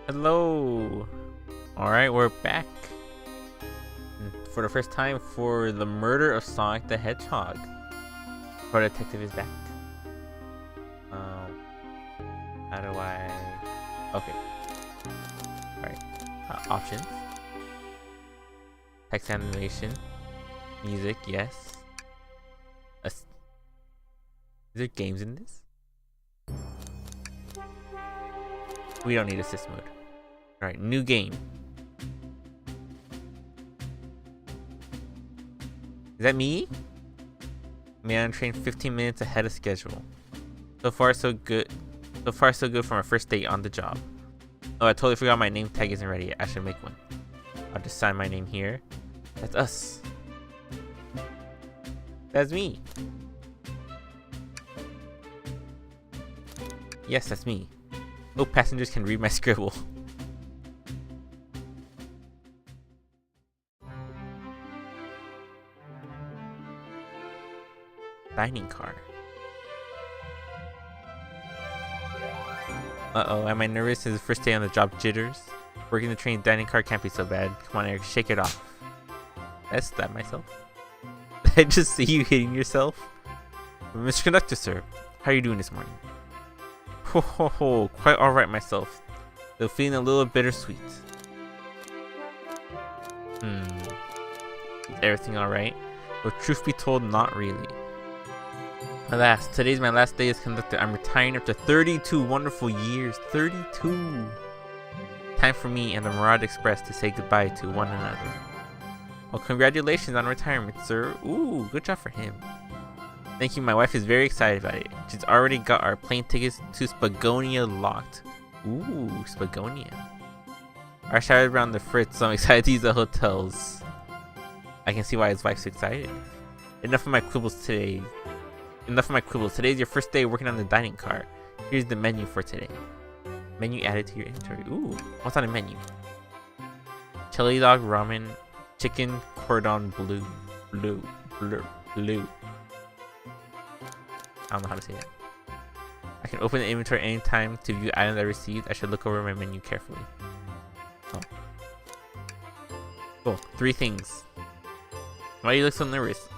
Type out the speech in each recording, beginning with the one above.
Hello. Alright, we're back. For the first time for the murder of Sonic the Hedgehog. Our detective is back. How do I... Okay. Alright. Options. Text animation. Music, yes. Is there games in this? We don't need assist mode. Alright, new game. Is that me? Man, I'm trained 15 minutes ahead of schedule. So far, so good. So far, so good for my first day on the job. Oh, I totally forgot my name tag isn't ready yet. I should make one. I'll just sign my name here. That's us. That's me. Yes, that's me. No passengers can read my scribble. Dining car. Uh-oh, am I nervous? Is the first day on the job jitters? Working the train dining car can't be so bad. Come on, Eric, shake it off. Did I stab myself? Did I just see you hitting yourself? Mr. Conductor, sir. How are you doing this morning? Ho ho ho, quite alright myself. Though feeling a little bittersweet. Is everything alright? Well, truth be told, not really. Alas, today's my last day as conductor. I'm retiring after 32 wonderful years. 32! Time for me and the Mirage Express to say goodbye to one another. Well, congratulations on retirement, sir. Ooh, good job for him. Thank you, my wife is very excited about it. She's already got our plane tickets to Spagonia locked. Ooh, Spagonia. I shouted around the fritz, so I'm excited to use the hotels. I can see why his wife's excited. Enough of my quibbles today. Today's your first day working on the dining car. Here's the menu for today. Menu added to your inventory. Ooh, what's on the menu? Chili dog ramen, chicken cordon bleu. I don't know how to say that. I can open the inventory anytime to view items I received. I should look over my menu carefully. Oh. Cool. 3 things. Why do you look so nervous?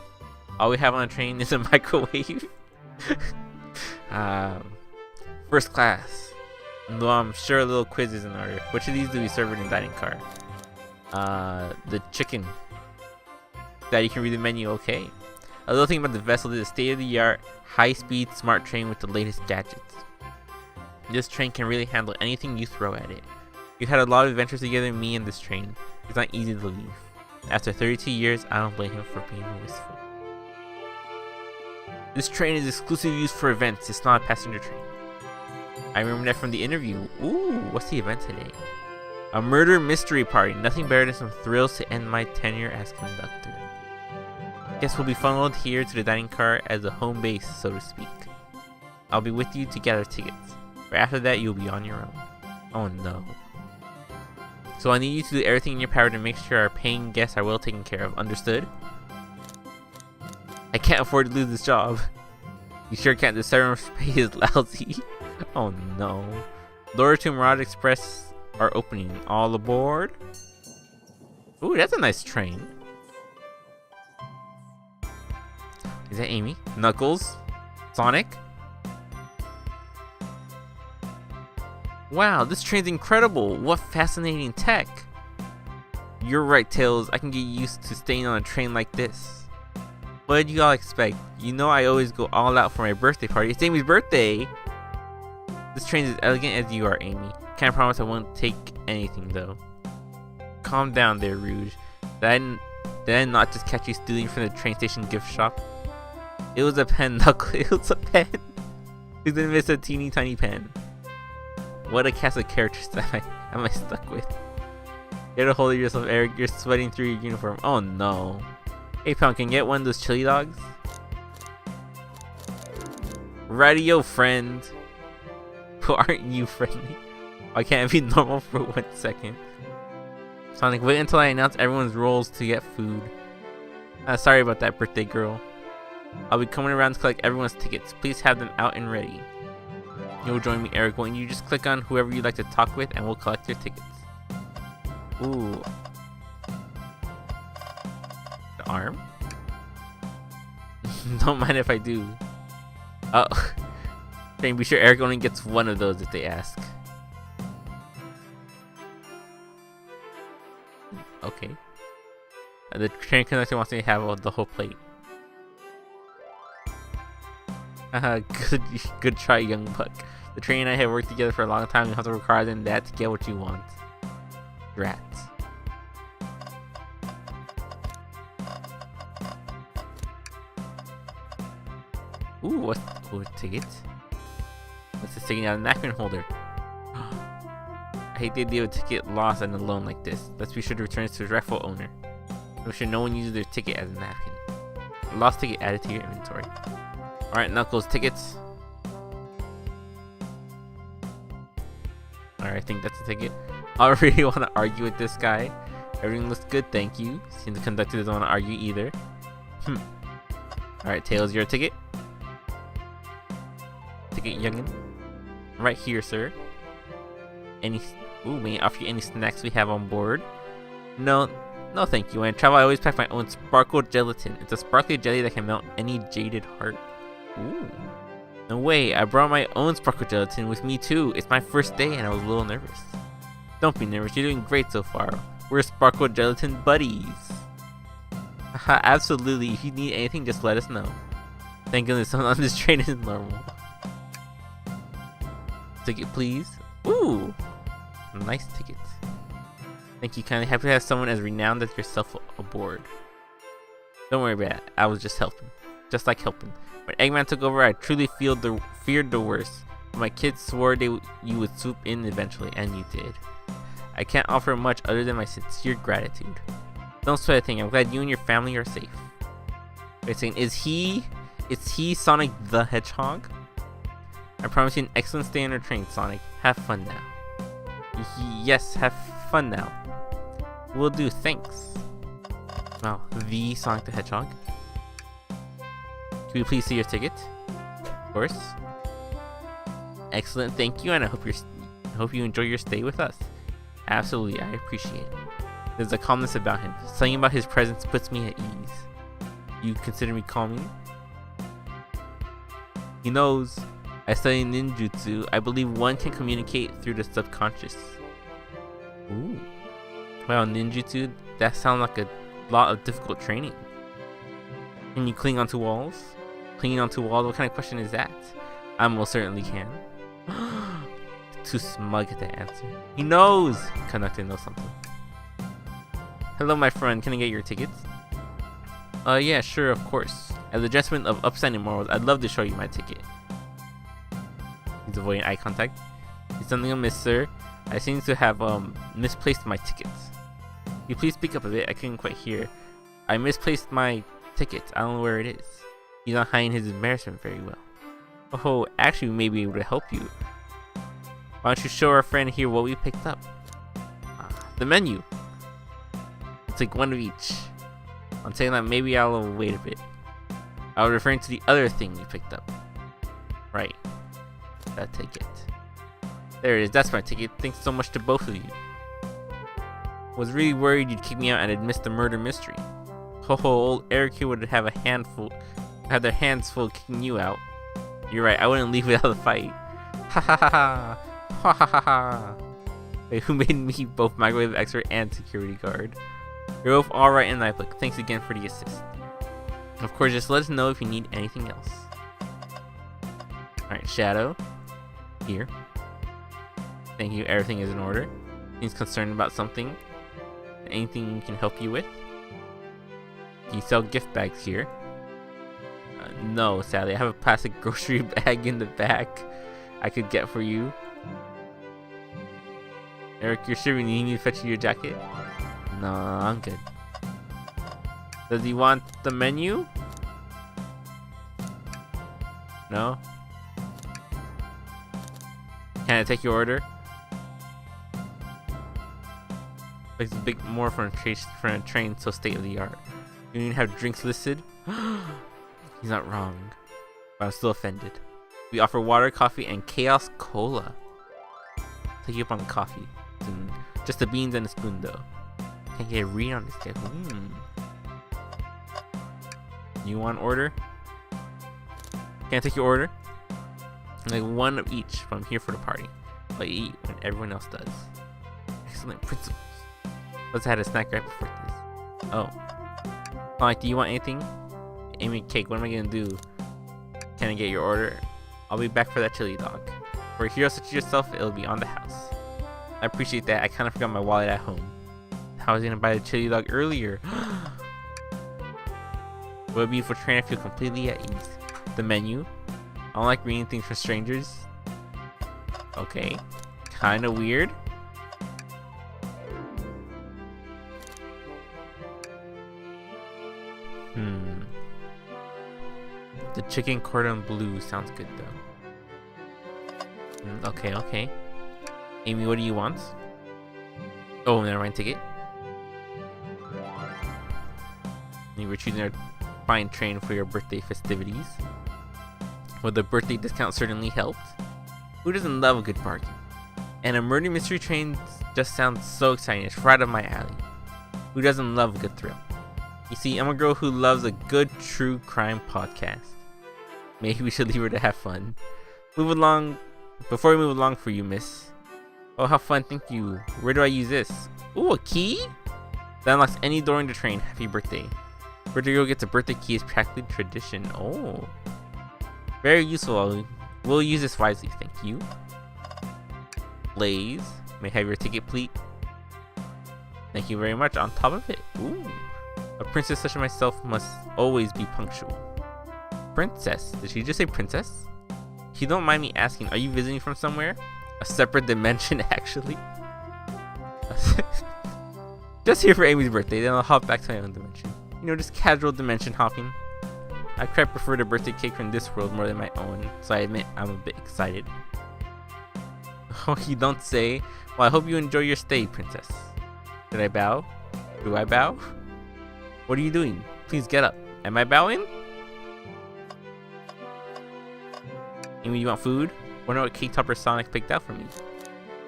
All we have on the train is a microwave. First class. Though I'm sure a little quiz is in order. Which of these do we serve in the dining car? The chicken. That you can read the menu, okay. A little thing about the vessel is a state-of-the-art, high-speed, smart train with the latest gadgets. This train can really handle anything you throw at it. We've had a lot of adventures together, me and this train. It's not easy to leave. After 32 years, I don't blame him for being wistful. This train is exclusively used for events. It's not a passenger train. I remember that from the interview. Ooh, what's the event today? A murder mystery party. Nothing better than some thrills to end my tenure as conductor. Guess we'll be funneled here to the dining car as a home base, so to speak. I'll be with you to gather tickets. But after that, you'll be on your own. Oh no. So I need you to do everything in your power to make sure our paying guests are well taken care of. Understood? I can't afford to lose this job. You sure can't. The service pay is lousy. Oh no. Doors to Mirage Express are opening. All aboard. Ooh, that's a nice train. Is that Amy? Knuckles? Sonic? Wow, this train's incredible. What fascinating tech. You're right, Tails. I can get used to staying on a train like this. What did you all expect? You know I always go all out for my birthday party. It's Amy's birthday! This train is as elegant as you are, Amy. Can't promise I won't take anything, though. Calm down there, Rouge. Did I not just catch you stealing from the train station gift shop? It was a pen, Knuckle. It was a pen. You didn't miss a teeny tiny pen. What a cast of characters am I stuck with? Get a hold of yourself, Eric. You're sweating through your uniform. Oh no. Hey, Pumpkin, get one of those chili dogs? Radio friend. Who aren't you friendly? Why can't I be normal for 1 second? Sonic, wait until I announce everyone's roles to get food. Sorry about that, birthday girl. I'll be coming around to collect everyone's tickets. Please have them out and ready. You'll join me, Eric. Won't you just click on whoever you'd like to talk with and we'll collect your tickets. Ooh. The arm? Don't mind if I do. Oh. Be sure Eric only gets one of those if they ask. Okay. The train conductor wants me to have the whole plate. Good try, young buck. The train and I have worked together for a long time. You have to work harder than that to get what you want. Rats. Ooh, what's a ticket? What's this taking out a napkin holder? I hate the idea of a ticket lost and a loan like this. Let's be sure to return it to its rightful owner. Make sure no one uses their ticket as a napkin. A lost ticket added to your inventory. Alright, Knuckles, tickets. Alright, I think that's a ticket. I don't really want to argue with this guy. Everything looks good, thank you. Seems the conductor doesn't want to argue either. Alright, Tails, your ticket. Ticket, youngin. Right here, sir. May I offer you any snacks we have on board? No, thank you. When I travel, I always pack my own sparkle gelatin. It's a sparkly jelly that can melt any jaded heart. Ooh. No way, I brought my own sparkle gelatin with me too. It's my first day and I was a little nervous. Don't be nervous, you're doing great so far. We're sparkle gelatin buddies. Haha, absolutely. If you need anything, just let us know. Thank goodness someone on this train is normal. Ticket, please. Ooh, nice ticket. Thank you, kindly. Happy to have someone as renowned as yourself aboard. Don't worry about it. I was just helping. Just like helping. When Eggman took over, I truly feared the worst. But my kids swore you would swoop in eventually, and you did. I can't offer much other than my sincere gratitude. Don't sweat a thing. I'm glad you and your family are safe. Wait a second. Is he Sonic the Hedgehog? I promise you an excellent stay on our train, Sonic. Have fun now. Yes, have fun now. Will do, thanks. Wow, the Sonic the Hedgehog. Can we please see your ticket? Of course. Excellent, thank you, and I hope you enjoy your stay with us. Absolutely, I appreciate it. There's a calmness about him. Something about his presence puts me at ease. You consider me calming? He knows. I study ninjutsu. I believe one can communicate through the subconscious. Ooh. Wow, ninjutsu? That sounds like a lot of difficult training. Can you cling onto walls? Clinging onto walls? What kind of question is that? I most certainly can. Too smug at the answer. He knows! Conductor knows something. Hello, my friend. Can I get your tickets? Yeah, sure, of course. As a gentleman of upstanding morals, I'd love to show you my ticket. He's avoiding eye contact. Is something amiss, sir? I seem to have misplaced my tickets. Can you please speak up a bit? I couldn't quite hear. I misplaced my tickets. I don't know where it is. He's not hiding his embarrassment very well. Oh, actually, we may be able to help you. Why don't you show our friend here what we picked up? The menu. It's like one of each. I'm saying that maybe I'll wait a bit. I was referring to the other thing we picked up. Right. That ticket. There it is. That's my ticket. Thanks so much to both of you. Was really worried you'd kick me out and I'd miss the murder mystery. Ho ho, old Eric here would have their hands full kicking you out. You're right, I wouldn't leave without a fight. Ha ha ha ha. Ha ha ha ha. Wait, who made me both microwave expert and security guard? You're both alright in life, but thanks again for the assist. Of course, just let us know if you need anything else. Alright, Shadow. Here. Thank you, everything is in order. He's concerned about something. Anything we can help you with? Do you sell gift bags here? No, sadly. I have a plastic grocery bag in the back I could get for you. Eric, you're sure you need me to fetch you your jacket? No, I'm good. Does he want the menu? No? Can I take your order? It's a bit more from a train so state of the art. You need to have drinks listed? He's not wrong. But I'm still offended. We offer water, coffee, and chaos cola. Take you up on the coffee. Just the beans and a spoon though. Can't get a read on this guy. You want order? Can I take your order? Like one of each, but I'm here for the party. But eat when everyone else does. Excellent principles. Let's have a snack right before this. Oh. Like, do you want anything? Amy cake, what am I gonna do? Can I get your order? I'll be back for that chili dog. For a hero such as yourself, it'll be on the house. I appreciate that. I kind of forgot my wallet at home. How was I gonna buy the chili dog earlier? What a beautiful train. I feel completely at ease. The menu. I don't like reading things from strangers. Okay. Kinda weird. The chicken cordon bleu sounds good though. Okay. Amy, what do you want? Oh, never mind, ticket. You were choosing a fine train for your birthday festivities. Well, the birthday discount certainly helped. Who doesn't love a good bargain? And a murder mystery train just sounds so exciting. It's right up my alley. Who doesn't love a good thrill? You see, I'm a girl who loves a good true crime podcast. Maybe we should leave her to have fun. Move along. Before we move along for you, miss. Oh, how fun, thank you. Where do I use this? Ooh, a key? That unlocks any door in the train. Happy birthday. Birthday girl gets a birthday key is practically tradition. Oh. Very useful. We'll use this wisely, thank you. Blaze. May I have your ticket, please? Thank you very much. On top of it. Ooh. A princess such as myself must always be punctual. Princess? Did she just say princess? If you don't mind me asking, are you visiting from somewhere? A separate dimension, actually? Just here for Amy's birthday, then I'll hop back to my own dimension. You know, just casual dimension hopping. I quite prefer the birthday cake from this world more than my own, so I admit I'm a bit excited. Oh, you don't say? Well, I hope you enjoy your stay, princess. Did I bow? Do I bow? What are you doing? Please get up. Am I bowing? Amy, you want food? Wonder what cake topper Sonic picked out for me.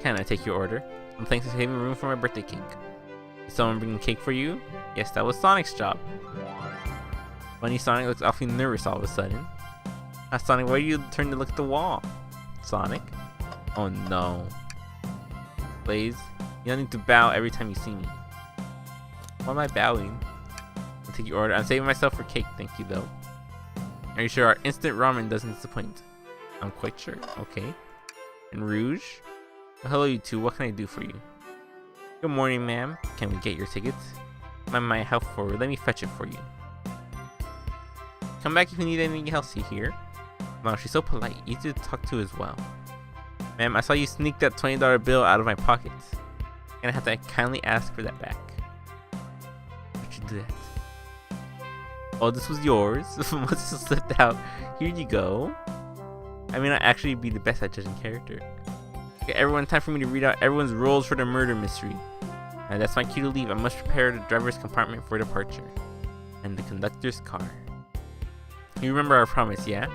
Can I take your order? Thanks for saving room for my birthday cake. Is someone bringing cake for you? Yes, that was Sonic's job. Funny, Sonic looks awfully nervous all of a sudden. Sonic, why do you turn to look at the wall? Sonic? Oh no. Blaze, you don't need to bow every time you see me. Why am I bowing? I'll take your order. I'm saving myself for cake, thank you though. Are you sure our instant ramen doesn't disappoint? I'm quite sure. Okay. And Rouge? Well, hello you two, what can I do for you? Good morning, ma'am. Can we get your tickets? My help forward. Let me fetch it for you. Come back if you need anything else, you hear? Wow, she's so polite. Easy to talk to as well. Ma'am, I saw you sneak that $20 bill out of my pockets. Gonna have to kindly ask for that back. Why'd you do that? Oh, this was yours. Must have slipped out. Here you go. I may not actually be the best at judging character. Okay, everyone, time for me to read out everyone's roles for the murder mystery. And that's my cue to leave. I must prepare the driver's compartment for departure. And the conductor's car. You remember our promise, yeah?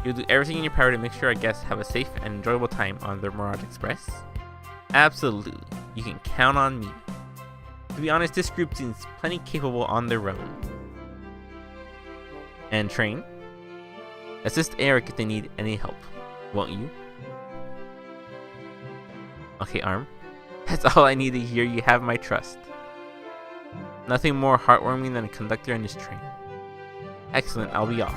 You'll do everything in your power to make sure our guests have a safe and enjoyable time on the Mirage Express? Absolutely. You can count on me. To be honest, this group seems plenty capable on their own. And train? Assist Eric if they need any help, won't you? Okay, Arm. That's all I need to hear. You have my trust. Nothing more heartwarming than a conductor in this train. Excellent, I'll be off.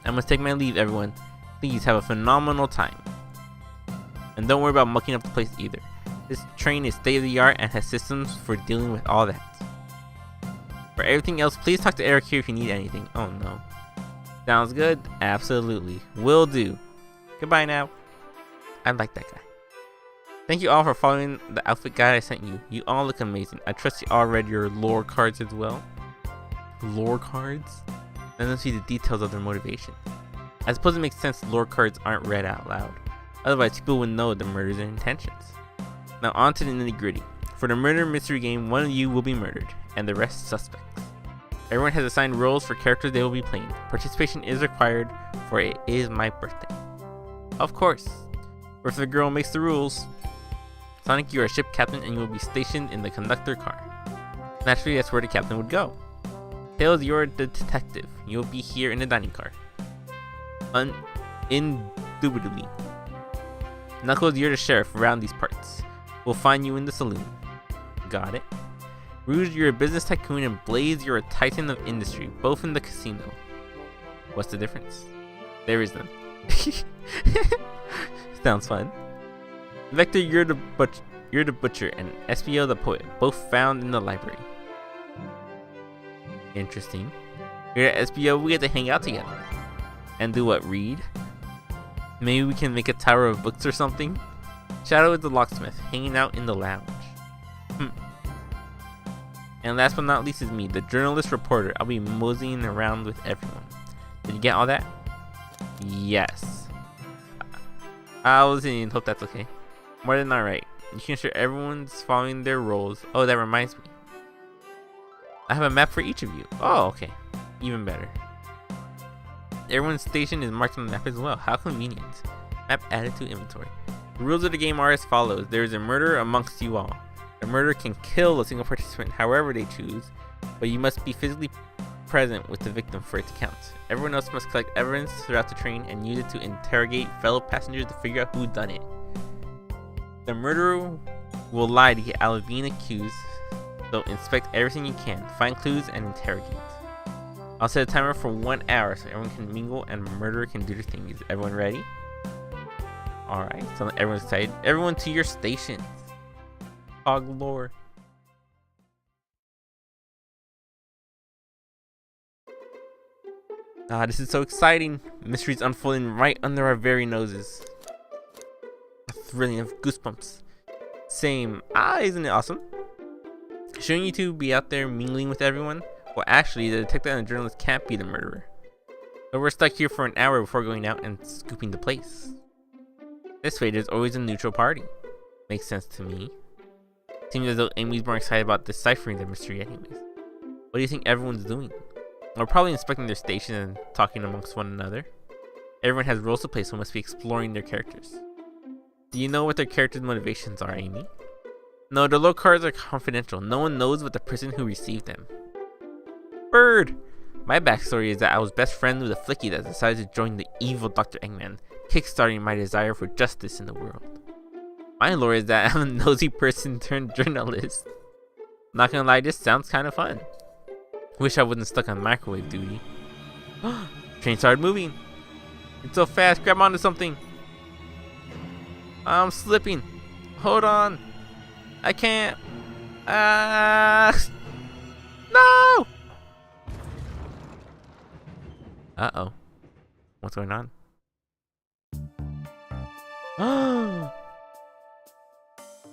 I must take my leave, everyone. Please have a phenomenal time. And don't worry about mucking up the place either. This train is state of the art and has systems for dealing with all that. For everything else, please talk to Eric here if you need anything. Oh no. Sounds good? Absolutely. Will do. Goodbye now. I like that guy. Thank you all for following the outfit guide I sent you. You all look amazing. I trust you all read your lore cards as well. Lore cards? Let them see the details of their motivation. I suppose it makes sense lore cards aren't read out loud. Otherwise, people would know the murder's intentions. Now on to the nitty gritty. For the murder mystery game, one of you will be murdered, and the rest suspects. Everyone has assigned roles for characters they will be playing. Participation is required, for it is my birthday. Of course. Or if the girl makes the rules. Sonic, you are a ship captain and you will be stationed in the conductor car. Naturally, that's where the captain would go. Tails, you're the detective. You'll be here in the dining car. Indubitably. Knuckles, you're the sheriff around these parts. We'll find you in the saloon. Got it. Rouge, you're a business tycoon, and Blaze, you're a titan of industry, both in the casino. What's the difference? There is none. Sounds fun. Vector, you're the butcher, and SPO the poet, both found in the library. Interesting. Here at SPO, we get to hang out together. And do what, read? Maybe we can make a tower of books or something? Shadow is the locksmith, hanging out in the lounge. And last but not least is me, the journalist reporter. I'll be moseying around with everyone. Did you get all that? Yes. I was in, hope that's okay. More than alright. You can ensure everyone's following their roles. Oh, that reminds me. I have a map for each of you. Oh, okay. Even better. Everyone's station is marked on the map as well. How convenient. Map added to inventory. The rules of the game are as follows. There is a murderer amongst you all. The murderer can kill a single participant however they choose, but you must be physically present with the victim for it to count. Everyone else must collect evidence throughout the train and use it to interrogate fellow passengers to figure out who done it. The murderer will lie to get out of being accused, so inspect everything you can, find clues, and interrogate. I'll set a timer for 1 hour so everyone can mingle and the murderer can do their thing. Is everyone ready? Alright, so everyone's excited. Everyone to your stations. Hog lore. This is so exciting. Mysteries unfolding right under our very noses. A thrilling of goosebumps. Same. Isn't it awesome? Shouldn't you two be out there mingling with everyone? Well, actually, the detective and the journalist can't be the murderer. But we're stuck here for an hour before going out and scooping the place. This way, there's always a neutral party. Makes sense to me. Seems as though Amy's more excited about deciphering the mystery anyways. What do you think everyone's doing? We're probably inspecting their station and talking amongst one another. Everyone has roles to play, so must be exploring their characters. Do you know what their characters' motivations are, Amy? No, the low cards are confidential. No one knows but the person who received them. Bird! My backstory is that I was best friends with a flicky that decided to join the evil Dr. Eggman, kickstarting my desire for justice in the world. My lore is that I'm a nosy person turned journalist. Not gonna lie, this sounds kinda fun. Wish I wasn't stuck on microwave duty. Train started moving. It's so fast, grab onto something. I'm slipping. Hold on. I can't. No! Uh-oh. What's going on?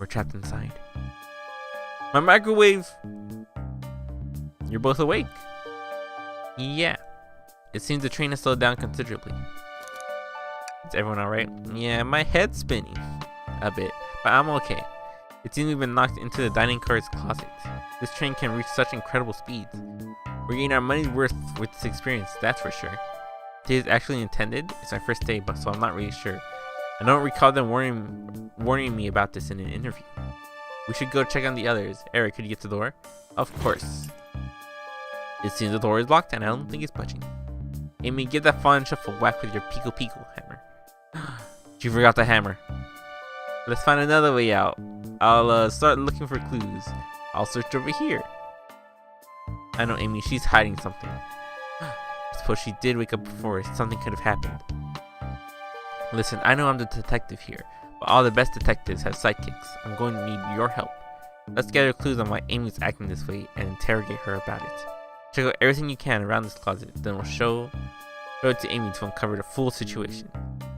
We're trapped inside. My microwave! You're both awake. Yeah. It seems the train has slowed down considerably. Is everyone alright? Yeah, my head's spinning. A bit. But I'm okay. It seems we've been knocked into the dining car's closet. This train can reach such incredible speeds. We're getting our money's worth with this experience, that's for sure. Today is actually intended. It's my first day, but so I'm not really sure. I don't recall them warning me about this in an interview. We should go check on the others. Eric, could you get to the door? Of course. It seems the door is locked and I don't think it's budging. Amy, give that fun shuffle whack with your pico hammer. You forgot the hammer. Let's find another way out. I'll start looking for clues. I'll search over here. I know Amy, she's hiding something. I suppose she did wake up before. Something could have happened. Listen, I know I'm the detective here, but all the best detectives have sidekicks. I'm going to need your help. Let's gather clues on why Amy's acting this way and interrogate her about it. Check out everything you can around this closet, then we'll show it to Amy to uncover the full situation.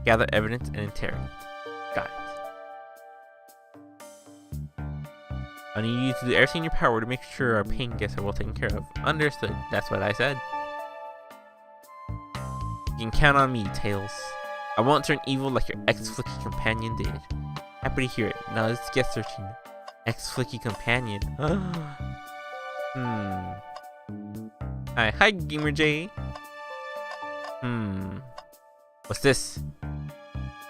Gather evidence and interrogate. Got it. I need you to do everything in your power to make sure our paying guests are well taken care of. Understood. That's what I said. You can count on me, Tails. I won't turn evil like your ex-flicky companion did. Happy to hear it. Now let's get searching. Ex-flicky companion. Hi, Gamer J. What's this?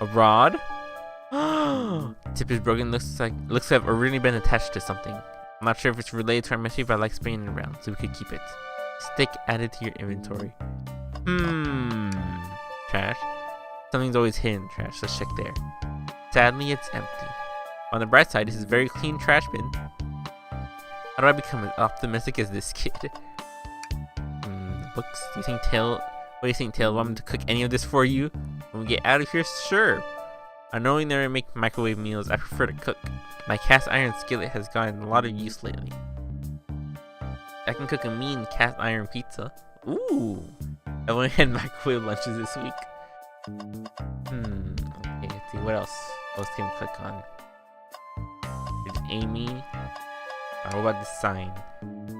A rod? Tip is broken. Looks like I've originally been attached to something. I'm not sure if it's related to our mystery, but I like spraying it around so we could keep it. Stick added to your inventory. Trash. Something's always hidden in trash. Let's check there. Sadly, it's empty. On the bright side, this is a very clean trash bin. How do I become as optimistic as this kid? Books. What do you think, Tail? Want me to cook any of this for you? When we get out of here, sure. I knowing that I make microwave meals, I prefer to cook. My cast iron skillet has gotten a lot of use lately. I can cook a mean cast iron pizza. Ooh. I've only had microwave lunches this week. Okay, let's see. What else? What else can we click on? There's Amy. What about this sign?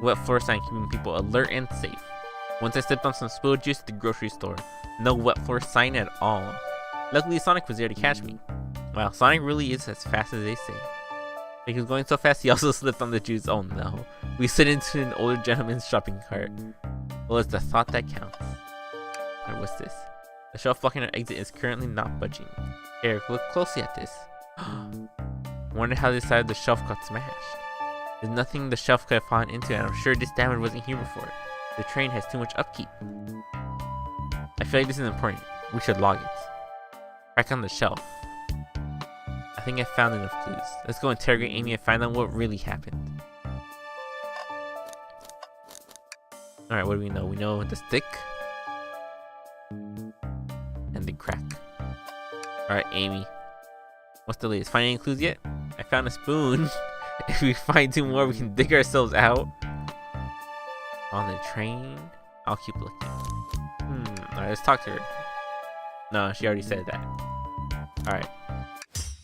Wet floor sign keeping people alert and safe. Once I stepped on some spilled juice at the grocery store. No wet floor sign at all. Luckily Sonic was there to catch me. Wow, Sonic really is as fast as they say. He was going so fast he also slipped on the juice. Oh no. We slid into an older gentleman's shopping cart. Well, it's the thought that counts. Alright, what's this? The shelf blocking our exit is currently not budging. Eric, look closely at this. Wonder how this side of the shelf got smashed. There's nothing the shelf could have fallen into, and I'm sure this damage wasn't here before. The train has too much upkeep. I feel like this is important. We should log it. Back on the shelf. I think I found enough clues. Let's go interrogate Amy and find out what really happened. Alright, what do we know? We know the stick. And the crack. Alright, Amy. What's the latest? Find any clues yet? I found a spoon. If we find two more, we can dig ourselves out. On the train? I'll keep looking. Alright, let's talk to her. No, she already said that. Alright.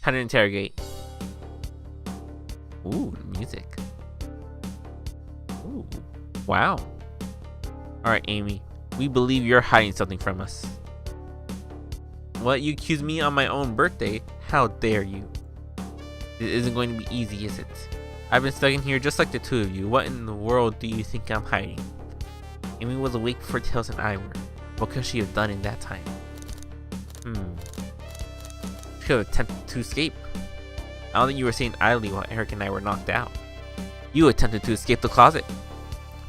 Time to interrogate. Ooh, music. Ooh. Wow. Alright, Amy. We believe you're hiding something from us. What? You accuse me on my own birthday? How dare you? It isn't going to be easy, is it? I've been stuck in here just like the two of you. What in the world do you think I'm hiding? Amy was awake before Tails and I were. What could she have done in that time? She could have attempted to escape. I don't think you were sitting idly while Eric and I were knocked out. You attempted to escape the closet.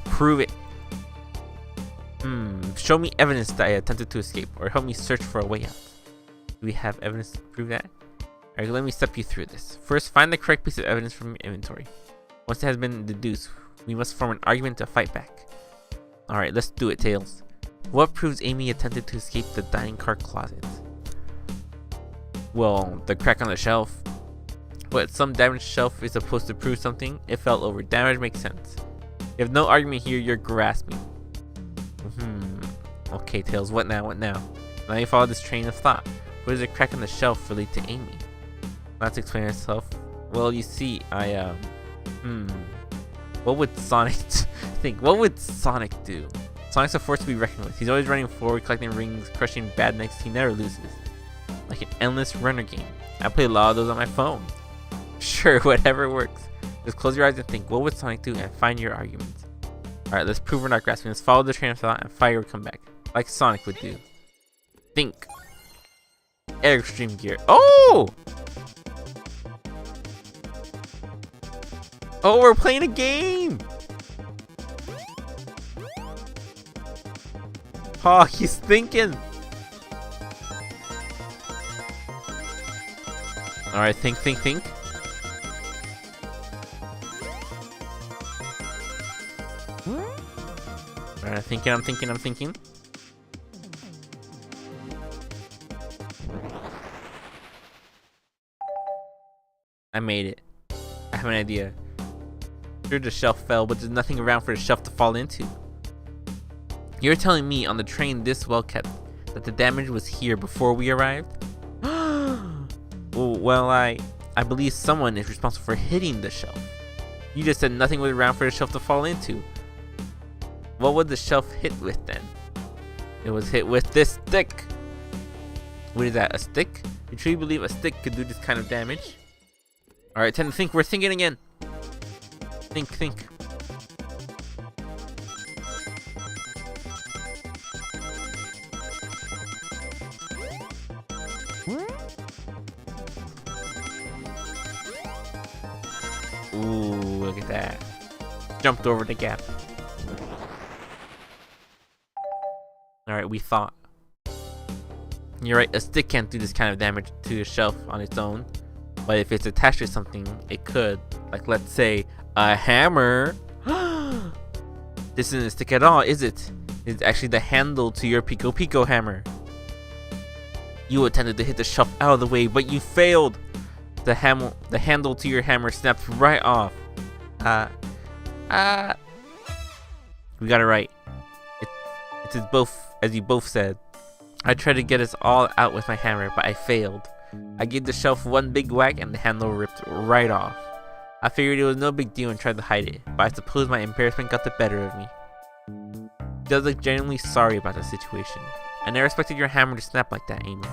Prove it. Show me evidence that I attempted to escape, or help me search for a way out. Do we have evidence to prove that? Alright, let me step you through this. First, find the correct piece of evidence from your inventory. Once it has been deduced, we must form an argument to fight back. Alright, let's do it, Tails. What proves Amy attempted to escape the dining car closet? Well, the crack on the shelf. But some damaged shelf is supposed to prove something. It fell over. Damage makes sense. You have no argument here, you're grasping. Okay, Tails, what now? Now you follow this train of thought. What does a crack on the shelf relate to Amy? Not to explain herself. Well, you see, what would Sonic think? What would Sonic do? Sonic's a force to be reckoned with. He's always running forward, collecting rings, crushing bad necks. He never loses. Like an endless runner game. I play a lot of those on my phone. Sure, whatever works. Just close your eyes and think, what would Sonic do, and find your arguments. Alright, let's prove we're not grasping. Let's follow the train of thought and fire would come back. Like Sonic would do. Think. Air Extreme Gear. Oh! Oh, we're playing a game! Oh, he's thinking! Alright, think. Alright, I'm thinking. I made it. I have an idea. Sure, the shelf fell, but there's nothing around for the shelf to fall into. You're telling me on the train this well kept that the damage was here before we arrived? Well, I believe someone is responsible for hitting the shelf. You just said nothing was around for the shelf to fall into. What would the shelf hit with then? It was hit with this stick. What is that, a stick? You truly believe a stick could do this kind of damage? Alright, time to think. We're thinking again. Think. Ooh, look at that. Jumped over the gap. Alright, we thought. You're right, a stick can't do this kind of damage to a shelf on its own. But if it's attached to something, it could. Like, let's say, a hammer. This isn't a stick at all, is it? It's actually the handle to your Pico Pico hammer. You attempted to hit the shelf out of the way, but you failed. The handle to your hammer snapped right off. We got it right. It's as you both said. I tried to get us all out with my hammer, but I failed. I gave the shelf one big whack and the handle ripped right off. I figured it was no big deal and tried to hide it, but I suppose my embarrassment got the better of me. He does look genuinely sorry about the situation. I never expected your hammer to snap like that, Amy.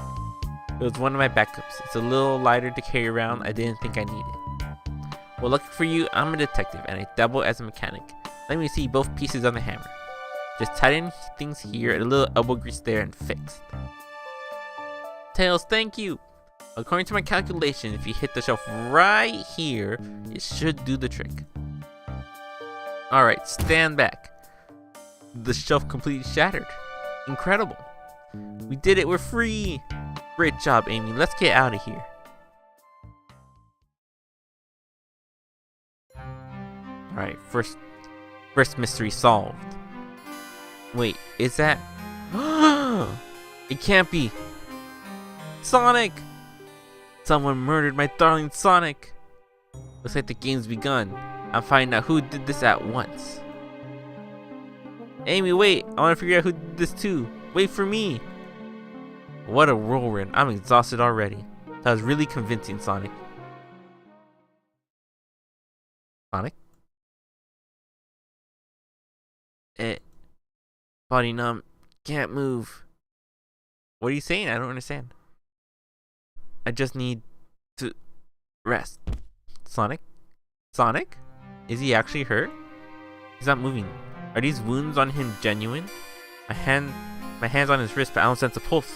It was one of my backups. It's a little lighter to carry around. I didn't think I needed. Well, lucky for you, I'm a detective and I double as a mechanic. Let me see both pieces of the hammer. Just tighten things here, a little elbow grease there, and fixed. Tails, thank you! According to my calculation, if you hit the shelf right here, it should do the trick. Alright, stand back. The shelf completely shattered. Incredible. We did it, we're free! Great job, Amy. Let's get out of here. Alright, first mystery solved. Wait, is that... It can't be! Sonic! Someone murdered my darling Sonic! Looks like the game's begun. I'm finding out who did this at once. Amy, wait! I want to figure out who did this too. Wait for me! What a whirlwind. I'm exhausted already. That was really convincing, Sonic. Sonic? Body numb. Can't move. What are you saying? I don't understand. I just need to rest. Sonic? Sonic? Is he actually hurt? He's not moving. Are these wounds on him genuine? My hand's on his wrist, but I don't sense a pulse.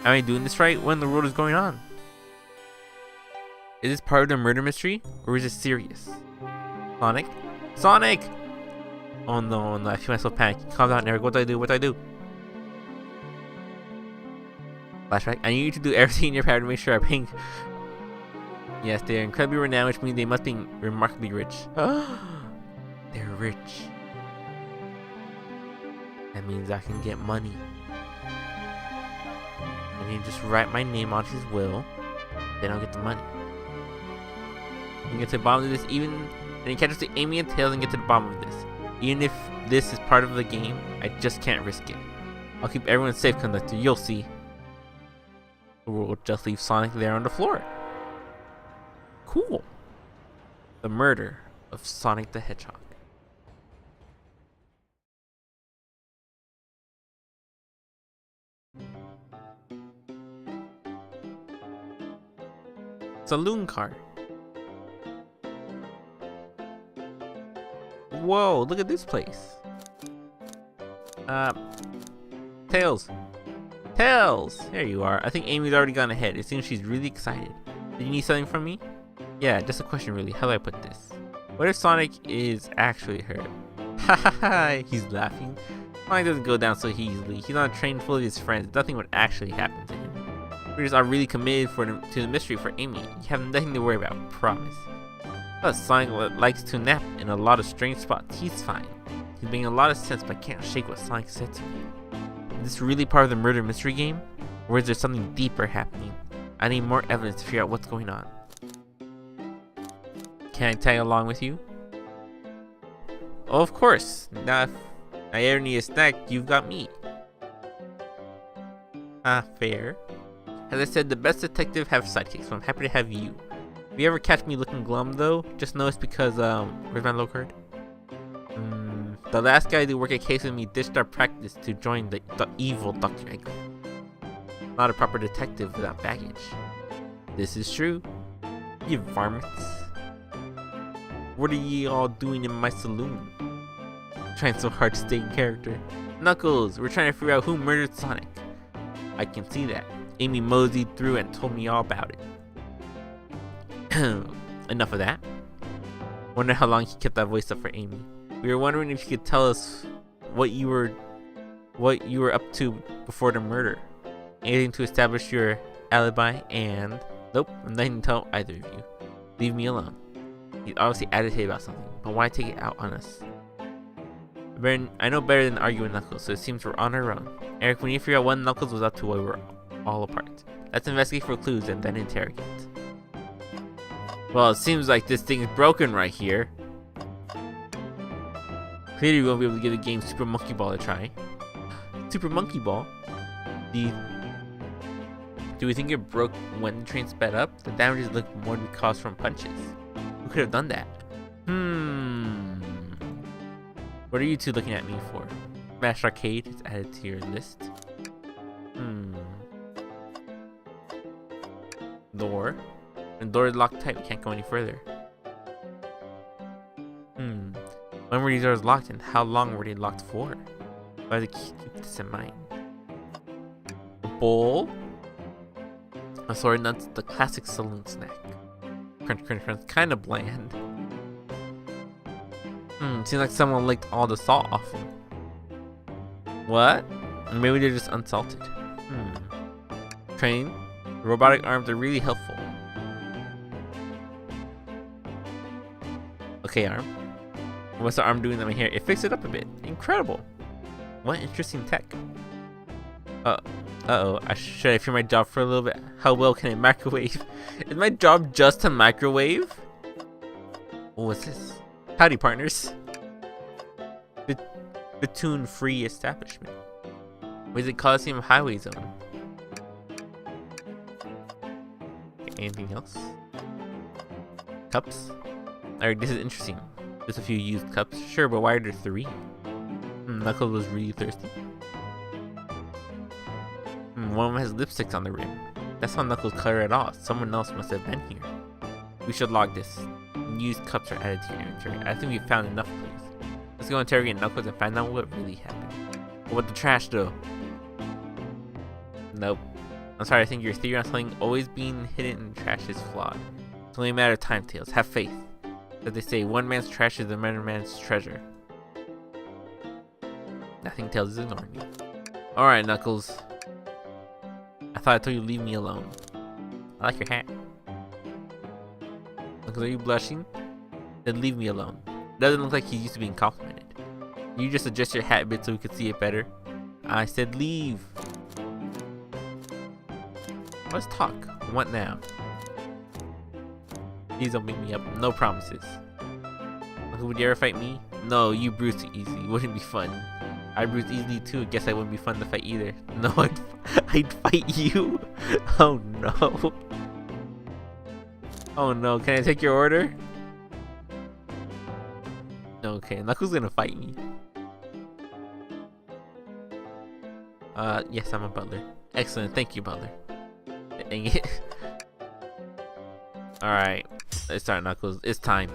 Am I doing this right? What in the world is going on? Is this part of the murder mystery? Or is it serious? Sonic? Sonic! Oh no, I feel myself panic. Calm down, Eric. What do I do? What do I do? Flashback. I need you to do everything in your power to make sure I'm paying. Yes, they are incredibly renowned, which means they must be remarkably rich. They're rich. That means I can get money. I need to just write my name on his will. Then I'll get the money. You can get to the bottom of this, then you catch us to Amy and Tails and get to the bottom of this. Even if this is part of the game, I just can't risk it. I'll keep everyone safe, conductor. You'll see. We'll just leave Sonic there on the floor. Cool. The murder of Sonic the Hedgehog. Saloon car. Whoa, look at this place. Tails. Tails! There you are. I think Amy's already gone ahead. It seems she's really excited. Did you need something from me? Yeah, just a question really. How do I put this? What if Sonic is actually hurt? Ha ha ha! He's laughing. Sonic doesn't go down so easily. He's on a train full of his friends. Nothing would actually happen to him. We just are really committed to the mystery for Amy. You have nothing to worry about, promise. Plus, Sonic likes to nap in a lot of strange spots. He's fine. He's making a lot of sense, but I can't shake what Sonic said to me. Is this really part of the murder mystery game? Or is there something deeper happening? I need more evidence to figure out what's going on. Can I tag along with you? Oh, of course. Now, I ever need a snack, you've got me. Ah, fair. As I said, the best detective have sidekicks, so I'm happy to have you. If you ever catch me looking glum, though, just know it's because, where's my low card? The last guy to work a case with me ditched our practice to join the evil Dr. Eggman. Not a proper detective without baggage. This is true. You varmints. What are ye all doing in my saloon? Trying so hard to stay in character. Knuckles, we're trying to figure out who murdered Sonic. I can see that. Amy moseyed through and told me all about it. Enough of that. Wonder how long he kept that voice up for Amy. We were wondering if you could tell us what you were up to before the murder. Anything to establish your alibi, and nope, nothing to tell either of you. Leave me alone. He's obviously agitated about something, but why take it out on us? I know better than argue with Knuckles, so it seems we're on our own. Eric, we need to figure out what Knuckles was up to while we were all apart. Let's investigate for clues and then interrogate. Well, it seems like this thing is broken right here. Clearly we won't be able to give the game Super Monkey Ball a try. Super Monkey Ball? Do we think it broke when the train sped up? The damages look more to be caused from punches. Who could have done that? What are you two looking at me for? Smash Arcade is added to your list. Door. The door is locked tight, we can't go any further. When were these doors locked and how long were they locked for? Why do they keep this in mind? A bowl? A sword nuts, the classic saloon snack. Crunch, crunch, crunch, kinda bland. Seems like someone licked all the salt off them. What? Maybe they're just unsalted. Train? Robotic arms are really helpful. Okay, arm. What's the arm doing in my hair? It fixed it up a bit. Incredible. What interesting tech. Uh-oh. Should I fear my job for a little bit? How well can I microwave? Is my job just to microwave? What's this? Howdy, partners. Platoon-free establishment. What is it? Coliseum Highway Zone. Anything else? Cups? Alright, this is interesting. Just a few used cups. Sure, but why are there 3? Knuckles was really thirsty. One of them has lipsticks on the rim. That's not Knuckles' color at all. Someone else must have been here. We should log this. Used cups are added to your inventory. I think we've found enough clues. Let's go interrogate Knuckles and find out what really happened. What about the trash, though? Nope. I'm sorry, I think your theory on something always being hidden in trash is flawed. It's only a matter of time, Tails. Have faith. As they say, one man's trash is another man's treasure. Nothing Tails is ignoring you. Alright, Knuckles. I thought I told you to leave me alone. I like your hat. Knuckles, are you blushing? Then leave me alone. It doesn't look like he's used to being complimented. You just adjust your hat a bit so we could see it better. I said leave. Let's talk. What now? Please don't make me up. No promises. Would you ever fight me? No, you bruise too easy. Wouldn't be fun. I bruise easily too. Guess I wouldn't be fun to fight either. No, I'd fight you. Oh no. Oh no. Can I take your order? Okay, Knuckles gonna fight me. Yes, I'm a butler. Excellent. Thank you, butler. Dang it. Alright. Let's start, Knuckles. It's time.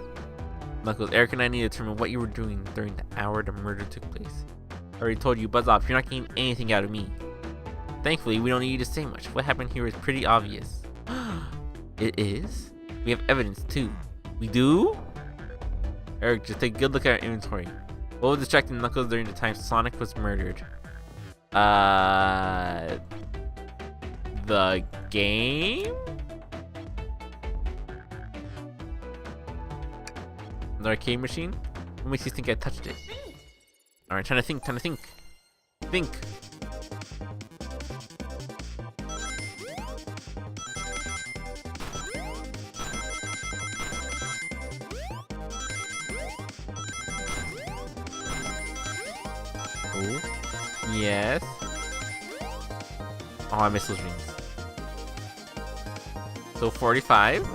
Knuckles, Eric and I need to determine what you were doing during the hour the murder took place. I already told you, buzz off. You're not getting anything out of me. Thankfully, we don't need you to say much. What happened here is pretty obvious. It is? We have evidence, too. We do? Eric, just take a good look at our inventory. What was distracting Knuckles during the time Sonic was murdered? The game? An arcade machine? What makes you think I touched it? Alright, trying to think. Think! Oh, yes. Oh, I missed those rings. So 45.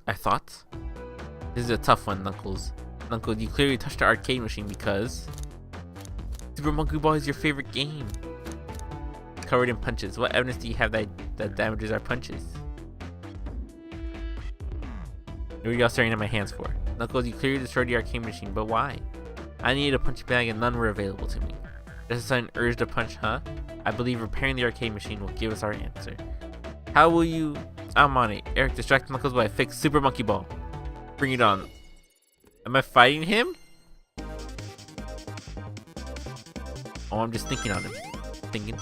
I thought. This is a tough one, Knuckles. Knuckles, you clearly touched the arcade machine because Super Monkey Ball is your favorite game. Covered in punches. What evidence do you have that damages our punches? What are y'all staring at my hands for? Knuckles, you clearly destroyed the arcade machine, but why? I needed a punch bag and none were available to me. Just a sudden urge to punch, huh? I believe repairing the arcade machine will give us our answer. How will you... I'm on it. Eric, distract Knuckles while I fix Super Monkey Ball. Bring it on. Am I fighting him? Oh, I'm just thinking on him. Thinking.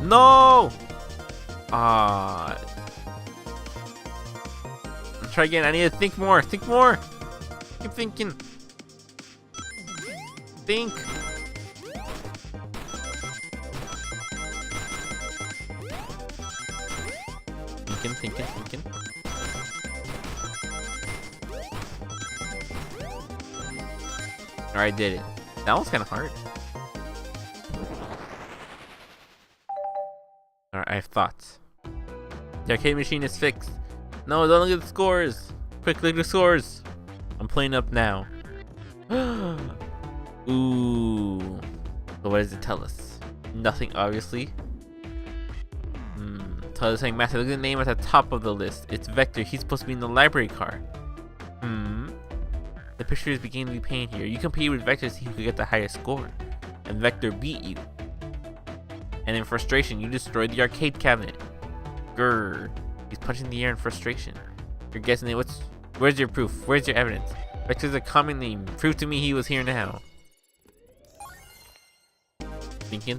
No! Try again. I need to think more. Keep thinking. Think. Thinking. Alright, did it. That one's kind of hard. Alright, I have thoughts. The arcade machine is fixed. No, don't look at the scores. Quick, look at the scores. I'm playing up now. Ooh. So what does it tell us? Nothing, obviously. Tell us something massive. Look at the name at the top of the list. It's Vector. He's supposed to be in the library car. The picture is beginning to be painted here. You competed with Vector to see who could get the highest score. And Vector beat you. And in frustration, you destroyed the arcade cabinet. Grrr. He's punching the air in frustration. You're guessing it. Where's your proof? Where's your evidence? Vector's a common name. Prove to me he was here now. Thinking.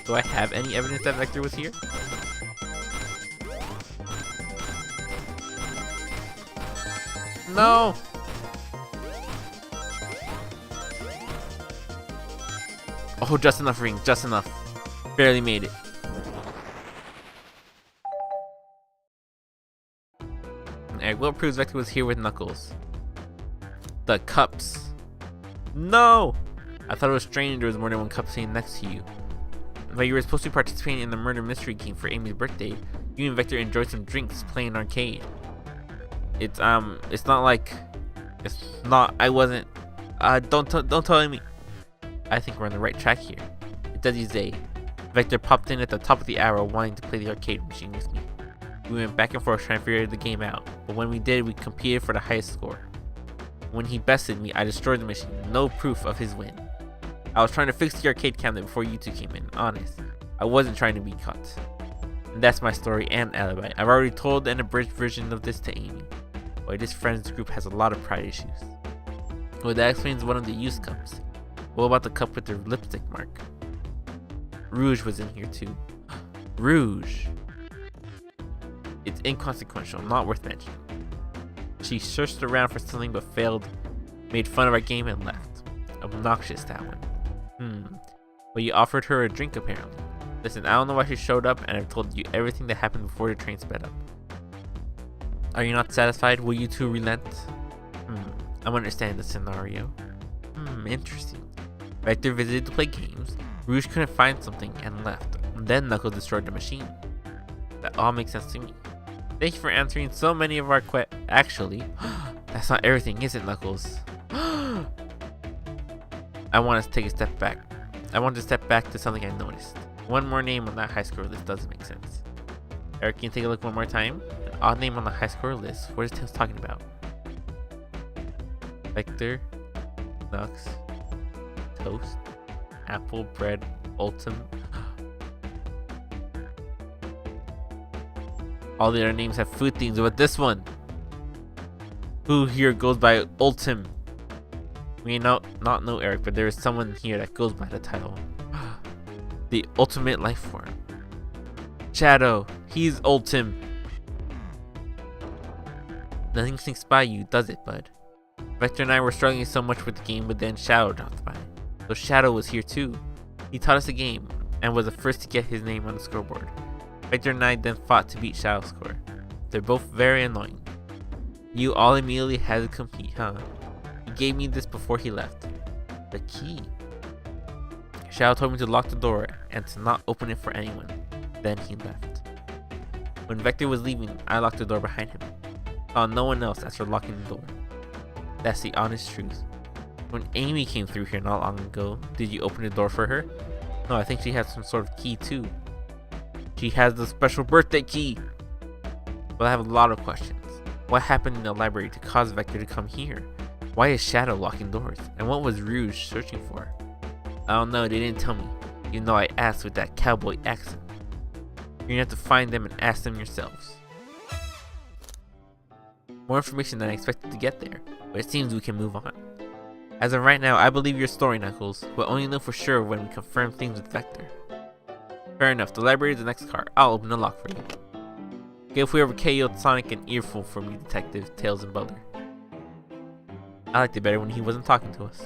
Do I have any evidence that Vector was here? No! Oh, just enough rings, just enough. Barely made it. Alright, what proves Vector was here with Knuckles? The cups. No! I thought it was strange there was more than one cup sitting next to you. But you were supposed to be participating in the murder mystery game for Amy's birthday. You and Vector enjoyed some drinks playing arcade. It's not like, I wasn't, don't tell me. I think we're on the right track here. It does use a. Vector popped in at the top of the hour wanting to play the arcade machine with me. We went back and forth trying to figure the game out, but when we did, we competed for the highest score. When he bested me, I destroyed the machine, no proof of his win. I was trying to fix the arcade cabinet before you two came in, honest. I wasn't trying to be caught. And that's my story and alibi. I've already told an abridged version of this to Amy. Boy, this friends group has a lot of pride issues. Well, that explains one of the used cups. What about the cup with the lipstick mark? Rouge was in here too. Rouge. It's inconsequential, not worth mentioning. She searched around for something but failed, made fun of our game and left. Obnoxious, that one. But you offered her a drink apparently. Listen, I don't know why she showed up and I've told you everything that happened before the train sped up. Are you not satisfied? Will you two relent? I'm understanding the scenario. Interesting. Vector visited to play games. Rouge couldn't find something and left. And then Knuckles destroyed the machine. That all makes sense to me. Thank you for answering so many of our Actually, that's not everything, is it, Knuckles? I want to take a step back. I want to step back to something I noticed. One more name on that high score list doesn't make sense. Eric, can you take a look one more time? An odd name on the high score list. What is Tails talking about? Vector, Nux, Toast, Apple, Bread, Ultim. All the other names have food themes, but this one, who here goes by Ultim? We may not know Eric, but there is someone here that goes by the title. The ultimate life form. Shadow, he's Ultim. Nothing sneaks by you, does it, bud? Vector and I were struggling so much with the game, but then Shadow dropped by. So Shadow was here too. He taught us the game, and was the first to get his name on the scoreboard. Vector and I then fought to beat Shadow's score. They're both very annoying. You all immediately had to compete, huh? He gave me this before he left. The key. Shadow told me to lock the door and to not open it for anyone. Then he left. When Vector was leaving, I locked the door behind him. Saw no one else after locking the door. That's the honest truth. When Amy came through here not long ago, did you open the door for her? No, I think she has some sort of key too. She has the special birthday key. But I have a lot of questions. What happened in the library to cause Vector to come here? Why is Shadow locking doors? And what was Rouge searching for? I don't know, they didn't tell me. Even though I asked with that cowboy accent. You're gonna have to find them and ask them yourselves. More information than I expected to get there, but it seems we can move on. As of right now, I believe your story, Knuckles. We'll only know for sure when we confirm things with Vector. Fair enough, the library is the next car. I'll open the lock for you. Okay, if we ever KO'd Sonic, an earful for me, Detective, Tails and Butler. I liked it better when he wasn't talking to us.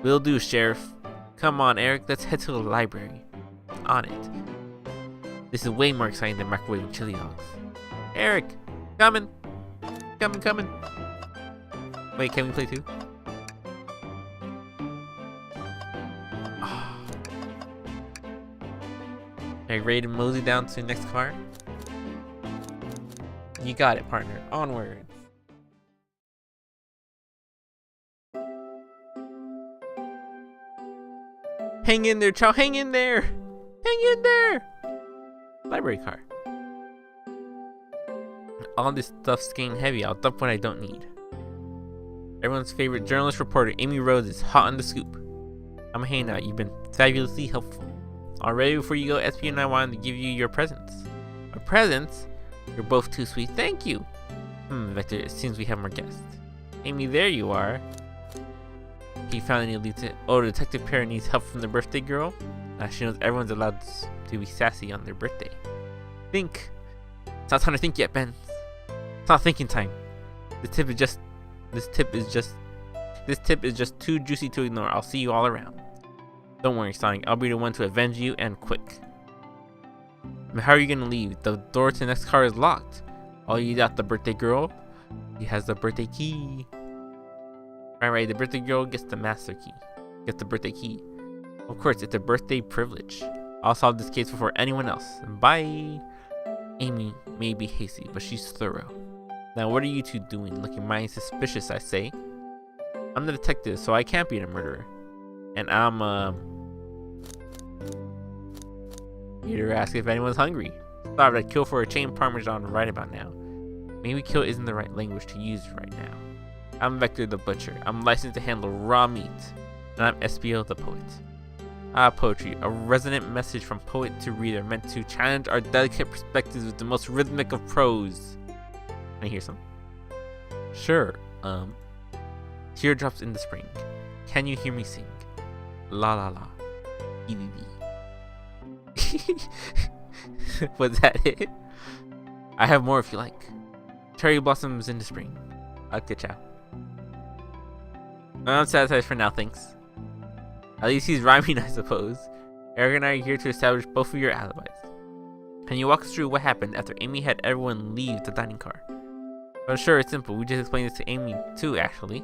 Will do, Sheriff. Come on, Eric, let's head to the library. On it. This is way more exciting than microwaving chili dogs. Eric! Coming! Coming! Wait, can we play too? Oh. Are you ready to mosey down to the next car? You got it, partner. Onward. Hang in there, child. Hang in there. Hang in there. Library car. All this stuff's getting heavy. I'll dump what I don't need. Everyone's favorite journalist reporter, Amy Rose, is hot on the scoop. I'm hanging out. You've been fabulously helpful. Already before you go, SP and I wanted to give you your presents. A presents? You're both too sweet. Thank you. Vector, it seems we have more guests. Amy, there you are. He found any leads. Oh, the detective pair needs help from the birthday girl. She knows everyone's allowed to be sassy on their birthday. Think. It's not time to think yet, Ben. It's not thinking time. This tip is just too juicy to ignore. I'll see you all around. Don't worry, Sonic. I'll be the one to avenge you, and quick. How are you gonna leave? The door to the next car is locked. Oh, you got the birthday girl? He has the birthday key. Right. The birthday girl gets the master key. Gets the birthday key. Of course, it's a birthday privilege. I'll solve this case before anyone else. Bye. Amy may be hasty, but she's thorough. Now, what are you two doing? Looking mighty suspicious, I say. I'm the detective, so I can't be the murderer. And I'm, here to ask if anyone's hungry. Starved, I'd kill for a chain parmesan right about now. Maybe kill isn't the right language to use right now. I'm Vector the Butcher. I'm licensed to handle raw meat. And I'm SPO the Poet. Poetry. A resonant message from poet to reader meant to challenge our delicate perspectives with the most rhythmic of prose. Can I hear some? Sure. Teardrops in the spring. Can you hear me sing? La la la. EDD. Was that it? I have more if you like. Cherry blossoms in the spring. Okay, ciao. I'm satisfied for now, thanks. At least he's rhyming, I suppose. Eric and I are here to establish both of your alibis. Can you walk us through what happened after Amy had everyone leave the dining car? Oh, sure, it's simple. We just explained this to Amy too, actually.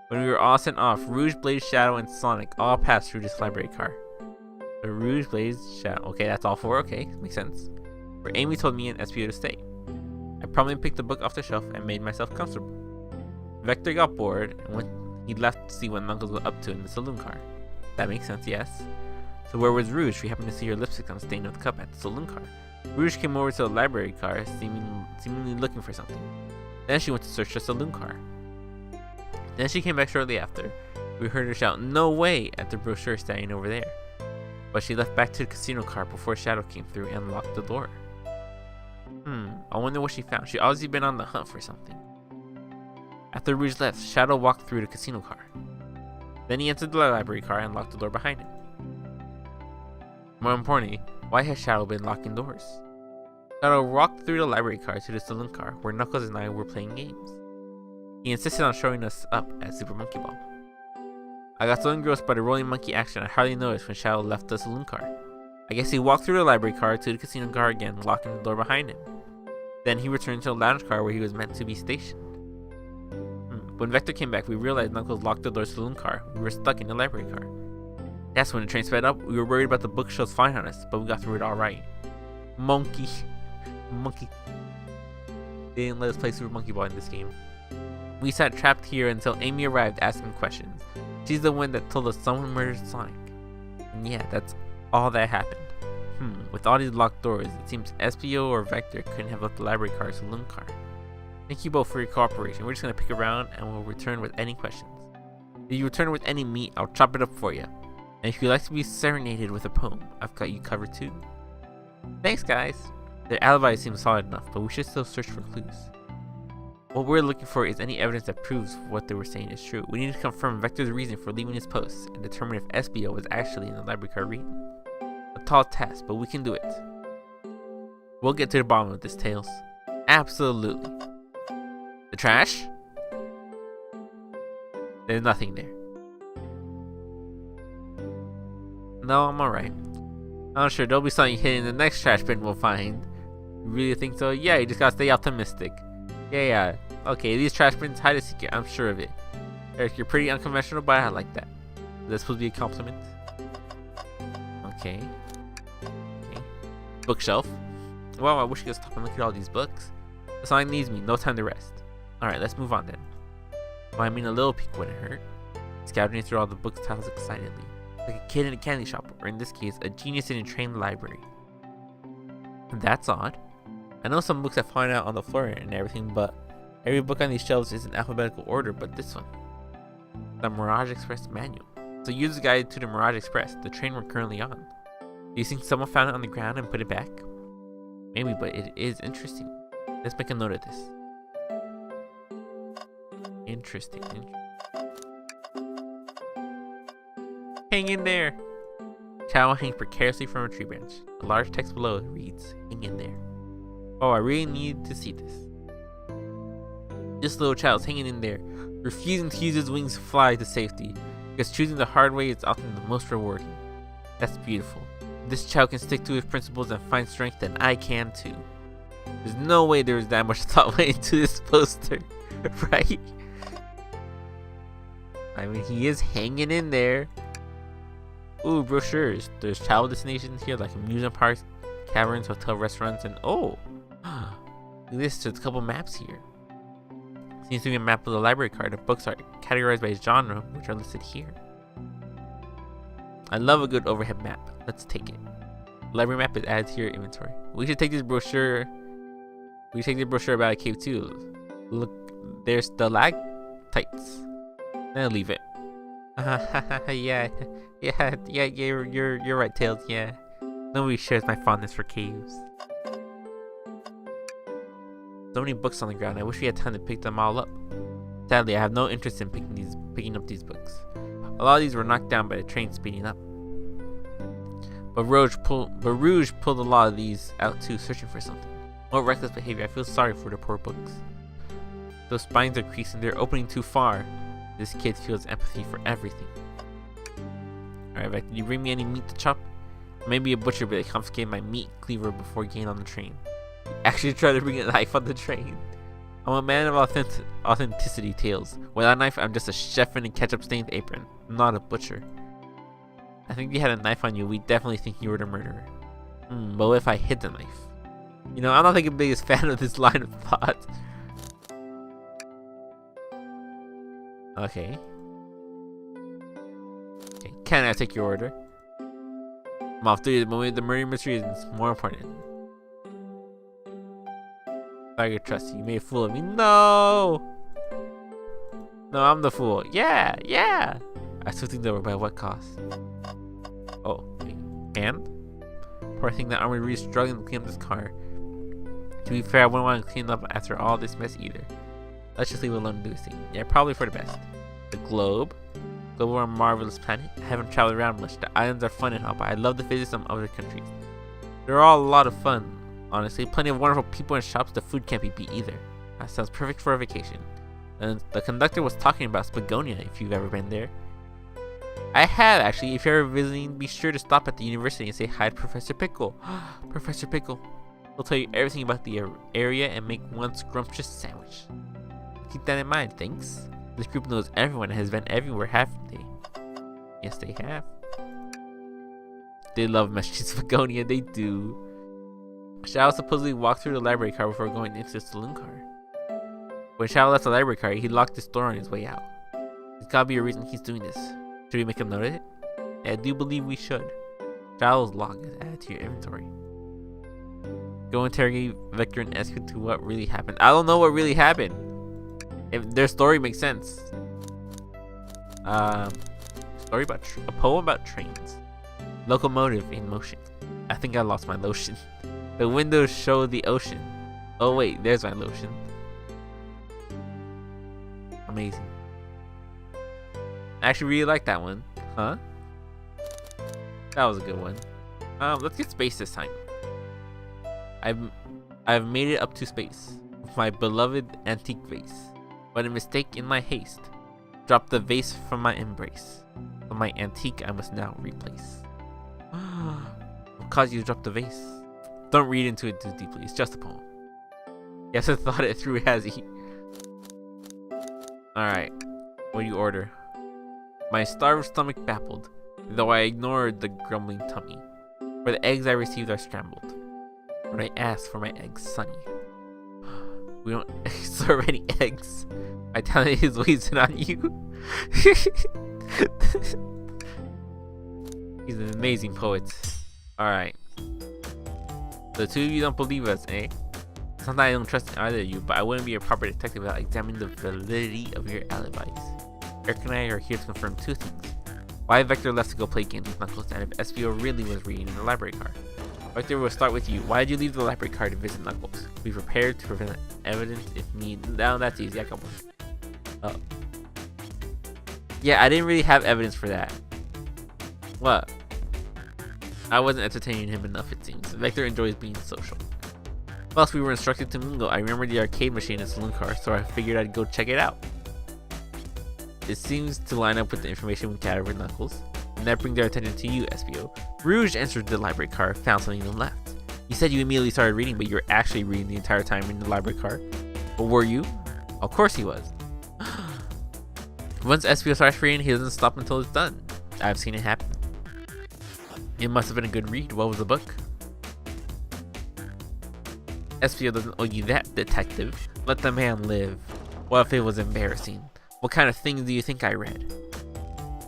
When we were all sent off, Rouge, Blaze, Shadow, and Sonic all passed through this library car. So Rouge, Blaze, Shadow. Okay, that's all four. Okay, makes sense. Where Amy told me and SPO to stay. I promptly picked the book off the shelf and made myself comfortable. Vector got bored and he left to see what Knuckles was up to in the saloon car. That makes sense, yes. So where was Rouge? We happened to see her lipstick on the stain of the cup at the saloon car. Rouge came over to the library car, seemingly looking for something. Then she went to search the saloon car. Then she came back shortly after. We heard her shout, "No way!" at the brochure standing over there. But she left back to the casino car before Shadow came through and locked the door. I wonder what she found. She obviously been on the hunt for something. After Rouge left, Shadow walked through the casino car. Then he entered the library car and locked the door behind him. More importantly, why has Shadow been locking doors? Shadow walked through the library car to the saloon car where Knuckles and I were playing games. He insisted on showing us up at Super Monkey Ball. I got so engrossed by the rolling monkey action I hardly noticed when Shadow left the saloon car. I guess he walked through the library car to the casino car again, locking the door behind him. Then he returned to the lounge car where he was meant to be stationed. When Vector came back, we realized Knuckles locked the door to the saloon car. We were stuck in the library car. That's when the train sped up. We were worried about the bookshelves falling on us, but we got through it alright. Monkey. They didn't let us play Super Monkey Ball in this game. We sat trapped here until Amy arrived asking questions. She's the one that told us someone murdered Sonic. And yeah, that's all that happened. With all these locked doors, it seems SPO or Vector couldn't have left the library car or saloon car. Thank you both for your cooperation. We're just gonna pick around and we'll return with any questions. If you return with any meat, I'll chop it up for you. And if you'd like to be serenaded with a poem, I've got you covered too. Thanks guys. Their alibi seems solid enough, but we should still search for clues. What we're looking for is any evidence that proves what they were saying is true. We need to confirm Vector's reason for leaving his post and determine if SBO was actually in the library car reading. A tall task, but we can do it. We'll get to the bottom of this, Tails. Absolutely. The trash? There's nothing there. No, I'm alright. I'm sure there'll be something hidden in the next trash bin we'll find. You really think so? Yeah, you just gotta stay optimistic. Yeah. Okay, these trash bins hide a secret, I'm sure of it. Eric, you're pretty unconventional, but I like that. Is that supposed to be a compliment? Okay. Bookshelf. Well, I wish you could stop and look at all these books. The sign needs me, no time to rest. Alright, let's move on then. Well, I mean, a little peek wouldn't hurt. Scouting through all the book titles excitedly. Like a kid in a candy shop, or in this case, a genius in a trained library. That's odd. I know some books have fallen out on the floor and everything, but every book on these shelves is in alphabetical order but this one. The Mirage Express manual. It's a user's guide to the Mirage Express, the train we're currently on. Do you think someone found it on the ground and put it back? Maybe, but it is interesting. Let's make a note of this. Interesting. Hang in there! Chow hangs precariously from a tree branch. A large text below reads, "Hang in there." Oh, I really need to see this. This little child's hanging in there, refusing to use his wings to fly to safety, because choosing the hard way is often the most rewarding. That's beautiful. If this child can stick to his principles and find strength, then I can too. There's no way there was that much thought went into this poster, right? I mean, he is hanging in there. Ooh, brochures. There's travel destinations here like amusement parks, caverns, hotel restaurants, and oh! There's a couple maps here. Seems to be a map of the library card. The books are categorized by genre, which are listed here. I love a good overhead map. Let's take it. The library map is added to your inventory. We should take this brochure. We should take the brochure about a cave too. Look, there's stalactites. Then leave it. Yeah, you're right, Tails. Yeah, nobody shares my fondness for caves. So many books on the ground. I wish we had time to pick them all up. Sadly, I have no interest in picking up these books. A lot of these were knocked down by the train speeding up. But Rouge pulled a lot of these out too, searching for something. What reckless behavior! I feel sorry for the poor books. Those spines are creasing. They're opening too far. This kid feels empathy for everything. Alright, Vec, did you bring me any meat to chop? Maybe a butcher, but they confiscated my meat cleaver before getting on the train. You actually tried to bring a knife on the train. I'm a man of authenticity, Tails. Without a knife, I'm just a chef in a ketchup-stained apron. I'm not a butcher. I think if you had a knife on you, we'd definitely think you were the murderer. But what if I hid the knife? You know, I'm not like the biggest fan of this line of thought. Okay. Can I take your order? I'm off to the murder mystery is more important. I could trust you. You made a fool of me. No! No, I'm the fool. Yeah! I still think they were by what cost? Oh, wait. And? Poor thing, that armored Reed's struggling to clean up this car. To be fair, I wouldn't want to clean up after all this mess either. Let's just leave it alone and do this thing. Yeah, probably for the best. The globe. Global are a marvelous planet. I haven't traveled around much. The islands are fun and all, but I love to visit some other countries. They're all a lot of fun, honestly. Plenty of wonderful people and shops. The food can't be beat either. That sounds perfect for a vacation. And the conductor was talking about Spagonia, if you've ever been there. I have, actually. If you're ever visiting, be sure to stop at the university and say hi to Professor Pickle. Professor Pickle. He'll tell you everything about the area and make one scrumptious sandwich. Keep that in mind, thanks. This group knows everyone and has been everywhere, haven't they? Yes, they have. They love messaging Spagonia, they do. Shao supposedly walked through the library car before going into the saloon car. When Shao left the library car, he locked his door on his way out. There's gotta be a reason he's doing this. Should we make a note of it? I do believe we should. Shao's log is added to your inventory. Go interrogate Vector and ask him to what really happened. I don't know what really happened. If their story makes sense. Story about a poem about trains. Locomotive in motion. I think I lost my lotion. The windows show the ocean. Oh wait, there's my lotion. Amazing. I actually really like that one. Huh? That was a good one. Let's get space this time. I've made it up to space with my beloved antique vase, but a mistake in my haste dropped the vase from my embrace. But my antique I must now replace. What caused you to drop the vase? Don't read into it too deeply. It's just a poem. He hasn't thought it through, has he? Alright. What do you order? My starved stomach babbled, though I ignored the grumbling tummy. For the eggs I received are scrambled. When I asked for my eggs sunny. We don't serve any eggs. My talent is wasted on you. He's an amazing poet. Alright. The two of you don't believe us, eh? It's not that I don't trust either of you, but I wouldn't be a proper detective without examining the validity of your alibis. Eric and I are here to confirm two things. Why Vector left to go play games with Knuckles, and if SVO really was reading in the library car. Vector, will start with you. Why did you leave the library car to visit Knuckles? Be prepared to prevent evidence if need. No, that's easy. I got one. Oh. Yeah, I didn't really have evidence for that. What? I wasn't entertaining him enough, it seems. Vector enjoys being social. Plus, we were instructed to mingle. I remember the arcade machine in the saloon car, so I figured I'd go check it out. It seems to line up with the information we gathered with Knuckles, and that brings their attention to you, SBO. Rouge entered the library car, found something and left. You said you immediately started reading, but you were actually reading the entire time in the library car. But were you? Of course he was. Once SBO starts reading, he doesn't stop until it's done. I've seen it happen. It must have been a good read. What was the book? SBO doesn't owe you that, detective. Let the man live. What if it was embarrassing? What kind of things do you think I read?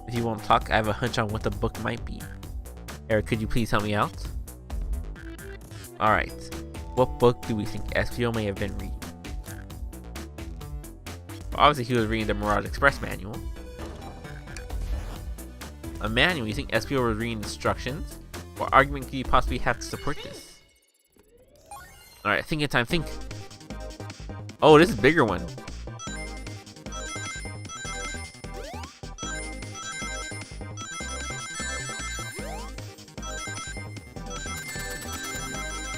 If you won't talk, I have a hunch on what the book might be. Eric, could you please help me out? Alright. What book do we think SBO may have been reading? Well, obviously he was reading the Mirage Express manual. A manual? You think SBO was reading instructions? What argument could you possibly have to support this? Alright, thinking time, think. Oh, this is a bigger one.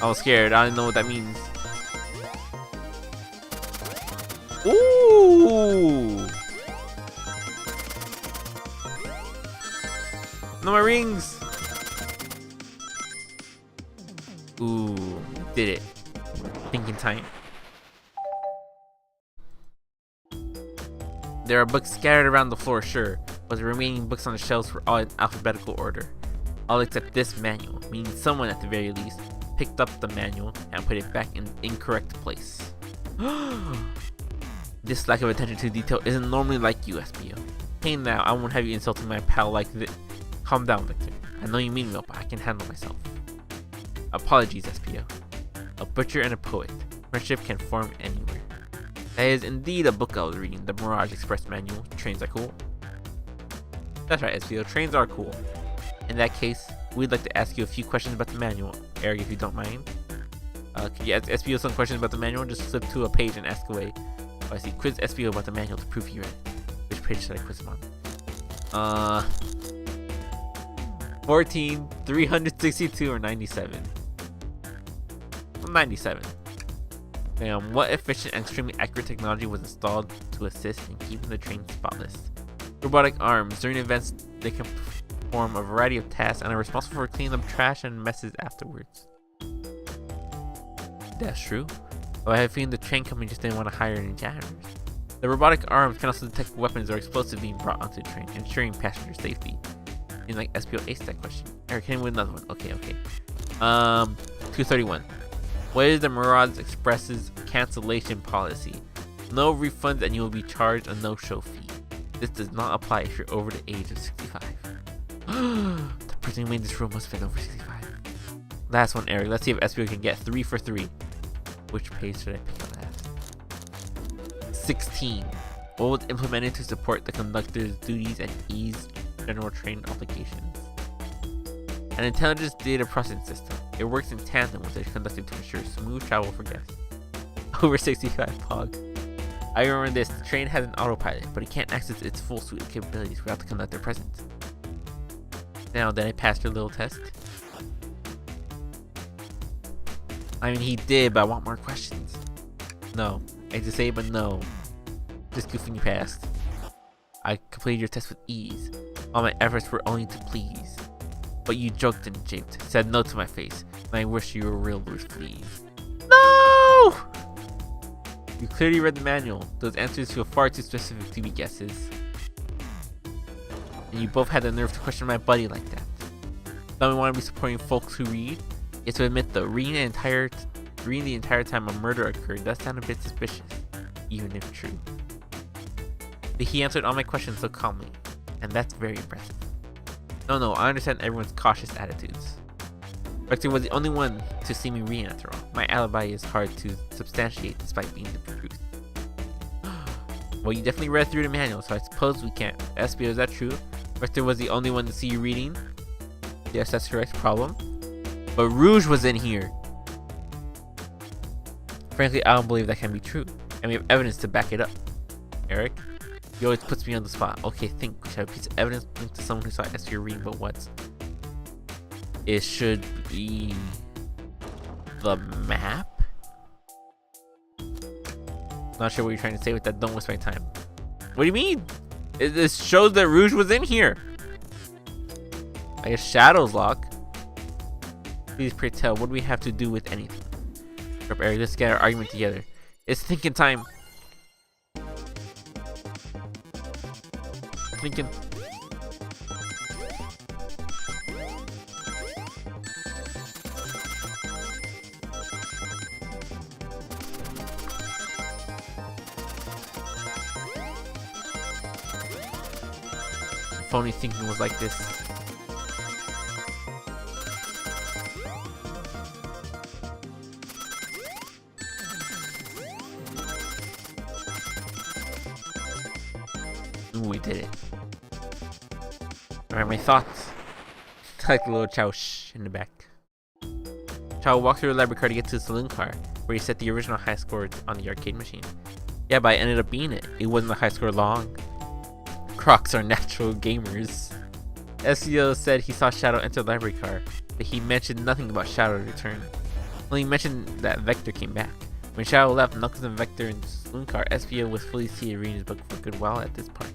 I was scared. I didn't know what that means. Ooh! No, my rings! Ooh, did it. Thinking time. There are books scattered around the floor, sure, but the remaining books on the shelves were all in alphabetical order. All except this manual, meaning someone at the very least picked up the manual and put it back in the incorrect place. This lack of attention to detail isn't normally like you, SBO. Hey now, I won't have you insulting my pal like this. Calm down, Victor. I know you mean well, but I can handle myself. Apologies, SBO. A butcher and a poet. Friendship can form anywhere. That is indeed a book I was reading, the Mirage Express manual. Trains are cool. That's right, SBO. Trains are cool. In that case, we'd like to ask you a few questions about the manual. Eric, if you don't mind. Could you ask SBO some questions about the manual? Just flip to a page and ask away. Oh, I see. Quiz SBO about the manual to prove you read. Which page should I quiz him on? 14, 362, or 97? 97. What efficient and extremely accurate technology was installed to assist in keeping the train spotless? Robotic arms. During events, they can perform a variety of tasks and are responsible for cleaning up trash and messes afterwards. That's true. Though I have a feeling the train company just didn't want to hire any janitors. The robotic arms can also detect weapons or explosives being brought onto the train, ensuring passenger safety. And like SPO ace that question. Eric, can with another one? Okay. 231. What is the Mirage Express's cancellation policy? No refunds and you will be charged a no-show fee. This does not apply if you're over the age of 65. The person who made this rule must have been over 65. Last one, Eric. Let's see if SPO can get 3 for 3. Which page should I pick up last? 16. What was implemented to support the conductor's duties and ease general train obligations? An intelligence data processing system. It works in tandem with the conductor to ensure smooth travel for guests. Over 65 Pog. I remember this. The train has an autopilot, but it can't access its full suite of capabilities without the conductor present. Now, did I pass your little test? I mean, he did, but I want more questions. No. I hate to say it, but no. Just goofing you passed. I completed your test with ease. All my efforts were only to please. But you joked and japed, said no to my face, and I wish you were real loose, please. No! You clearly read the manual. Those answers feel far too specific to be guesses. And you both had the nerve to question my buddy like that. Don't we want to be supporting folks who read? Yet to admit though, reading the entire time a murder occurred does sound a bit suspicious, even if true. But he answered all my questions so calmly, and that's very impressive. No, I understand everyone's cautious attitudes. Vector was the only one to see me reading after all. My alibi is hard to substantiate despite being the truth. Well, you definitely read through the manual, so I suppose we can't. SPO, is that true? Vector was the only one to see you reading? Yes, that's correct. Problem? But Rouge was in here. Frankly, I don't believe that can be true. And we have evidence to back it up. Eric? He always puts me on the spot. Okay, think. We should have a piece of evidence linked to someone who saw SPO reading, but what? It should be the map? Not sure what you're trying to say with that. Don't waste my time. What do you mean? This shows that Rouge was in here. I guess Shadow's lock. Please pray tell, what do we have to do with anything? Eric, let's get our argument together. It's thinking time. Thinking. Phony thinking was like this. Ooh, we did it. Alright, my thoughts. Like a little Chow shh in the back. Chow walked through the library car to get to the saloon car, where he set the original high score on the arcade machine. Yeah, but I ended up beating it. It wasn't a high score long. Crocs are natural gamers. SEO said he saw Shadow enter the library car, but he mentioned nothing about Shadow's return. Only mentioned that Vector came back. When Shadow left, Knuckles and Vector in the saloon car, SPO was fully seated reading his book for a good while at this part.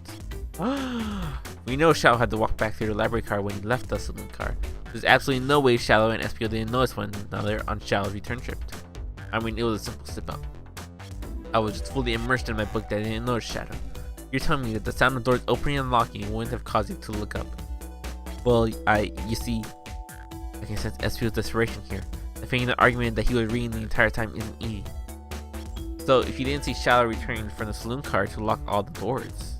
We know Shadow had to walk back through the library car when he left the saloon car. There's absolutely no way Shadow and SPO didn't notice one another on Shadow's return trip. I mean, it was a simple slip up. I was just fully immersed in my book that I didn't notice Shadow. You're telling me that the sound of doors opening and locking wouldn't have caused you to look up. Well, you see, I can sense SPO's desperation here. I think the argument that he was reading the entire time isn't easy. So, if you didn't see Shadow returning from the saloon car to lock all the doors,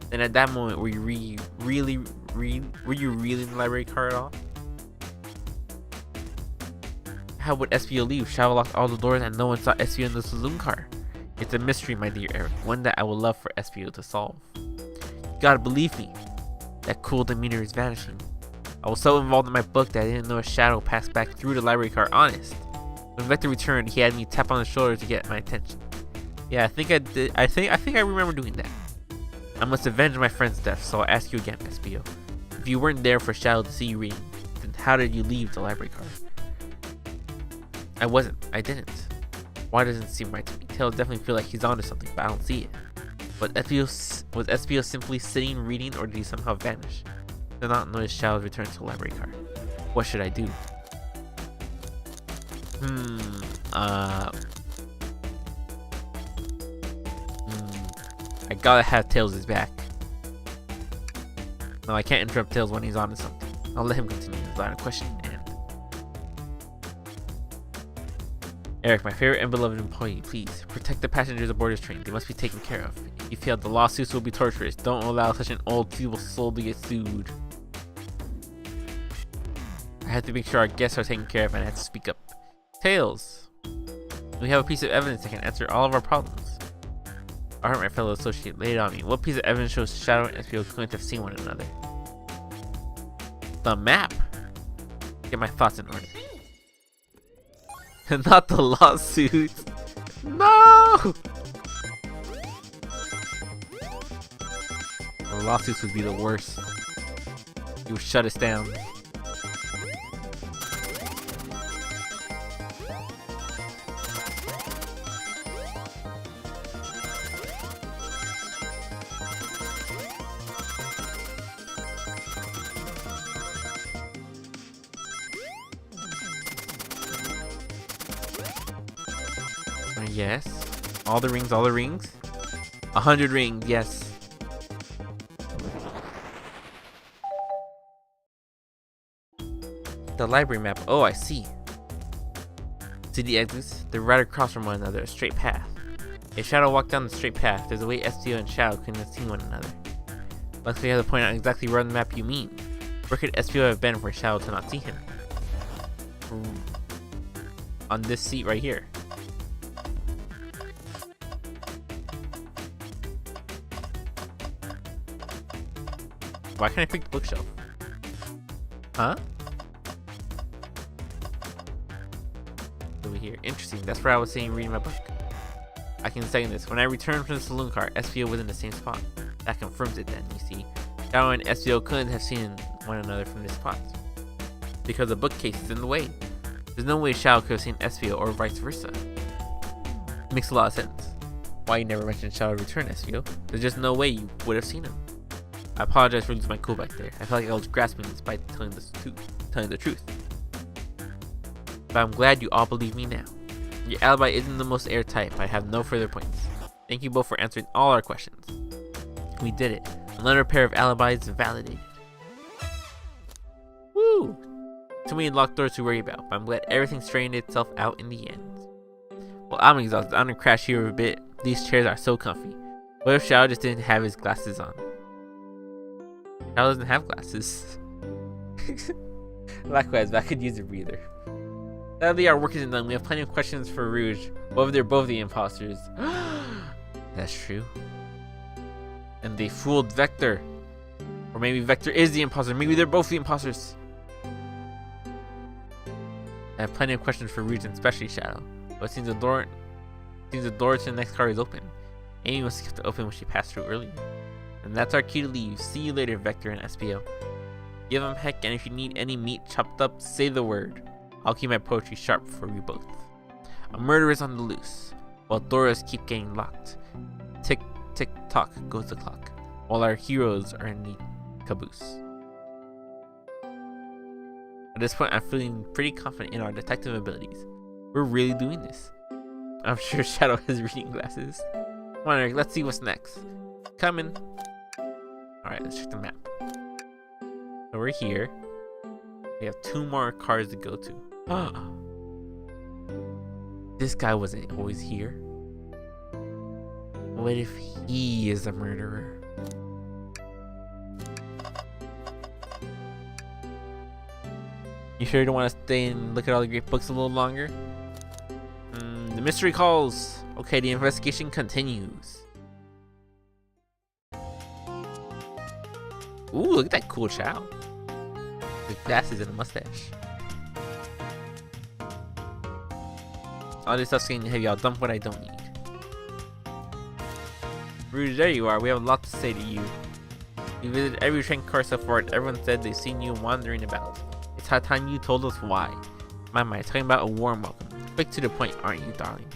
then at that moment, were you really in the library car at all? How would SPO leave? Shadow locked all the doors and no one saw SPO in the saloon car. It's a mystery, my dear Eric, one that I would love for SPO to solve. You gotta believe me, that cool demeanor is vanishing. I was so involved in my book that I didn't know a Shadow passed back through the library car honest. When Vector returned, he had me tap on the shoulder to get my attention. Yeah, I think I did. I think I remember doing that. I must avenge my friend's death, so I'll ask you again, SPO. If you weren't there for Shadow to see you reading, then how did you leave the library car? I wasn't. I didn't. Why doesn't it seem right to me? Tails definitely feel like he's onto something, but I don't see it. But was SPO simply sitting reading, or did he somehow vanish? I did not notice Shadow's return to the library card. What should I do? I gotta have Tails' back. No, I can't interrupt Tails when he's on to something. I'll let him continue his line of questioning. And Eric, my favorite and beloved employee, please protect the passengers aboard this train. They must be taken care of. If you fail, the lawsuits will be torturous. Don't allow such an old, feeble soul to get sued. I have to make sure our guests are taken care of, and I have to speak up. Tails, we have a piece of evidence that can answer all of our problems. Alright, my fellow associate, lay it on me. What piece of evidence shows Shadow and SPO couldn't have seen one another? The map! Get my thoughts in order. Not the lawsuit! No! The lawsuits would be the worst. You would shut us down. Yes. All the rings, all the rings. 100 rings, yes. The library map. Oh, I see. See the exits? They're right across from one another, a straight path. If Shadow walked down the straight path, there's a way STO and Shadow couldn't have seen one another. Luckily, I have to point out exactly where on the map you mean. Where could SPO have been for Shadow to not see him? On this seat right here. Why can't I pick the bookshelf? Huh? Over here. Interesting. That's where I was saying reading my book. I can say this. When I returned from the saloon car, SPO was in the same spot. That confirms it then, you see. Shadow and SPO couldn't have seen one another from this spot. Because the bookcase is in the way. There's no way Shadow could have seen SPO or vice versa. Makes a lot of sense. Why you never mentioned Shadow return, SPO? There's just no way you would have seen him. I apologize for losing my cool back there. I felt like I was grasping despite telling the truth. But I'm glad you all believe me now. Your alibi isn't the most airtight, but I have no further points. Thank you both for answering all our questions. We did it. Another pair of alibis validated. Woo! Too many locked doors to worry about, but I'm glad everything straightened itself out in the end. Well, I'm exhausted. I'm gonna crash here a bit. These chairs are so comfy. What if Shadow just didn't have his glasses on? Shadow doesn't have glasses. Likewise, but I could use a breather. Sadly, our work isn't done. We have plenty of questions for Rouge. What if they're both the imposters? That's true. And they fooled Vector. Or maybe Vector is the imposter. Maybe they're both the imposters. I have plenty of questions for Rouge and especially Shadow. But it seems the door to the next car is open. Amy must have kept it open when she passed through earlier. And that's our cue to leave. See you later, Vector and SPO. Give them heck, and if you need any meat chopped up, say the word. I'll keep my poetry sharp for you both. A murder is on the loose, while doors keep getting locked. Tick, tick, tock goes the clock, while our heroes are in the caboose. At this point, I'm feeling pretty confident in our detective abilities. We're really doing this. I'm sure Shadow has reading glasses. Come on, Eric, let's see what's next. Coming. Alright, let's check the map. So we're here. We have 2 more cars to go to. This guy wasn't always here. What if he is a murderer? You sure you don't want to stay and look at all the great books a little longer? The mystery calls. Okay, the investigation continues. Ooh, look at that cool chow. The glasses and a mustache. All this stuff's getting heavy. I'll dump what I don't need. Rouge, there you are. We have a lot to say to you. You visited every train car so far, and everyone said they've seen you wandering about. It's high time you told us why. My, talking about a warm welcome. Quick to the point, aren't you, darling?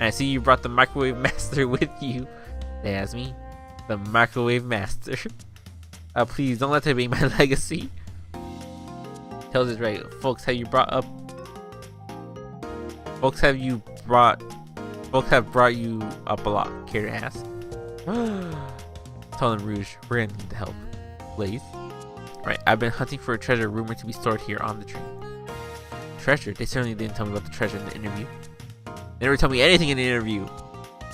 And I see you brought the microwave master with you. That's me, the microwave master. Please don't let that be my legacy. Tails is right, folks. Have brought you up a lot. Care to ask? Tell them, Rouge, we're gonna need the help. Blaze? Right, I've been hunting for a treasure rumored to be stored here on the train. Treasure? They certainly didn't tell me about the treasure in the interview. They never tell me anything in the interview.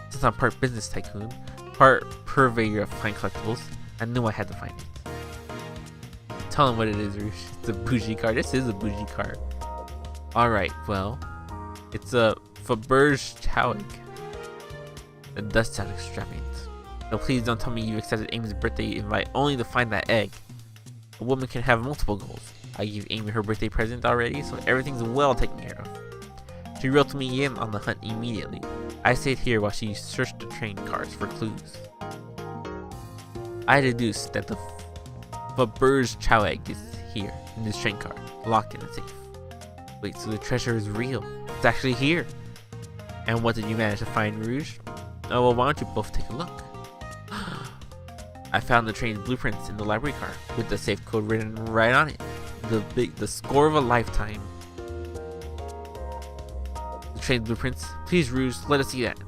Since I'm part business tycoon, part purveyor of fine collectibles, I knew I had to find it. Tell them what it is, Rouge. It's a bougie card. This is a bougie card. Alright, well, it's a Faberge Chowig. It does sound extravagant. No, please don't tell me you accepted Amy's birthday invite only to find that egg. A woman can have multiple goals. I gave Amy her birthday present already, so everything's well taken care of. She reeled me in on the hunt immediately. I stayed here while she searched the train cars for clues. I deduced that the Faberge Chowig is here in this train car, locked in a safe. Wait, so the treasure is real? It's actually here. And what did you manage to find, Rouge? Oh, well, why don't you both take a look? I found the train's blueprints in the library car with the safe code written right on it. The score of a lifetime. The train's blueprints. Please, Rouge, let us see that.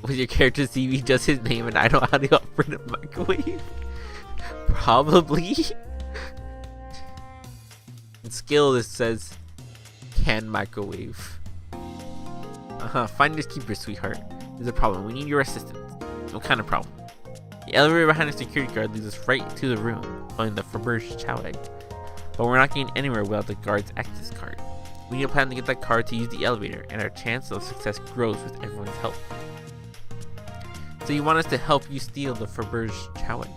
With your character's CV just his name and I know how to operate a microwave. Probably. In skill, this says can microwave. Finders keepers, sweetheart. There's a problem. We need your assistance. What kind of problem? The elevator behind the security guard leads us right to the room, following the Faberge Chowig. But we're not getting anywhere without the guard's access card. We need a plan to get that card to use the elevator, and our chance of success grows with everyone's help. So you want us to help you steal the Faberge Chowig?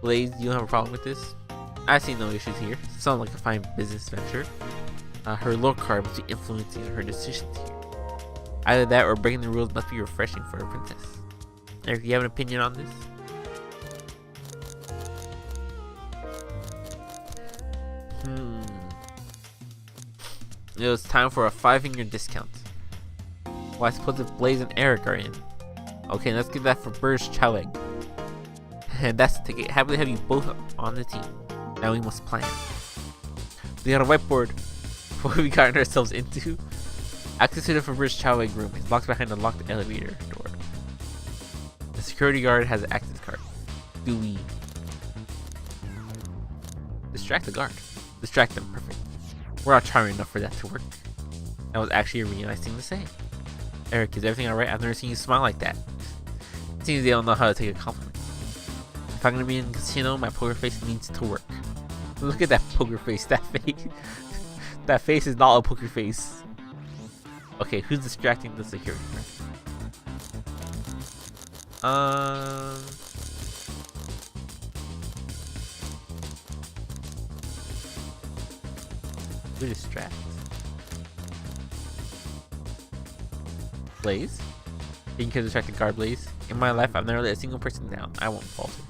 Blaze, you don't have a problem with this? I see no issues here. Sounds like a fine business venture. Her lore card must be influencing her decisions here. Either that or breaking the rules must be refreshing for a princess. Eric, do you have an opinion on this? It was time for a 5-finger discount. Well, I suppose if Blaze and Eric are in. Okay, let's get that for Faberge Chowig. And that's the ticket. Happy to have you both on the team. Now we must plan. We got a whiteboard. What have we gotten ourselves into? Access to the Faberge Chowig room is locked behind a locked elevator door. The security guard has an access card. Do we distract the guard? Distract them, perfect. We're not charming enough for that to work. That was actually a really nice thing to say. Eric, is everything alright? I've never seen you smile like that. It seems they don't know how to take a compliment. If I'm gonna be in the casino, my poker face needs to work. Look at that poker face, that face. That face is not a poker face. Okay, who's distracting the security guard? Who distracts? Blaze? You can distract the guard, Blaze. In my life, I've never let a single person down. I won't falter.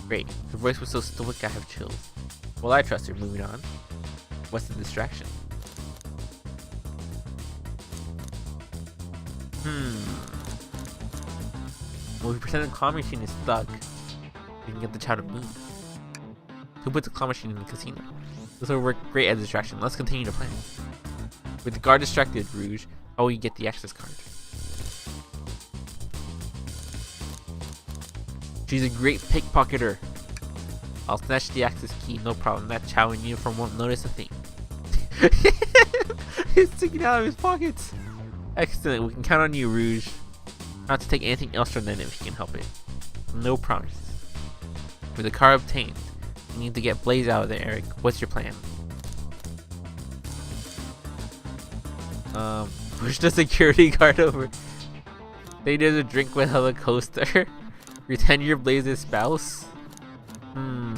Great. Her voice was so stoic, I have chills. Well, I trust her. Moving on. What's the distraction? Well, if we pretend the claw machine is stuck, we can get the child to move. Who put the claw machine in the casino? This will work great as a distraction. Let's continue to plan. With the guard distracted, Rouge, how will you get the access card? She's a great pickpocketer. I'll snatch the access key, no problem. That Chow in uniform won't notice a thing. He's sticking out of his pockets. Excellent, we can count on you, Rouge. Not to take anything else from them if you can help it. No promises. With the car obtained, you need to get Blaze out of there, Eric. What's your plan? Push the security guard over. They did a drink with a coaster. Pretend you're Blaze's spouse. I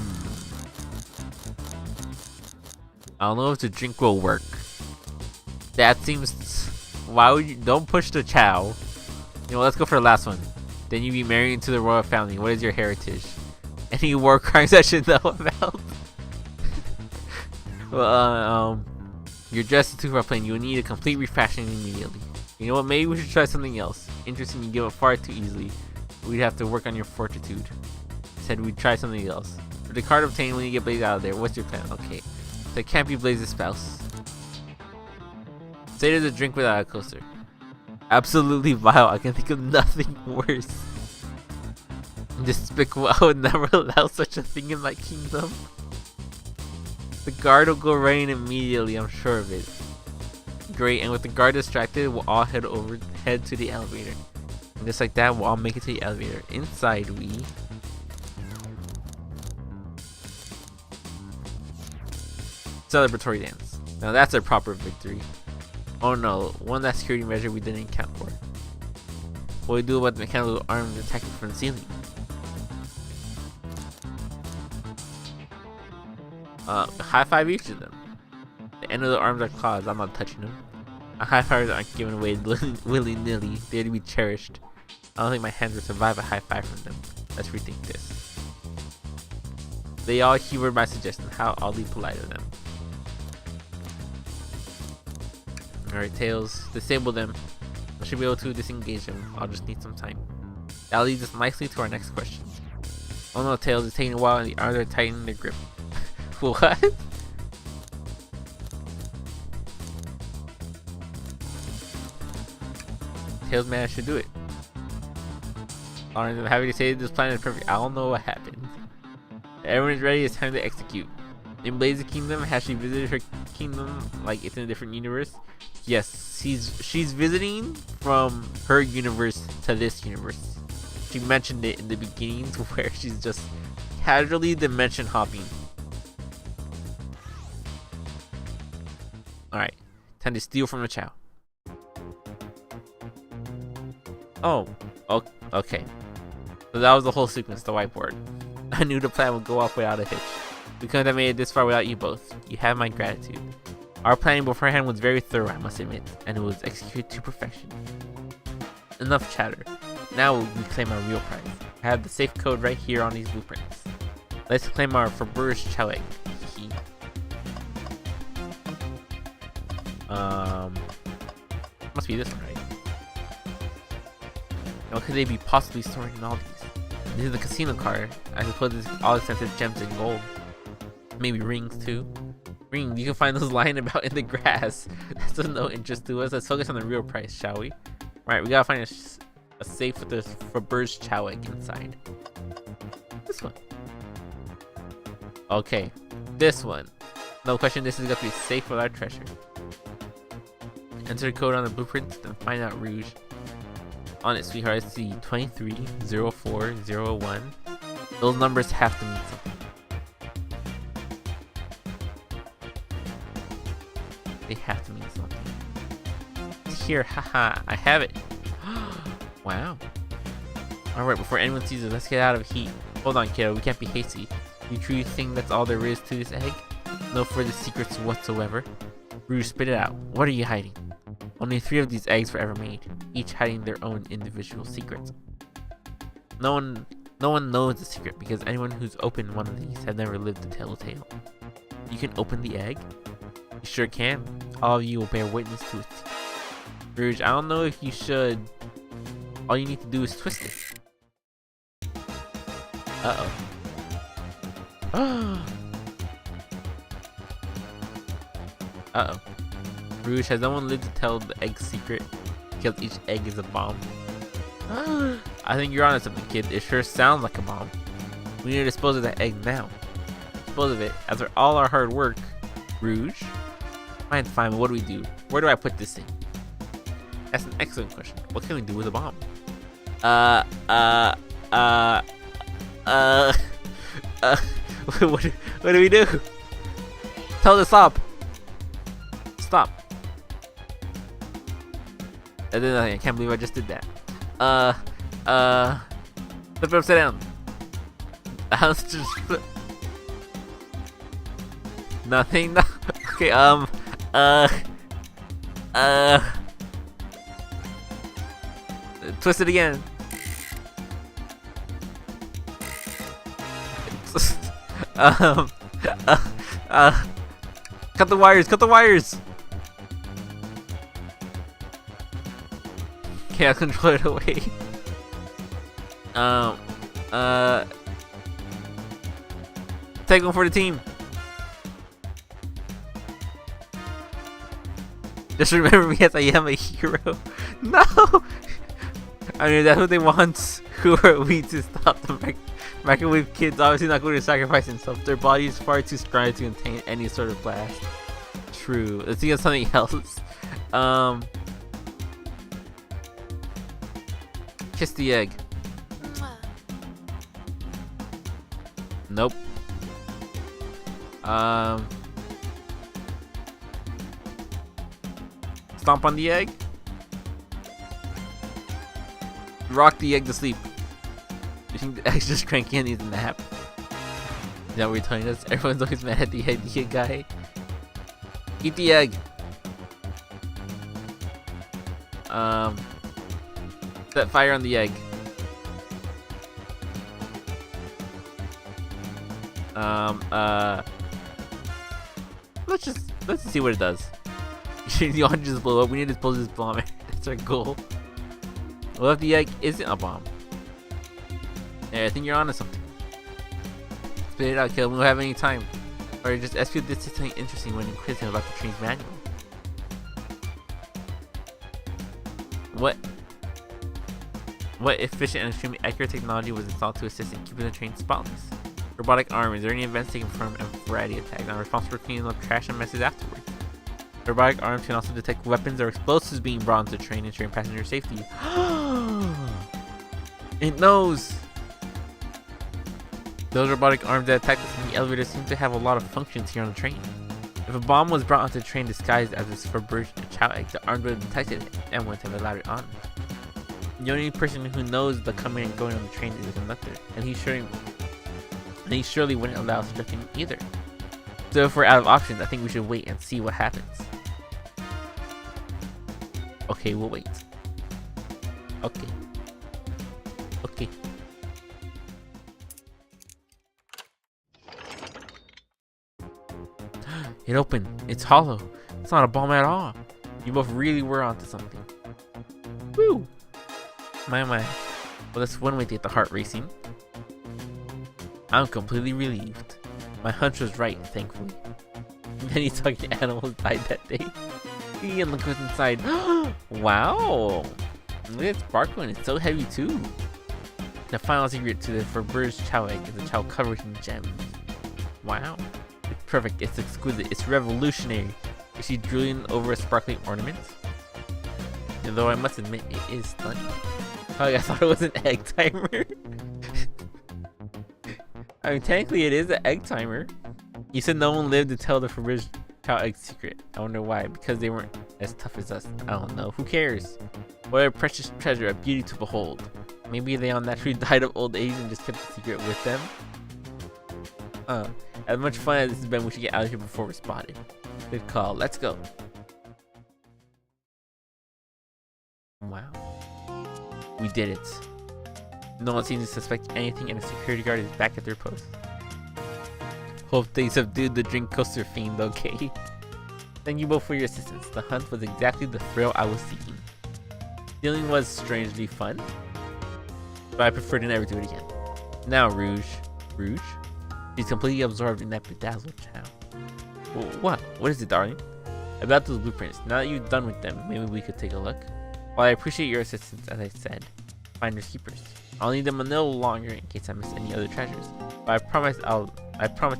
don't know if the drink will work. That seems. Why would you? Don't push the Chow. You know, let's go for the last one. Then you be married into the royal family. What is your heritage? Any war crimes I should know about? Well, you're dressed too for a plane. You will need a complete refashioning immediately. You know what? Maybe we should try something else. Interesting, you give up far too easily. We'd have to work on your fortitude. Said we'd try something else. For the card obtained when you get Blaze out of there, what's your plan? Okay. So it can't be Blaze's spouse. Say there's a drink without a coaster. Absolutely vile. I can think of nothing worse. Despicable. I would never allow such a thing in my kingdom. The guard will go running immediately, I'm sure of it. Great, and with the guard distracted, we'll all head to the elevator. And just like that, we'll all make it to the elevator. Inside, we... Celebratory dance. Now that's a proper victory. Oh no, one last security measure we didn't account for. What do we do about the mechanical arms attacking from the ceiling? High five each of them. The end of the arms are claws, I'm not touching them. High fives aren't given away willy-nilly, they're to be cherished. I don't think my hands would survive a high five from them. Let's rethink this. They all humored my suggestion, how oddly polite of them. Alright, Tails, disable them. I should be able to disengage them, I'll just need some time. That leads us nicely to our next question. Oh no, Tails, it's taking a while and the arms are tightening their grip. What? Tails managed to do it. Alright, I'm happy to say this plan is perfect. I don't know what happened. Everyone is ready, it's time to execute. In Blaze's kingdom, has she visited her kingdom like it's in a different universe? Yes, she's visiting from her universe to this universe. She mentioned it in the beginning to where she's just casually dimension hopping. Alright, time to steal from the Chow. Oh, okay. So that was the whole sequence, the whiteboard. I knew the plan would go off without a hitch. We couldn't have made it this far without you both. You have my gratitude. Our planning beforehand was very thorough, I must admit, and it was executed to perfection. Enough chatter. Now we claim our real prize. I have the safe code right here on these blueprints. Let's claim our Faberge Chow egg. Must be this one, right? How could they be possibly storing in all these? This is the casino card. I suppose it's all expensive gems and gold. Maybe rings too. Ring, you can find those lying about in the grass. That's of no interest to us. Let's focus on the real price, shall we? Alright, we gotta find a safe with the Faberge Chow egg inside. This one. Okay, this one. No question, this is going to be safe with our treasure. Enter the code on the blueprint, then find out Rouge. On it, sweetheart, I see 230401. Those numbers have to mean something. They have to mean something. Here, haha, I have it. Wow. Alright, before anyone sees it, let's get out of heat. Hold on, kiddo, we can't be hasty. You truly think that's all there is to this egg? No further secrets whatsoever? Rouge, spit it out. What are you hiding? Only 3 of these eggs were ever made, each hiding their own individual secrets. No one knows the secret because anyone who's opened one of these has never lived to tell a tale. You can open the egg? You sure can. All of you will bear witness to it. Rouge, I don't know if you should. All you need to do is twist it. Uh-oh. Uh-oh. Rouge, has no one lived to tell the egg's secret? Because each egg is a bomb. I think you're onto something, kid. It sure sounds like a bomb. We need to dispose of that egg now. Dispose of it. After all our hard work, Rouge? Fine, what do we do? Where do I put this thing? That's an excellent question. What can we do with a bomb? What do we do? Tell it to stop. Stop. I did nothing. I can't believe I just did that. Flip it upside down. Let's just flip. Nothing. No. Okay. Twist it again. Cut the wires. Cut the wires. Okay, I'll control it away. Take one for the team. Just remember me as I am a hero. No! I mean, that's what they want. Who are we to stop the microwave kids? Obviously not going to sacrifice themselves. Their body is far too strong to contain any sort of blast. True. Let's see something else. Kiss the egg. Nope. Stomp on the egg. Rock the egg to sleep. You think the egg's just cranky and needs a nap? Is that what you're telling us? Everyone's always mad at the idea guy. Eat the egg. Set fire on the egg. Let's see what it does. You want to just blow up? We need to blow this bomb. That's our goal. What if the egg isn't a bomb? Yeah, I think you're onto something. Spit it out, kill. We don't have any time. Or just ask you this is something interesting when inquisitive about the train's manual. What efficient and extremely accurate technology was installed to assist in keeping the train spotless? Robotic arm. Is there any events taken from a variety of attacks? Now responsible for cleaning up trash and messes afterwards. Robotic arms can also detect weapons or explosives being brought into the train, ensuring passenger safety. It knows! Those robotic arms that attack us in the elevator seem to have a lot of functions here on the train. If a bomb was brought onto the train disguised as a submerged chow egg, the arms would have detected it and wouldn't have allowed it on. The only person who knows the coming and going on the train is the conductor, and he surely wouldn't allow such a thing either. So if we're out of options, I think we should wait and see what happens. Okay, we'll wait. Okay. Okay. It opened. It's hollow. It's not a bomb at all. You both really were onto something. Woo! My. Well, that's one way to get the heart racing. I'm completely relieved. My hunch was right, thankfully. Many talking animals died that day. And look what's inside. Wow! Look at it sparkling. It's so heavy too. The final secret to the Furbur's chow egg is a chow covered in gems. Wow. It's perfect. It's exquisite. It's revolutionary. Is she drooling over a sparkling ornament? And though I must admit, it is stunning. Oh, I thought it was an egg timer. I mean, technically it is an egg timer. You said no one lived to tell the Furbur's chow egg secret. I wonder why. Because they weren't as tough as us. I don't know. Who cares? What a precious treasure, a beauty to behold. Maybe they all naturally died of old age and just kept the secret with them. As much fun as this has been, we should get out of here before we're spotted. Good call. Let's go. Wow. We did it. No one seems to suspect anything, and the security guard is back at their post. Hope they subdued the drink coaster fiend, okay? Thank you both for your assistance. The hunt was exactly the thrill I was seeking. Stealing was strangely fun, but I prefer to never do it again. Now, Rouge? She's completely absorbed in that bedazzled chow. Well, what? What is it, darling? About those blueprints. Now that you're done with them, maybe we could take a look. While I appreciate your assistance, as I said, finders keepers. I'll need them a little longer in case I miss any other treasures. But I promise to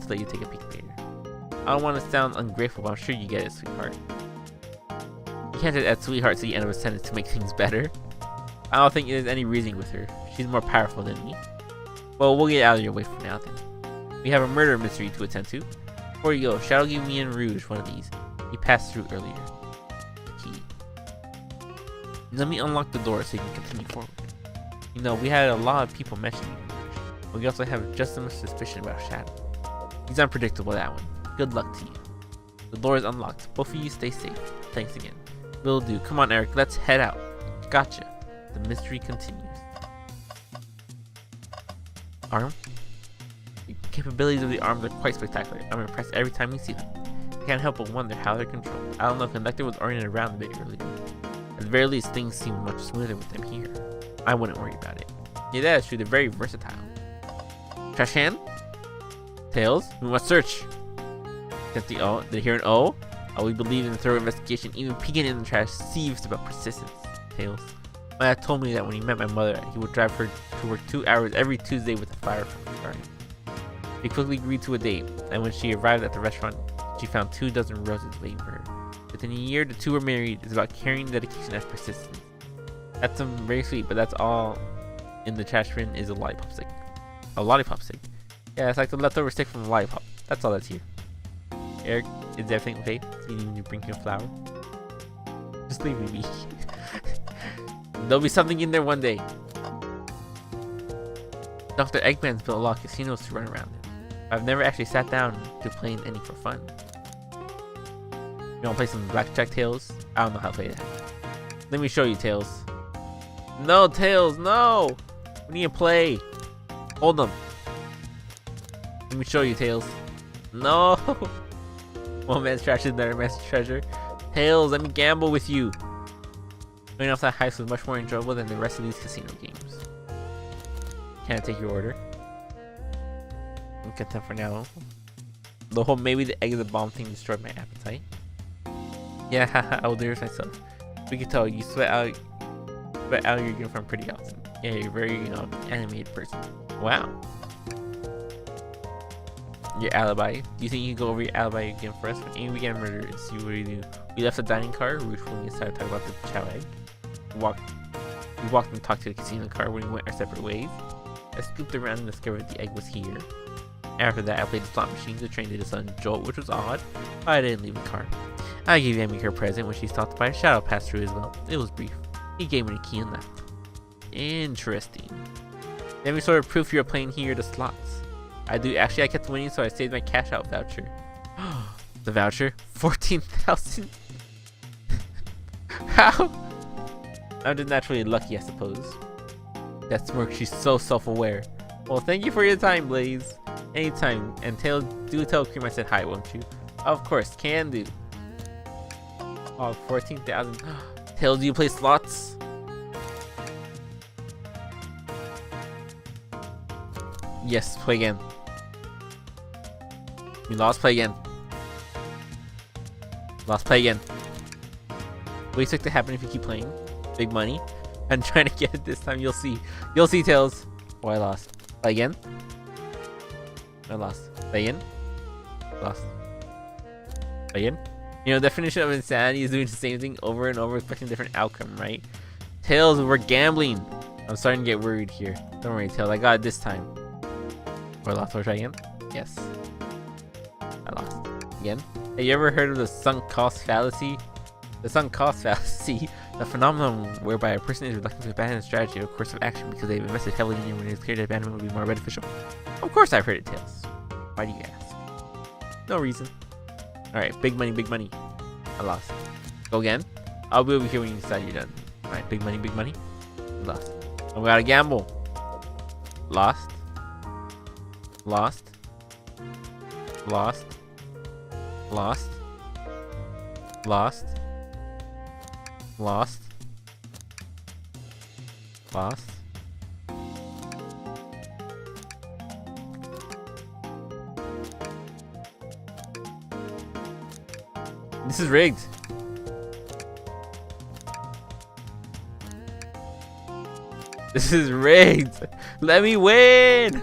let you take a peek later. I don't want to sound ungrateful, but I'm sure you get it, sweetheart. You can't just add sweetheart to the end of a sentence to make things better. I don't think there's any reasoning with her. She's more powerful than me. Well, we'll get out of your way for now then. We have a murder mystery to attend to. Before you go, Shadow gave me and Rouge one of these. He passed through earlier. The key. Let me unlock the door so you can continue forward. You know, we had a lot of people mentioning Rouge, but we also have just as much suspicion about Shadow. He's unpredictable, that one. Good luck to you. The door is unlocked. Both of you stay safe. Thanks again. Will do. Come on, Eric. Let's head out. Gotcha. The mystery continues. Arm? The capabilities of the arms are quite spectacular. I'm impressed every time we see them. I can't help but wonder how they're controlled. I don't know if Conductor was oriented around a bit earlier. At the very least, things seem much smoother with them here. I wouldn't worry about it. Yeah, that's true. They're very versatile. Trash can? Tails? We must search. Get the O. Did I hear an O? We believe in a thorough investigation. Even peeking in the trash seems about persistence. Tails. My dad told me that when he met my mother, he would drive her to work 2 hours every Tuesday with a fire from starting. They quickly agreed to a date, and when she arrived at the restaurant, she found 24 roses waiting for her. Within a year, the two were married. It's about caring, dedication, and persistence. That's very sweet, but that's all in the trash bin is a lollipop stick. A lollipop stick? Yeah, it's like the leftover stick from the lollipop. That's all that's here. Eric, is everything okay? Do you need to bring you a flower? Just leave me be. There'll be something in there one day. Dr. Eggman's built a lot of casinos to run around in. I've never actually sat down to play in any for fun. You wanna play some blackjack, Tails? I don't know how to play that. Let me show you, Tails. No, Tails, no! We need to play. Hold them. Let me show you, Tails. No! One man's trash is another man's treasure. Tails, let me gamble with you. Going off that heist was much more enjoyable than the rest of these casino games. Can I take your order? I'm content for now. The whole maybe the egg of the bomb thing destroyed my appetite. Yeah, haha, I will do it myself. We can tell you sweat out your uniform pretty often. Yeah, you're very, animated person. Wow. Your alibi. Do you think you can go over your alibi again for us? When any weekend murder and see what we do. We left the dining car, ruefully decided to talk about the chow egg. We walked and talked to the casino car when we went our separate ways. I scooped around and discovered the egg was here. After that, I played the slot machine. The train did a sudden jolt, which was odd. But I didn't leave the car. I gave Amy her present when she stopped by. A shadow passed through as well. It was brief. He gave me the key and left. Interesting. Any sort of proof you're playing here the slots? I do. Actually, I kept winning, so I saved my cash out voucher. The voucher? 14,000? How? I'm just naturally lucky, I suppose. That smirk, she's so self-aware. Well, thank you for your time, Blaze. Anytime. And do tell Cream I said hi, won't you? Of course, can do. Oh, 14,000. Tails, do you play slots? Yes, play again. We lost, play again. Lost, play again. What do you expect to happen if you keep playing? Big money? I'm trying to get it this time, you'll see. You'll see, Tails. Oh, I lost. Play again. I lost. Play again. Lost. Play again. You know, the definition of insanity is doing the same thing over and over, expecting a different outcome, right? Tails, we're gambling. I'm starting to get worried here. Don't worry, Tails. I got it this time. Or lost. Or try again? Yes. I lost. Again? Hey, you ever heard of the sunk cost fallacy? The sunk cost fallacy, the phenomenon whereby a person is reluctant to abandon a strategy or course of action because they've invested heavily in it when it's clear that abandonment would be more beneficial. Of course I've heard it, Tails. Why do you ask? No reason. Alright, big money, big money. I lost. Go again. I'll be over here when you decide you're done. Alright, big money, big money. Lost. I gotta gamble. Lost. Lost. Lost. Lost. Lost. Lost. Lost. This is rigged. This is rigged. Let me win.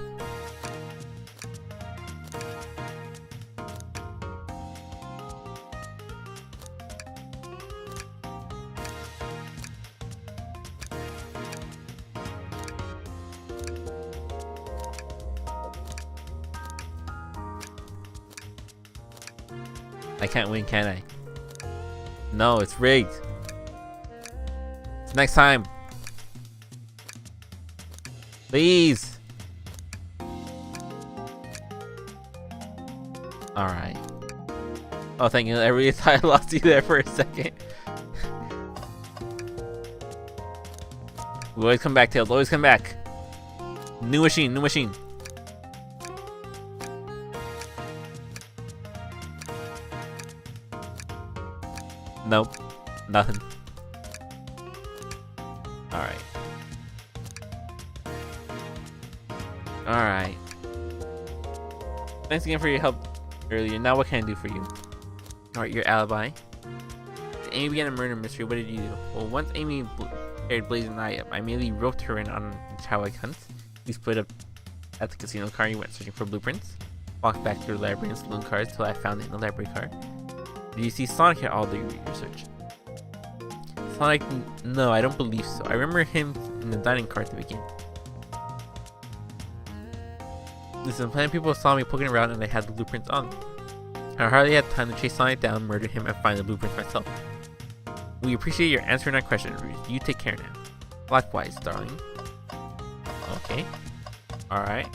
I can't win, can I? No, it's rigged. It's next time. Please. Alright. Oh, thank you. I really thought I lost you there for a second. We always come back, Tails. Always come back. New machine, new machine. Nope. Nothing. Alright. Alright. Thanks again for your help earlier. Now what can I do for you? Alright, your alibi. Amy began a murder mystery. What did you do? Well, once Amy paired Blaze and I up, I immediately roped her in on a childlike hunt. We split up at the casino car. You went searching for blueprints. Walked back through the library and saloon cars till I found it in the library car. Did you see Sonic at all during your research? Sonic? No, I don't believe so. I remember him in the dining car at the beginning. Listen, plenty of people saw me poking around and I had the blueprints on. I hardly had time to chase Sonic down, murder him, and find the blueprints myself. We appreciate your answering our question, Ruth. You take care now. Likewise, darling. Okay. Alright.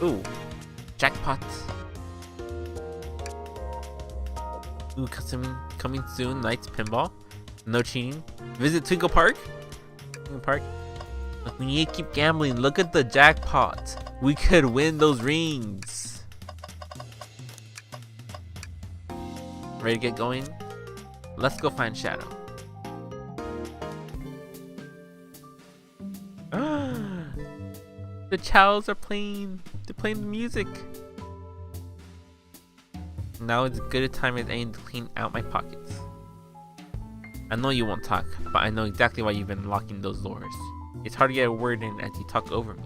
Ooh. Jackpot. Ooh, coming soon. Night's pinball. No cheating. Visit Twinkle Park. Twinkle Park. Look, we need to keep gambling. Look at the jackpot. We could win those rings. Ready to get going? Let's go find Shadow. The chows are playing. They're playing the music. Now it's as good a time as any to clean out my pockets. I know you won't talk, but I know exactly why you've been locking those doors. It's hard to get a word in as you talk over me.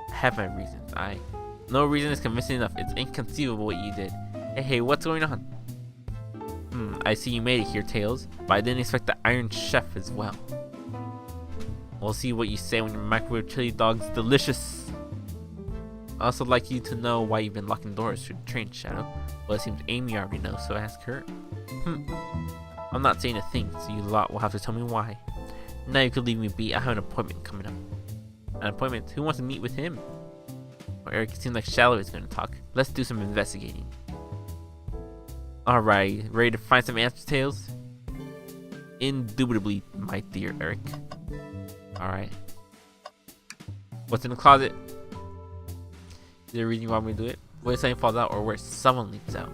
I have my reasons. No reason is convincing enough. It's inconceivable what you did. Hey, what's going on? I see you made it here, Tails, but I didn't expect the Iron Chef as well. We'll see what you say when your microwave chili dog's delicious. I'd also like you to know why you've been locking doors to the train, Shadow. Well, it seems Amy already knows, so ask her. I'm not saying a thing, so you lot will have to tell me why. Now you could leave me be. I have an appointment coming up. An appointment? Who wants to meet with him? Well, Eric, it seems like Shadow is going to talk. Let's do some investigating. Alright, ready to find some answers, Tails? Indubitably, my dear Eric. Alright. What's in the closet? Is there a reason you want me to do it? What if something falls out or worse, someone leaps out?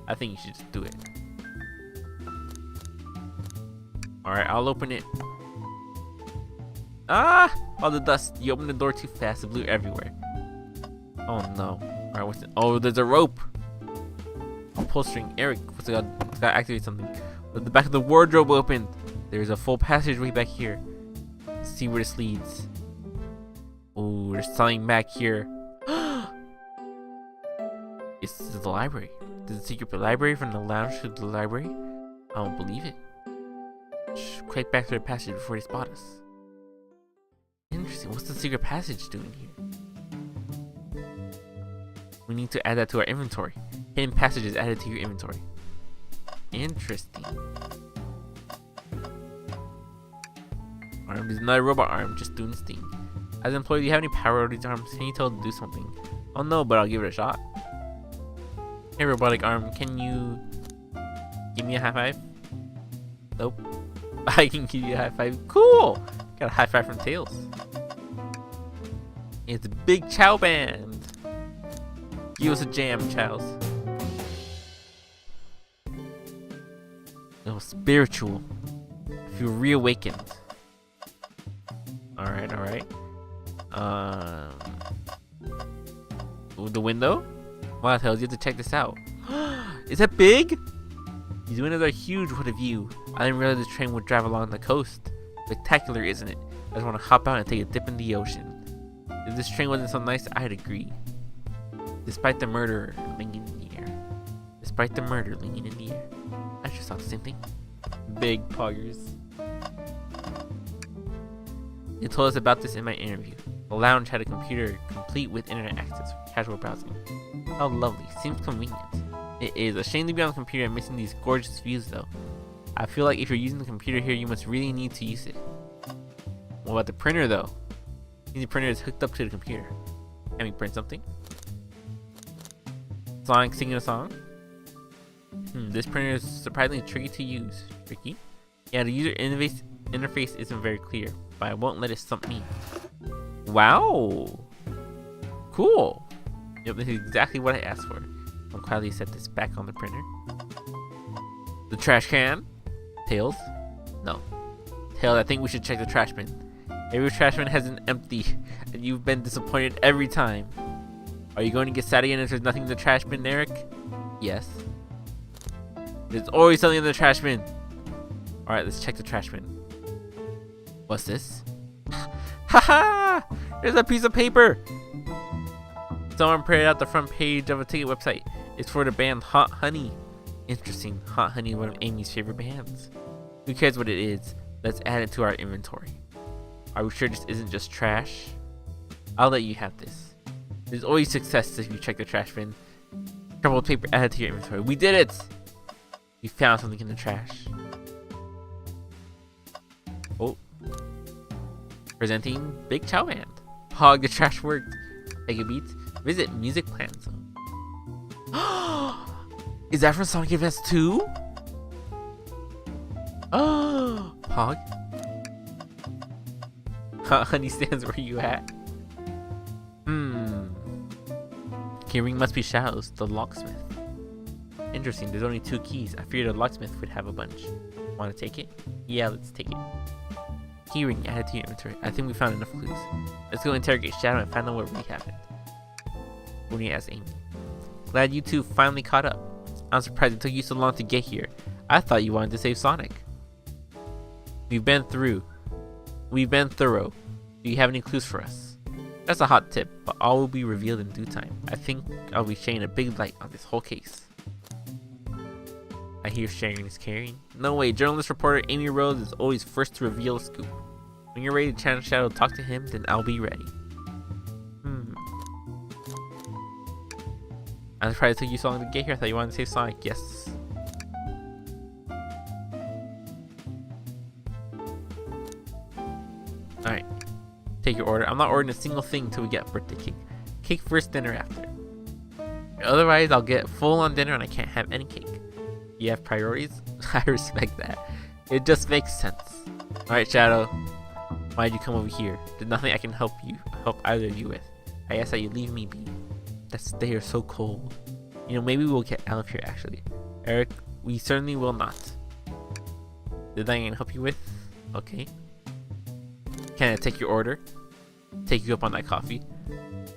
I think you should just do it. Alright, I'll open it. Ah! All the dust. You opened the door too fast. It blew everywhere. Oh no. Alright, what's it? Oh, there's a rope. A pull string. Eric, what's it got? It's got to activate something. But the back of the wardrobe opened. There's a full passageway back here. Let's see where this leads. Oh, there's something back here. It's the library. There's a secret library from the lounge to the library. I don't believe it. Shh, quick back to the passage before they spot us. Interesting. What's the secret passage doing here? We need to add that to our inventory. Hidden passages added to your inventory. Interesting. Arm. There's another robot arm just doing this thing. As an employee, do you have any power over these arms? Can you tell it to do something? Oh no, but I'll give it a shot. Hey, robotic arm, can you give me a high five? Nope. I can give you a high five. Cool! Got a high five from Tails. It's a big Chow Band. Give us a jam, Chows. Oh, spiritual. I feel reawakened. Alright, alright. The window? Wow, Tails, you have to check this out. Is that big? These windows are huge. What a view. I didn't realize this train would drive along the coast. Spectacular, isn't it? I just want to hop out and take a dip in the ocean. If this train wasn't so nice, I'd agree. Despite the murder lingering in the air. Despite the murder lingering in the air. I just thought the same thing. Big poggers. They told us about this in my interview. The lounge had a computer complete with internet access for casual browsing. How lovely. Seems convenient. It is a shame to be on the computer and missing these gorgeous views though. I feel like if you're using the computer here, you must really need to use it. What about the printer though? The printer is hooked up to the computer. Can we print something? Sonic singing a song? This printer is surprisingly tricky to use. Tricky? Yeah, the user interface isn't very clear, but I won't let it stump me. Wow! Cool! Yep, this is exactly what I asked for. I'll quietly set this back on the printer. The trash can? Tails? No. Tails, I think we should check the trash bin. Every trash bin has an empty, and you've been disappointed every time. Are you going to get sad again if there's nothing in the trash bin, Eric? Yes. There's always something in the trash bin. Alright, let's check the trash bin. What's this? Haha! There's a piece of paper! Someone printed out the front page of a ticket website. It's for the band Hot Honey. Interesting. Hot Honey, one of Amy's favorite bands. Who cares what it is? Let's add it to our inventory. Are we sure this isn't just trash? I'll let you have this. There's always success if you check the trash bin. Crumpled paper added to your inventory. We did it! We found something in the trash. Oh. Presenting Big Chow Band. Hog, the trash worked. Take a beat. Visit Music Plan Zone. Is that from Sonic Advance 2? Oh, Hog. Honey stands, where you at? Keyring must be Shadow's, the locksmith. Interesting, there's only 2 keys. I figured a locksmith would have a bunch. Want to take it? Yeah, let's take it. Keyring added to your inventory. I think we found enough clues. Let's go interrogate Shadow and find out what really happened. Mooney asked Amy. Glad you two finally caught up. I'm surprised it took you so long to get here. I thought you wanted to save Sonic. We've been thorough. Do you have any clues for us? That's a hot tip, but all will be revealed in due time. I think I'll be shedding a big light on this whole case. I hear sharing is caring. No way, journalist reporter Amy Rose is always first to reveal a scoop. When you're ready to challenge Shadow, talk to him, then I'll be ready. I'm surprised it took you so long to get here. I thought you wanted to save Sonic. Yes. Alright. Take your order. I'm not ordering a single thing until we get birthday cake. Cake first, dinner after. Otherwise, I'll get full on dinner and I can't have any cake. You have priorities? I respect that. It just makes sense. Alright, Shadow. Why'd you come over here? There's nothing I can help either of you with. I ask that you leave me be. They are so cold. You know, maybe we'll get out of here actually. Eric, we certainly will not. There's nothing I can help you with? Okay. Can I take your order? Take you up on that coffee?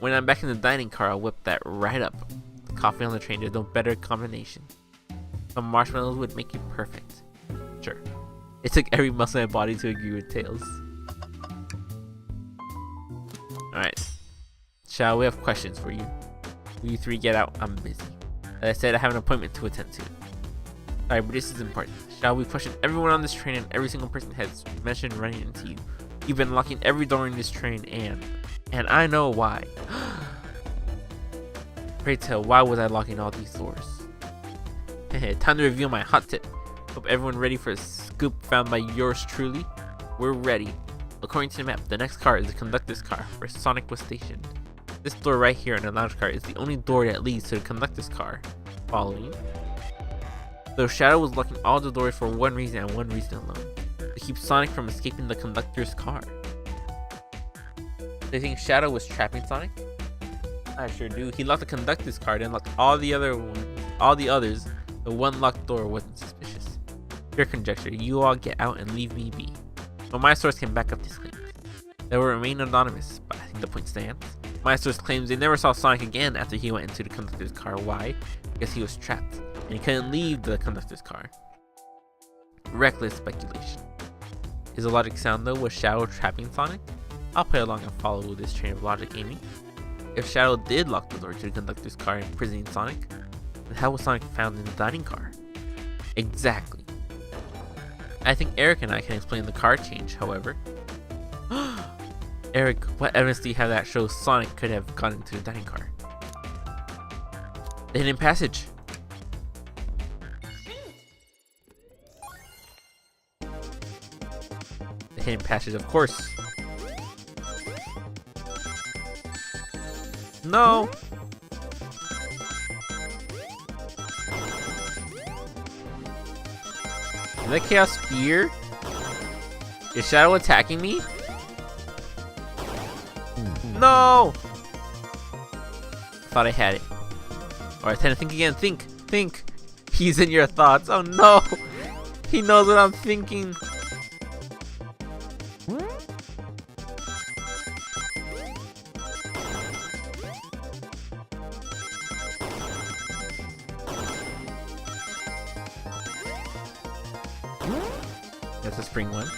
When I'm back in the dining car, I'll whip that right up. The coffee on the train, there's no better combination. Some marshmallows would make you perfect. Sure. It took every muscle in my body to agree with Tails. Alright. Shall we have questions for you? Will you 3 get out? I'm busy. As I said, I have an appointment to attend to. Sorry, but this is important. Shall we question everyone on this train and every single person has mentioned running into you? You've been locking every door in this train and I know why. Pray tell, why was I locking all these doors? Time to reveal my hot tip. Hope everyone ready for a scoop found by yours truly. We're ready. According to the map, the next car is the conductor's car, where Sonic was stationed. This door right here in the lounge car is the only door that leads to the conductor's car. Following. So Shadow was locking all the doors for one reason and one reason alone. To keep Sonic from escaping the conductor's car. They think Shadow was trapping Sonic? I sure do. He locked the conductor's car, then locked all the others. The one locked door wasn't suspicious. Pure conjecture. You all get out and leave me be. But my source can back up this claim. They will remain anonymous, but I think the point stands. My source claims they never saw Sonic again after he went into the conductor's car. Why? Because he was trapped, and he couldn't leave the conductor's car. Reckless speculation. Is the logic sound though? Was Shadow trapping Sonic? I'll play along and follow this train of logic, Amy. If Shadow did lock the door to the conductor's car imprisoning Sonic, then how was Sonic found in the dining car? Exactly. I think Eric and I can explain the car change, however. Eric, what evidence do you have that shows Sonic could have gone into the dining car? The hidden passage. The hidden passage, of course. No! Is that Chaos Spear? Is Shadow attacking me? No! Thought I had it. Alright, time to think again. Think. He's in your thoughts. Oh no! He knows what I'm thinking. That's a spring one.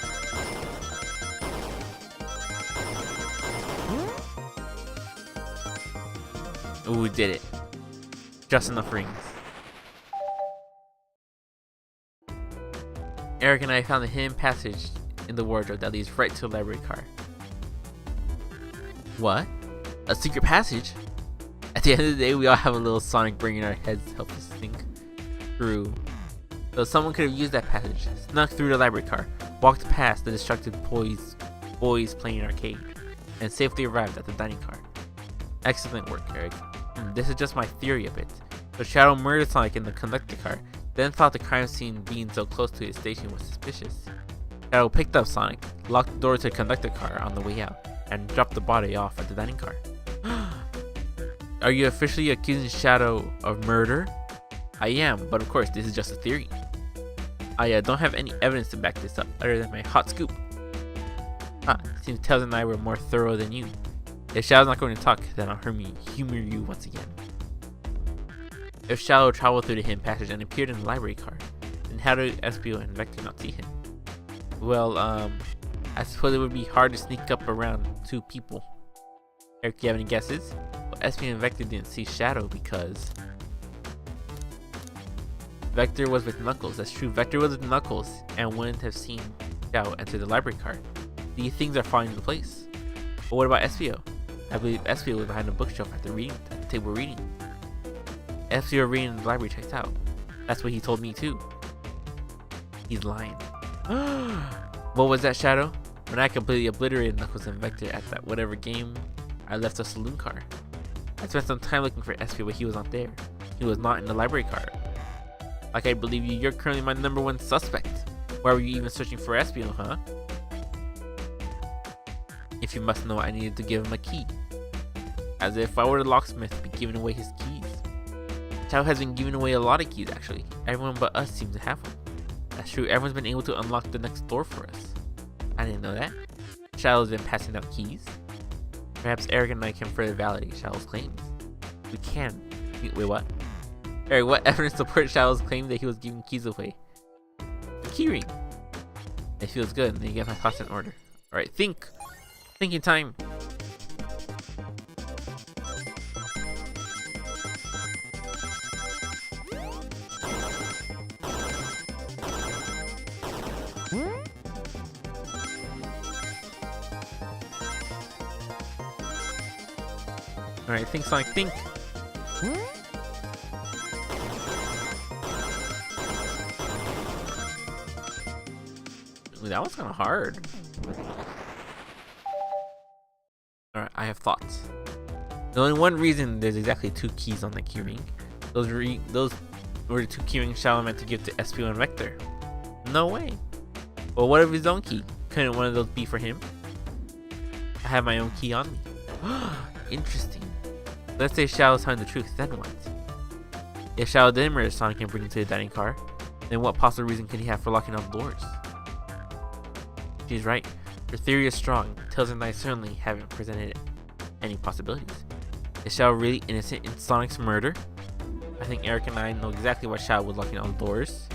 Ooh, we did it. Just enough rings. Eric and I found a hidden passage in the wardrobe that leads right to the library car. What? A secret passage? At the end of the day, we all have a little Sonic brain in our heads to help us think through. So someone could have used that passage, snuck through the library car, walked past the distracted boys playing arcade, and safely arrived at the dining car. Excellent work, Eric. This is just my theory of it. So Shadow murdered Sonic in the conductor car, then thought the crime scene being so close to his station was suspicious. Shadow picked up Sonic, locked the door to the conductor car on the way out, and dropped the body off at the dining car. Are you officially accusing Shadow of murder? I am, but of course this is just a theory. I don't have any evidence to back this up other than my hot scoop. Seems Tails and I were more thorough than you. If Shadow's not going to talk, then I'll humor you once again. If Shadow traveled through the hidden passage and appeared in the library car, then how did Espio and Vector not see him? Well, I suppose it would be hard to sneak up around two people. Eric, do you have any guesses? Well, Espio and Vector didn't see Shadow because Vector was with Knuckles. That's true. Vector was with Knuckles and wouldn't have seen Shadow enter the library car. These things are falling into place. But what about Espio? I believe Espio was behind the bookshelf at the table reading. Espio reading in the library checks out. That's what he told me too. He's lying. What was that, Shadow? When I completely obliterated Knuckles and Vector at that whatever game, I left a saloon car. I spent some time looking for Espio, but he was not there. He was not in the library car. Like I believe you, you're currently my #1 suspect. Why were you even searching for Espio, huh? If you must know, I needed to give him a key. As if I were the locksmith be giving away his keys. Shadow has been giving away a lot of keys actually. Everyone but us seems to have one. That's true, everyone's been able to unlock the next door for us. I didn't know that. Shadow's been passing out keys. Perhaps Eric and I can further validate Shadow's claims. We can. Wait, what? Eric, what evidence supports Shadow's claim that he was giving keys away? The keyring. It feels good. Then you get my thoughts in order. Alright, think. Thinking time. Alright, think Sonic, think. Ooh, that was kind of hard. Alright, I have thoughts. There's only one reason there's exactly 2 keys on the keyring. Those were the 2 keyrings Shadow meant to give to Espio and Vector. No way. Well, what if his own key? Couldn't one of those be for him? I have my own key on me. Interesting. Let's say Shadow's telling the truth, then what? If Shadow didn't murder Sonic and bring him to the dining car, then what possible reason could he have for locking all the doors? She's right. Her theory is strong. Tails and I certainly haven't presented any possibilities. Is Shadow really innocent in Sonic's murder? I think Eric and I know exactly why Shadow was locking all the doors.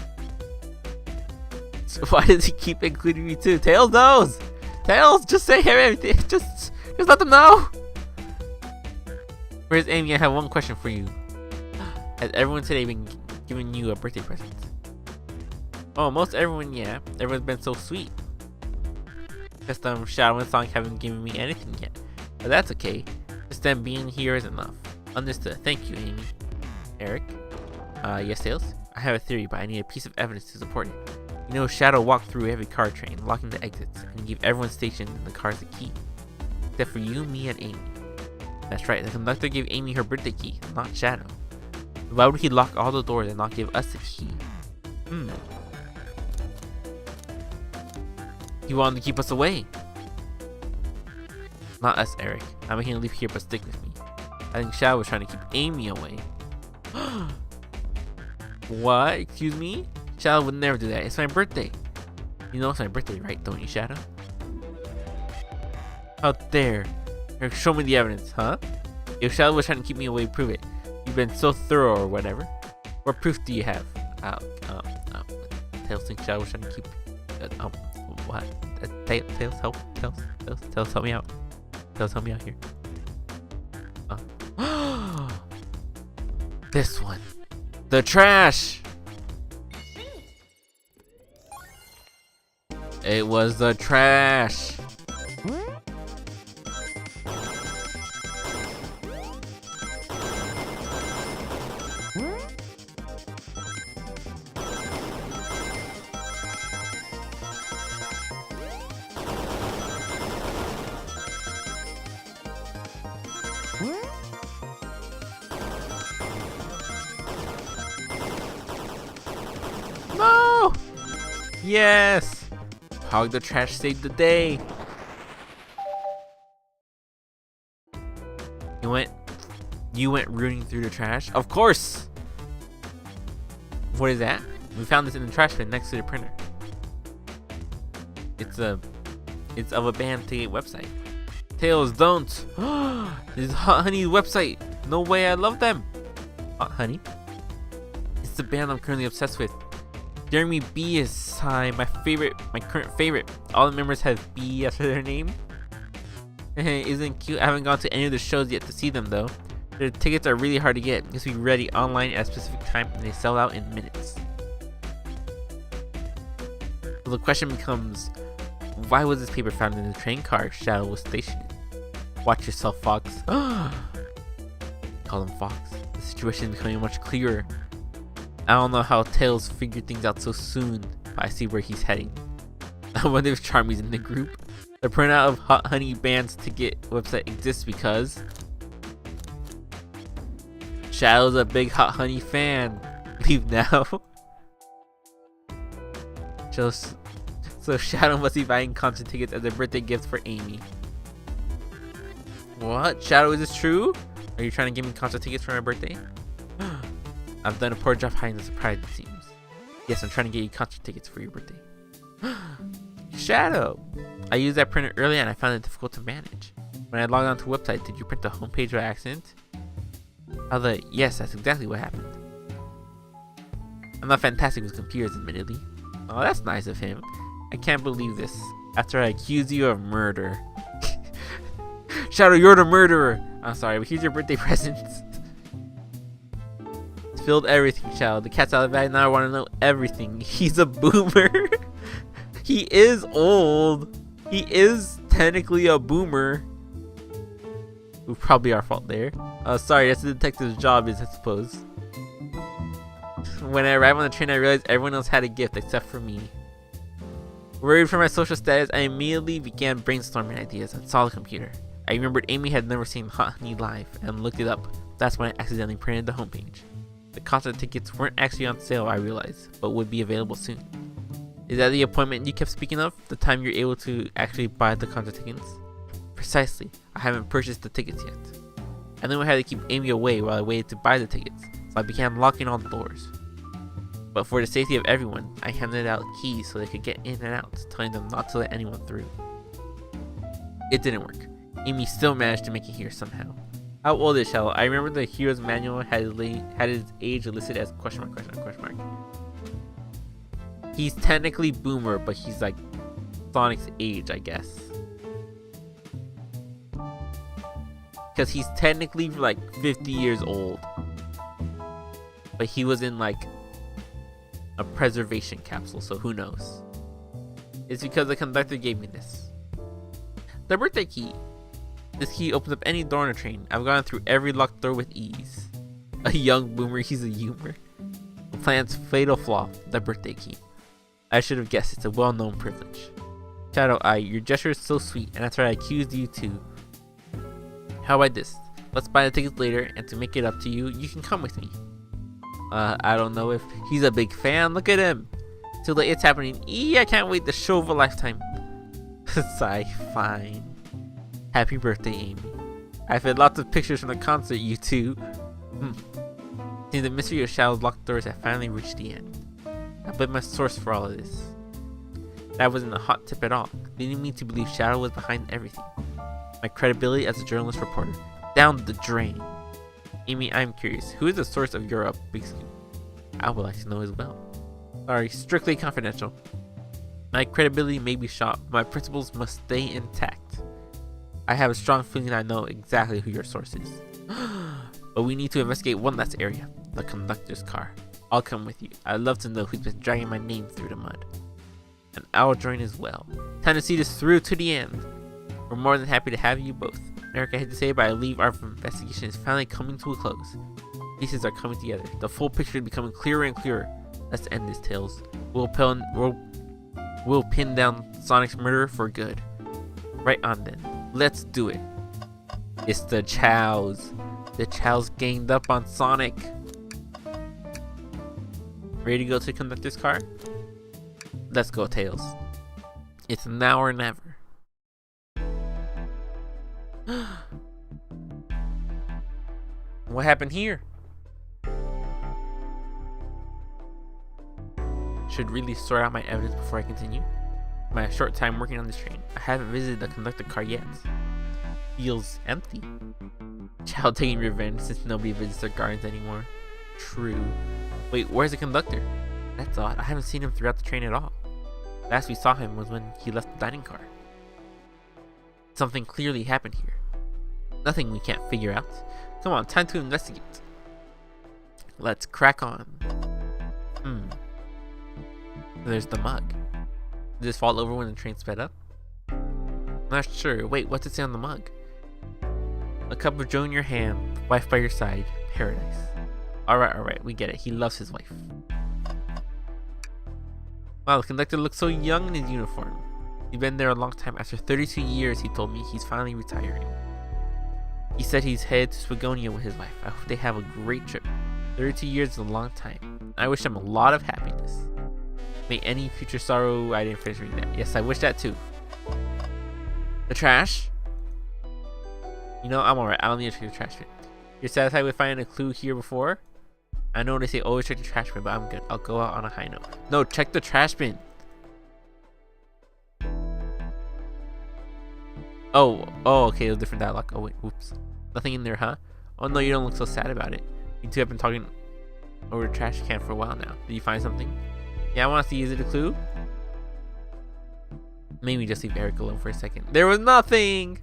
So why does he keep including me too? Tails knows! Tails, just say everything. Just let them know! Where's Amy? I have one question for you. Has everyone today been giving you a birthday present? Oh, most everyone, yeah. Everyone's been so sweet. Just Shadow and Sonic haven't given me anything yet. But that's okay. Just them being here is enough. Understood. Thank you, Amy. Eric? Yes, Tails? I have a theory, but I need a piece of evidence to support it. You know, Shadow walked through every car train, locking the exits, and gave everyone stationed in the cars a key. Except for you, me, and Amy. That's right, the conductor gave Amy her birthday key, not Shadow. Why would he lock all the doors and not give us the key? He wanted to keep us away. Not us, Eric. I'm making a leap here, but stick with me. I think Shadow was trying to keep Amy away. What? Excuse me? Shadow would never do that. It's my birthday. You know it's my birthday, right? Don't you, Shadow? Out there. Eric, show me the evidence, huh? If Shadow was trying to keep me away, prove it. You've been so thorough or whatever. What proof do you have? Tails thinks Shadow was trying to keep. What? Tails, help! Tails, help me out! Tails, help me out here! This one, the trash. It was the trash. No! Yes! Hog the trash saved the day. You went rooting through the trash? Of course! What is that? We found this in the trash bin next to the printer. It's of a band ticket website. Tails, don't! This is Hot Honey's website. No way, I love them. Hot Honey? It's the band I'm currently obsessed with. Jeremy B is my current favorite. All the members have B after their name. Isn't cute? I haven't gone to any of the shows yet to see them though. Their tickets are really hard to get. Just be ready online at a specific time and they sell out in minutes. So the question becomes, why was this paper found in the train car Shadow was stationed in? Watch yourself, Fox. Call him Fox. The situation is becoming much clearer. I don't know how Tails figured things out so soon, but I see where he's heading. I wonder if Charmy's in the group. The printout of Hot Honey Band's ticket website exists because Shadow's a big Hot Honey fan. Leave now. So Shadow must be buying concert tickets as a birthday gift for Amy. What? Shadow, is this true? Are you trying to give me concert tickets for my birthday? I've done a poor job hiding the surprise, it seems. Yes, I'm trying to get you concert tickets for your birthday. Shadow! I used that printer earlier and I found it difficult to manage. When I logged onto the website, did you print the homepage by accident? Yes, that's exactly what happened. I'm not fantastic with computers, admittedly. Oh, that's nice of him. I can't believe this. After I accuse you of murder. Shadow, you're the murderer! I'm sorry, but here's your birthday presents. Spilled everything, Shadow. The cat's out of the bag, now I want to know everything. He's a boomer. He is old. He is technically a boomer. Ooh, probably our fault there. Sorry, that's the detective's job, I suppose. When I arrived on the train, I realized everyone else had a gift except for me. Worried for my social status, I immediately began brainstorming ideas and saw the computer. I remembered Amy had never seen Hot Honey live and looked it up. That's when I accidentally printed the homepage. The concert tickets weren't actually on sale, I realized, but would be available soon. Is that the appointment you kept speaking of? The time you're able to actually buy the concert tickets? Precisely. I haven't purchased the tickets yet. I knew I had to keep Amy away while I waited to buy the tickets, so I began locking all the doors. But for the safety of everyone, I handed out keys so they could get in and out, telling them not to let anyone through. It didn't work. Amy still managed to make it here somehow. How old is Shadow? I remember the hero's manual had his age listed as question mark. He's technically boomer, but he's like Sonic's age, I guess. Because he's technically like 50 years old. But he was in like a preservation capsule, so who knows? It's because the conductor gave me this. The birthday key. This key opens up any door on a train. I've gone through every locked door with ease. A young boomer, he's a humor. The plan's fatal flaw, the birthday key. I should have guessed, it's a well-known privilege. Shadow Eye, your gesture is so sweet, and that's why I accused you too. How about this? Let's buy the tickets later, and to make it up to you, you can come with me. I don't know if he's a big fan. Look at him. Too late, it's happening. I can't wait. The show of a lifetime. Sigh, fine. Happy birthday, Amy. I've had lots of pictures from the concert, you two. See, the mystery of Shadow's locked doors had finally reached the end. I blame my source for all of this. That wasn't a hot tip at all, leading me to believe Shadow was behind everything. My credibility as a journalist reporter, down the drain. Amy, I'm curious, who is the source of your big scoop? I would like to know as well. Sorry, strictly confidential. My credibility may be shot, but my principles must stay intact. I have a strong feeling I know exactly who your source is. But we need to investigate one last area, the conductor's car. I'll come with you. I'd love to know who's been dragging my name through the mud. And I'll join as well. Time to see this through to the end. We're more than happy to have you both. Eric, I hate to say it, but I believe our investigation is finally coming to a close. Pieces are coming together. The full picture is becoming clearer and clearer. Let's end this, Tails. We'll pin down Sonic's murderer for good. Right on then. Let's do it. It's the Chows. The Chows ganged up on Sonic. Ready to go to the conductor's car? Let's go, Tails. It's now or never. What happened here? Should really sort out my evidence before I continue. My short time working on this train, I haven't visited the conductor car yet. Feels empty. Chow taking revenge since nobody visits their gardens anymore. True. Wait, where's the conductor? That's odd. I haven't seen him throughout the train at all. Last we saw him was when he left the dining car. Something clearly happened here. Nothing we can't figure out. Come on, time to investigate. Let's crack on. There's the mug. Did this fall over when the train sped up? Not sure. Wait, what's it say on the mug? A cup of joe in your hand, wife by your side, paradise. Alright, we get it. He loves his wife. Wow, the conductor looks so young in his uniform. He's been there a long time. After 32 years, he told me he's finally retiring. He said he's headed to Spagonia with his wife. I hope they have a great trip. 32 years is a long time. I wish them a lot of happiness. May any future sorrow. I didn't finish reading that. Yes, I wish that too. The trash? You know, I'm alright. I don't need to check the trash bin. You're satisfied with finding a clue here before? I know they say always check the trash bin, but I'm good. I'll go out on a high note. No, check the trash bin. Oh, okay, it was different dialogue. Oh wait, oops. Nothing in there, huh? Oh no, you don't look so sad about it. You two have been talking over the trash can for a while now. Did you find something? Yeah, I want to see. Is it a clue? Maybe just leave Eric alone for a second. There was nothing!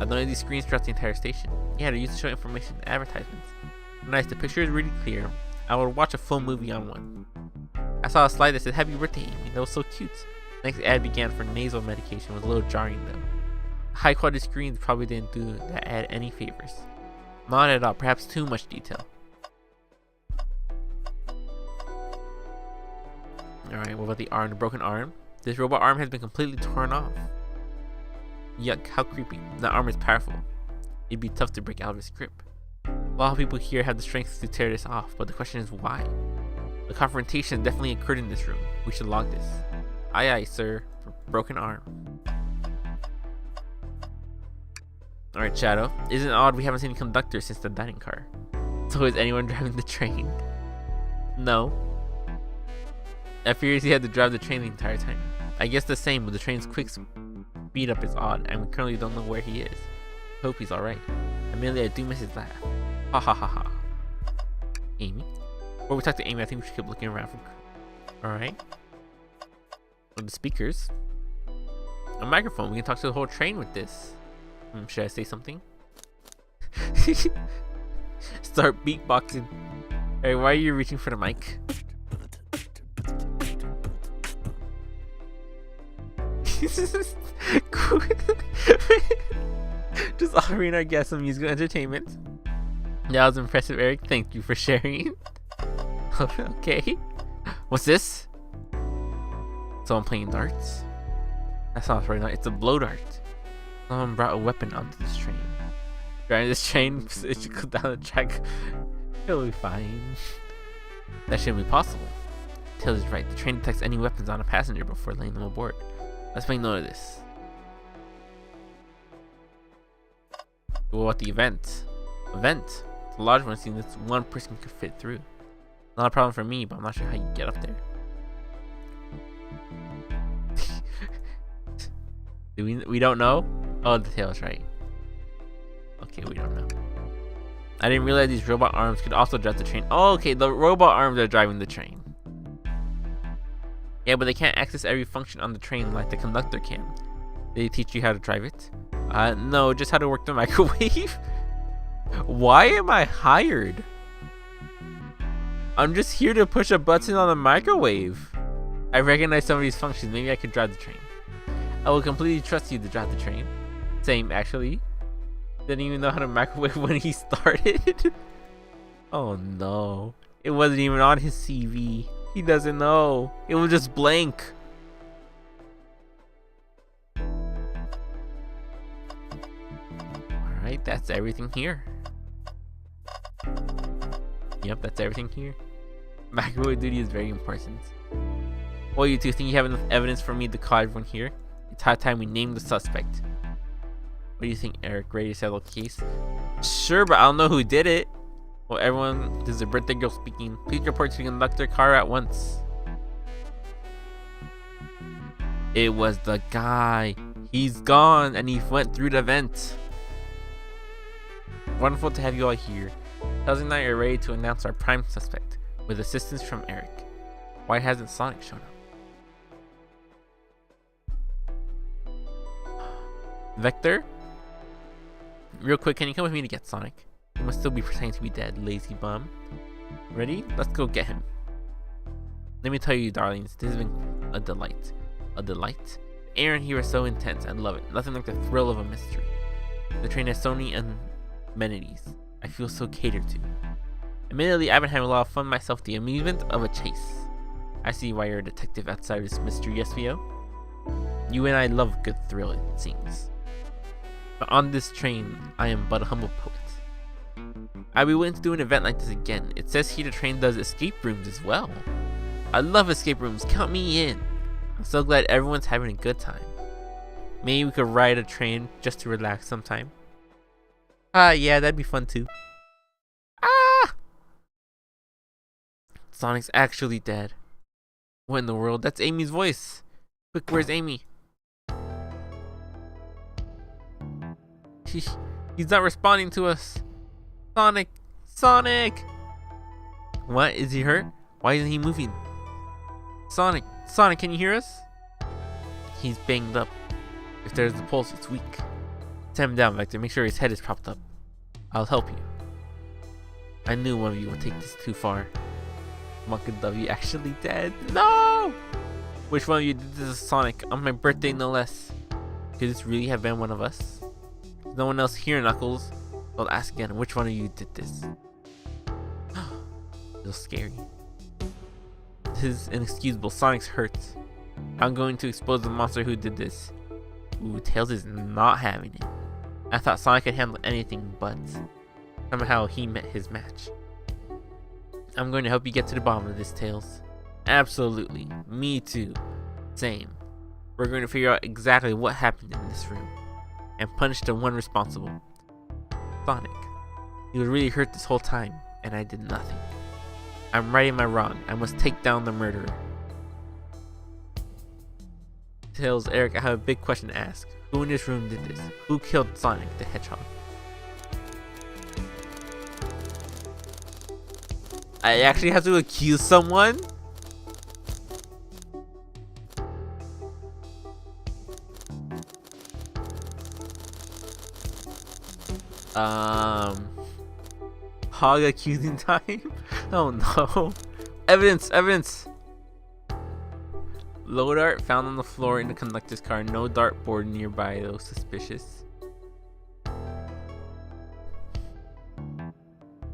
I've done these screens throughout the entire station. Yeah, they're used to show information and advertisements. Nice, the picture is really clear. I would watch a full movie on one. I saw a slide that said happy birthday, Amy. That was so cute. The next ad began for nasal medication. It was a little jarring though. High quality screens probably didn't do that ad any favors. Not at all, perhaps too much detail. Alright, what about the arm, the broken arm? This robot arm has been completely torn off. Yuck, how creepy. That arm is powerful. It'd be tough to break out of its grip. A lot of people here have the strength to tear this off, but the question is why? The confrontation definitely occurred in this room. We should log this. Aye aye, sir. Broken arm. Alright, Shadow. Isn't it odd we haven't seen a conductor since the dining car? So is anyone driving the train? No. I fear he had to drive the train the entire time. I guess the same, but the train's quick speed up is odd, and we currently don't know where he is. Hope he's alright. Admittedly, I do miss his laugh. Ha ha ha ha. Amy? Before we talk to Amy, I think we should keep looking around for... Alright. With the speakers. A microphone. We can talk to the whole train with this. Should I say something? Start beatboxing. Hey, why are you reaching for the mic? Just offering our guests some musical entertainment. That was impressive, Eric. Thank you for sharing. Okay. What's this? Someone playing darts? That sounds right now. It's a blow dart. Someone brought a weapon onto this train. Driving this train, it should go down the track. It'll be fine. That shouldn't be possible. Tails is right. The train detects any weapons on a passenger before laying them aboard. Let's make note of this. What about the event? Event? It's a large one, seeing this one person could fit through. Not a problem for me, but I'm not sure how you get up there. We don't know? Oh, the Tails, right. Okay, we don't know. I didn't realize these robot arms could also drive the train. Oh, okay, the robot arms are driving the train. Yeah, but they can't access every function on the train like the conductor can. Did they teach you how to drive it? No, just how to work the microwave. Why am I hired? I'm just here to push a button on the microwave. I recognize some of these functions. Maybe I could drive the train. I will completely trust you to drive the train. Same, actually. Didn't even know how to microwave when he started. Oh no. It wasn't even on his CV. He doesn't know. It was just blank. Alright, that's everything here. Yep, that's everything here. Microwave duty is very important. Well, you two think you have enough evidence for me to call everyone here? It's high time we name the suspect. What do you think, Eric? Ready to settle the case? Sure, but I don't know who did it. Well, everyone, this is a birthday girl speaking. Please report to the conductor car at once. It was the guy. He's gone and he went through the vent. Wonderful to have you all here. Tails and I are ready to announce our prime suspect with assistance from Eric. Why hasn't Sonic shown up? Vector? Real quick, can you come with me to get Sonic? He must still be pretending to be dead, lazy bum. Ready? Let's go get him. Let me tell you, darlings, this has been a delight. A delight? Aaron here is so intense. I love it. Nothing like the thrill of a mystery. The train has so many amenities. I feel so catered to. Admittedly, I've been having a lot of fun myself. The amusement of a chase. I see why you're a detective outside of this mystery, SVO. You and I love a good thrill, it seems. But on this train, I am but a humble poet. I'd be willing to do an event like this again. It says here the train does escape rooms as well. I love escape rooms. Count me in. I'm so glad everyone's having a good time. Maybe we could ride a train just to relax sometime. Yeah, that'd be fun too. Ah! Sonic's actually dead. What in the world? That's Amy's voice. Quick, where's Amy? He's not responding to us. Sonic! Sonic! What? Is he hurt? Why isn't he moving? Sonic! Sonic, can you hear us? He's banged up. If there's the pulse, it's weak. Set him down, Vector. Make sure his head is propped up. I'll help you. I knew one of you would take this too far. Monka W actually dead? No! Which one of you did this to Sonic? On my birthday, no less. Could this really have been one of us? There's no one else here, Knuckles. I'll ask again, which one of you did this? Feels scary. This is inexcusable. Sonic's hurt. I'm going to expose the monster who did this. Ooh, Tails is not having it. I thought Sonic could handle anything, but somehow he met his match. I'm going to help you get to the bottom of this, Tails. Absolutely. Me too. Same. We're going to figure out exactly what happened in this room and punish the one responsible. Sonic. He was really hurt this whole time, and I did nothing. I'm righting my wrong. I must take down the murderer. Tails, Eric, I have a big question to ask. Who in this room did this? Who killed Sonic the Hedgehog? I actually have to accuse someone? Hog accusing time? Oh no. Evidence, evidence! Low dart found on the floor in the conductor's car. No dartboard nearby, though suspicious.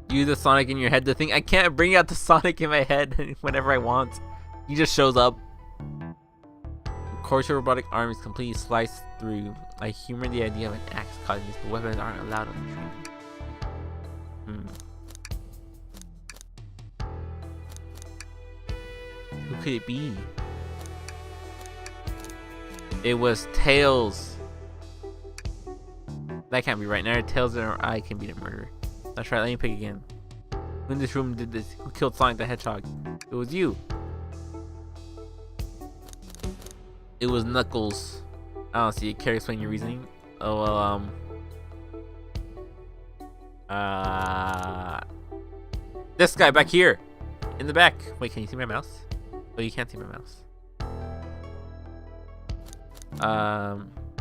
Use the Sonic in your head to think. I can't bring out the Sonic in my head whenever I want. He just shows up. Of course, your robotic arm is completely sliced through. I humor the idea of an axe causing this, but weapons aren't allowed on the train. Who could it be? It was Tails. That can't be right. Neither Tails or I can be the murderer. That's right, let me pick again. Who in this room did this? Who killed Sonic the Hedgehog? It was you. It was Knuckles. I don't see it. Care to explain your reasoning? Oh well, This guy back here. In the back. Wait, can you see my mouse? Oh, you can't see my mouse.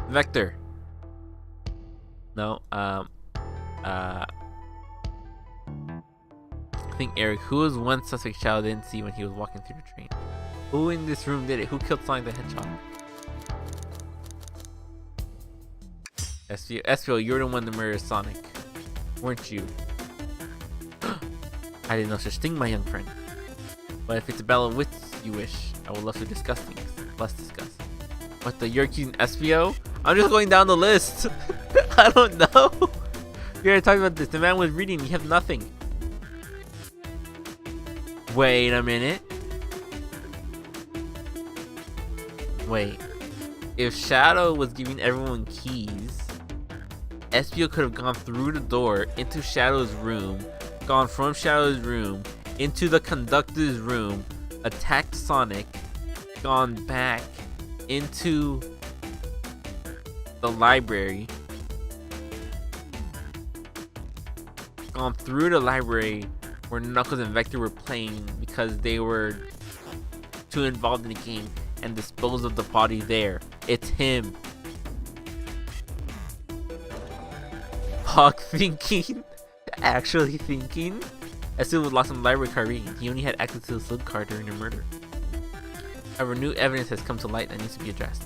Vector. No, I think Eric. Who was one suspect Shadow didn't see when he was walking through the train? Who in this room did it? Who killed Sonic the Hedgehog? SVO, you're the one that murdered Sonic, weren't you? I didn't know such thing, my young friend. But if it's a battle of wits you wish, I would love to discuss things. Let's discuss. What the you're accusing SVO? I'm just going down the list. I don't know. We already talked about this. The man was reading. You have nothing. Wait a minute. Wait. If Shadow was giving everyone keys, SVO could have gone through the door into Shadow's room, gone from Shadow's room into the conductor's room, attacked Sonic, gone back into the library, gone through the library where Knuckles and Vector were playing because they were too involved in the game, and disposed of the body there. It's him. Hawk thinking, actually thinking. As soon as was lost in the library card reading, he only had access to the slip card during the murder. However, new evidence has come to light that needs to be addressed.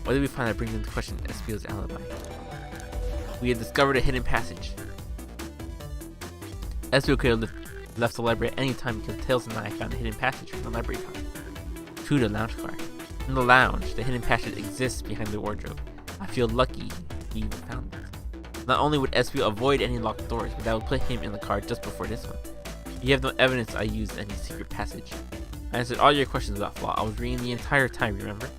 What did we find that brings into question SVO's alibi? We had discovered a hidden passage. SVO could have left the library at any time because Tails and I found a hidden passage from the library card to the lounge car. In the lounge, the hidden passage exists behind the wardrobe. I feel lucky he found it. Not only would SVO avoid any locked doors, but that would put him in the car just before this one. You have no evidence I used any secret passage. I answered all your questions without flaw. I was reading the entire time, remember?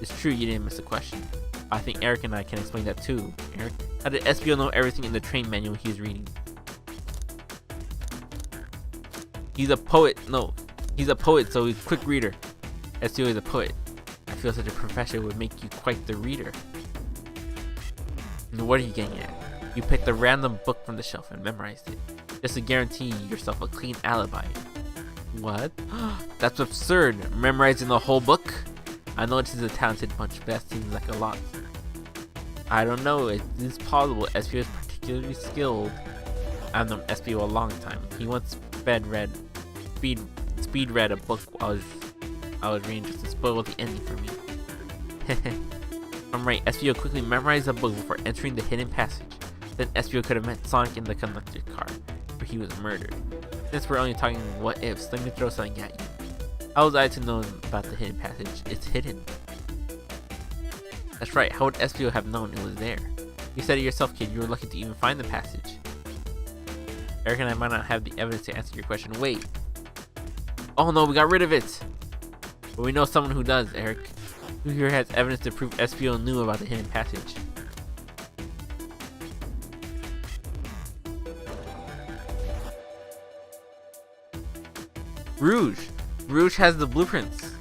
It's true you didn't miss a question. I think Eric and I can explain that too. Eric, how did SVO know everything in the train manual he was reading? He's a poet. No, he's a poet, so he's a quick reader. SVO is a poet. I feel such a profession would make you quite the reader. And what are you getting at? You picked a random book from the shelf and memorized it, just to guarantee yourself a clean alibi. What? That's absurd. Memorizing the whole book? I know this is a talented bunch, but that seems like a lot. I don't know. It is possible. SVO is particularly skilled. I've known SVO a long time. He once speed read a book while I was reading just to spoil the ending for me. I'm right. SVO quickly memorized the book before entering the hidden passage. Then SVO could have met Sonic in the conductor's car, where he was murdered. Since we're only talking what ifs, let me throw something at you. How was I to know about the hidden passage? It's hidden. That's right. How would SVO have known it was there? You said it yourself, kid. You were lucky to even find the passage. Eric and I might not have the evidence to answer your question. Wait. Oh no, we got rid of it. But we know someone who does, Eric. Who here has evidence to prove SVO knew about the hidden passage? Rouge. Rouge has the blueprints.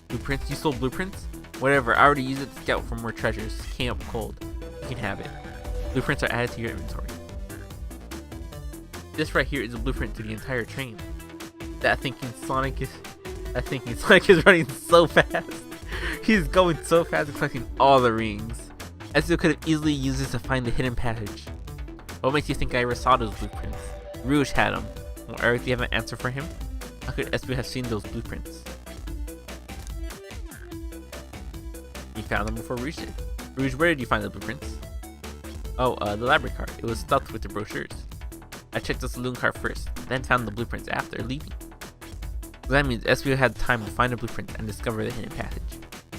Blueprints? You sold blueprints? Whatever, I already used it to scout for more treasures. Came up cold. You can have it. Blueprints are added to your inventory. This right here is a blueprint to the entire train. That thinking Sonic is running so fast. He's going so fast and collecting all the rings. SVO could have easily used this to find the hidden passage. What makes you think I ever saw those blueprints? Rouge had them. Well, Eric, do you have an answer for him? How could SVO have seen those blueprints? He found them before Rouge did. Rouge, where did you find the blueprints? Oh, the library card. It was stuffed with the brochures. I checked the saloon car first, then found the blueprints after leaving. So that means SVO had time to find the blueprints and discover the hidden passage.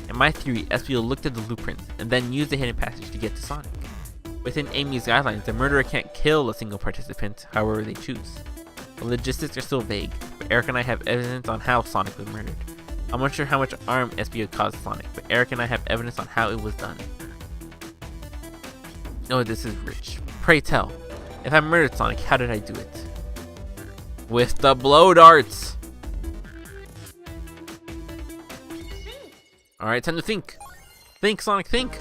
In my theory, SVO looked at the blueprints and then used the hidden passage to get to Sonic. Within Amy's guidelines, the murderer can't kill a single participant however they choose. The logistics are still vague, but Eric and I have evidence on how Sonic was murdered. I'm not sure how much harm SVO caused Sonic, but Eric and I have evidence on how it was done. Oh, this is rich. Pray tell, if I murdered Sonic, how did I do it? With the blow darts! Alright, time to think. Think, Sonic, think.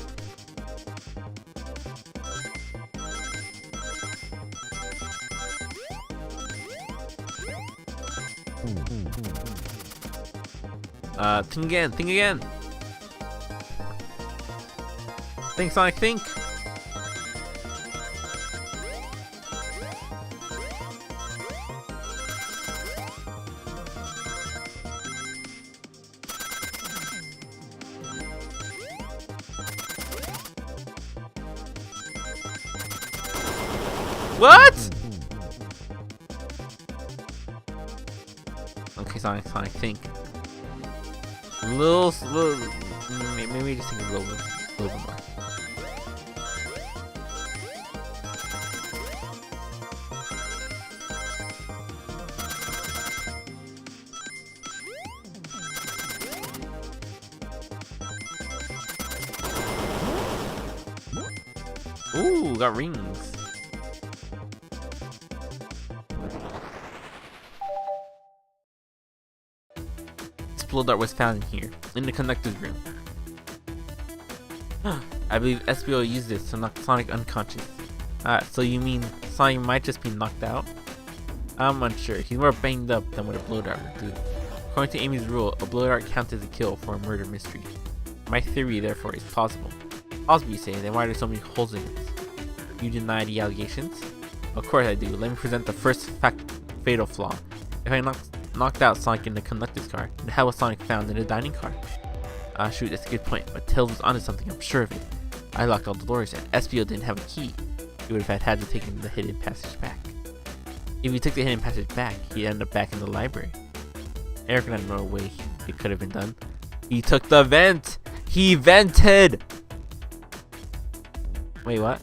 Think again, think again. Think, Sonic, think. What? Okay, Sonic, think. Little, maybe just think a little bit more. Ooh, got rings. Blow dart was found in here, in the conductor's room. I believe SBO used this to knock Sonic unconscious. So you mean Sonic might just be knocked out? I'm unsure. He's more banged up than what a blow dart would do. According to Amy's rule, a blow dart counts as a kill for a murder mystery. My theory, therefore, is plausible. Plausible, you say, then why are there so many holes in it? You deny the allegations? Of course I do. Let me present the first fatal flaw. If I knocked out Sonic in the conductor's car, then how was Sonic found in the dining car? Shoot, that's a good point, but Tails was onto something, I'm sure of it. I locked all the doors and SBO didn't have a key. He would have had to take the hidden passage back. If he took the hidden passage back, he'd end up back in the library. Eric and I know a way it could have been done. He took the vent! He vented! Wait, what?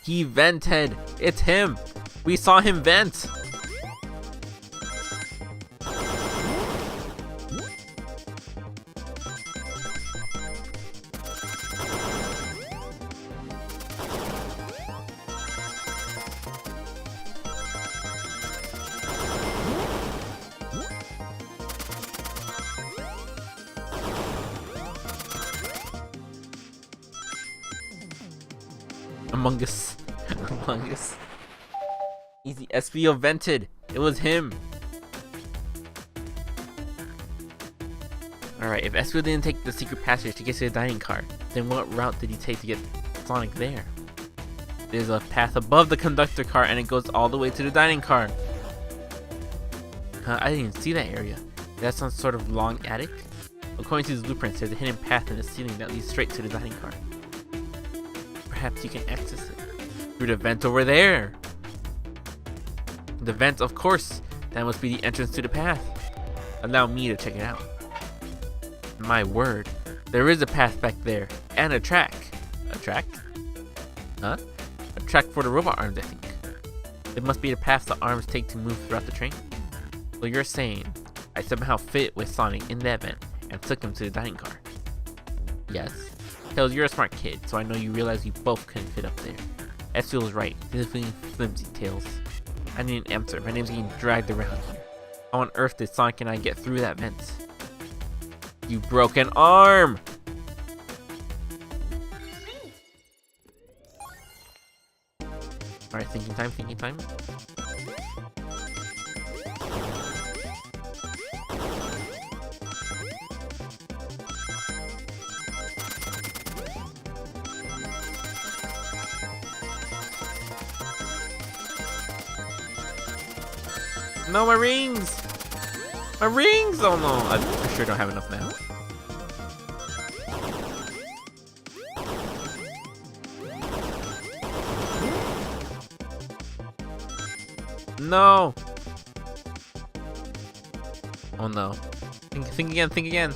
He vented! It's him! We saw him vent! Among Us. Among Us. Easy. SBO vented. It was him. Alright, if SBO didn't take the secret passage to get to the dining car, then what route did he take to get Sonic there? There's a path above the conductor car and it goes all the way to the dining car. I didn't even see that area. That's some sort of long attic? According to his blueprints, there's a hidden path in the ceiling that leads straight to the dining car. Perhaps you can access it through the vent over there. The vent, of course. That must be the entrance to the path. Allow me to check it out. My word. There is a path back there. And a track. A track? Huh? A track for the robot arms, I think. It must be the path the arms take to move throughout the train. So you're saying I somehow fit with Sonic in that vent and took him to the dining car? Yes. Tails, you're a smart kid, so I know you realize we both couldn't fit up there. SBO was right. This is feeling flimsy, Tails. I need an answer. My name's getting dragged around here. How on earth did Sonic and I get through that vent? You broke an arm! Alright, thinking time, thinking time. No, my rings! My rings! Oh no, I for sure don't have enough now. No! Oh no. Think again, think again.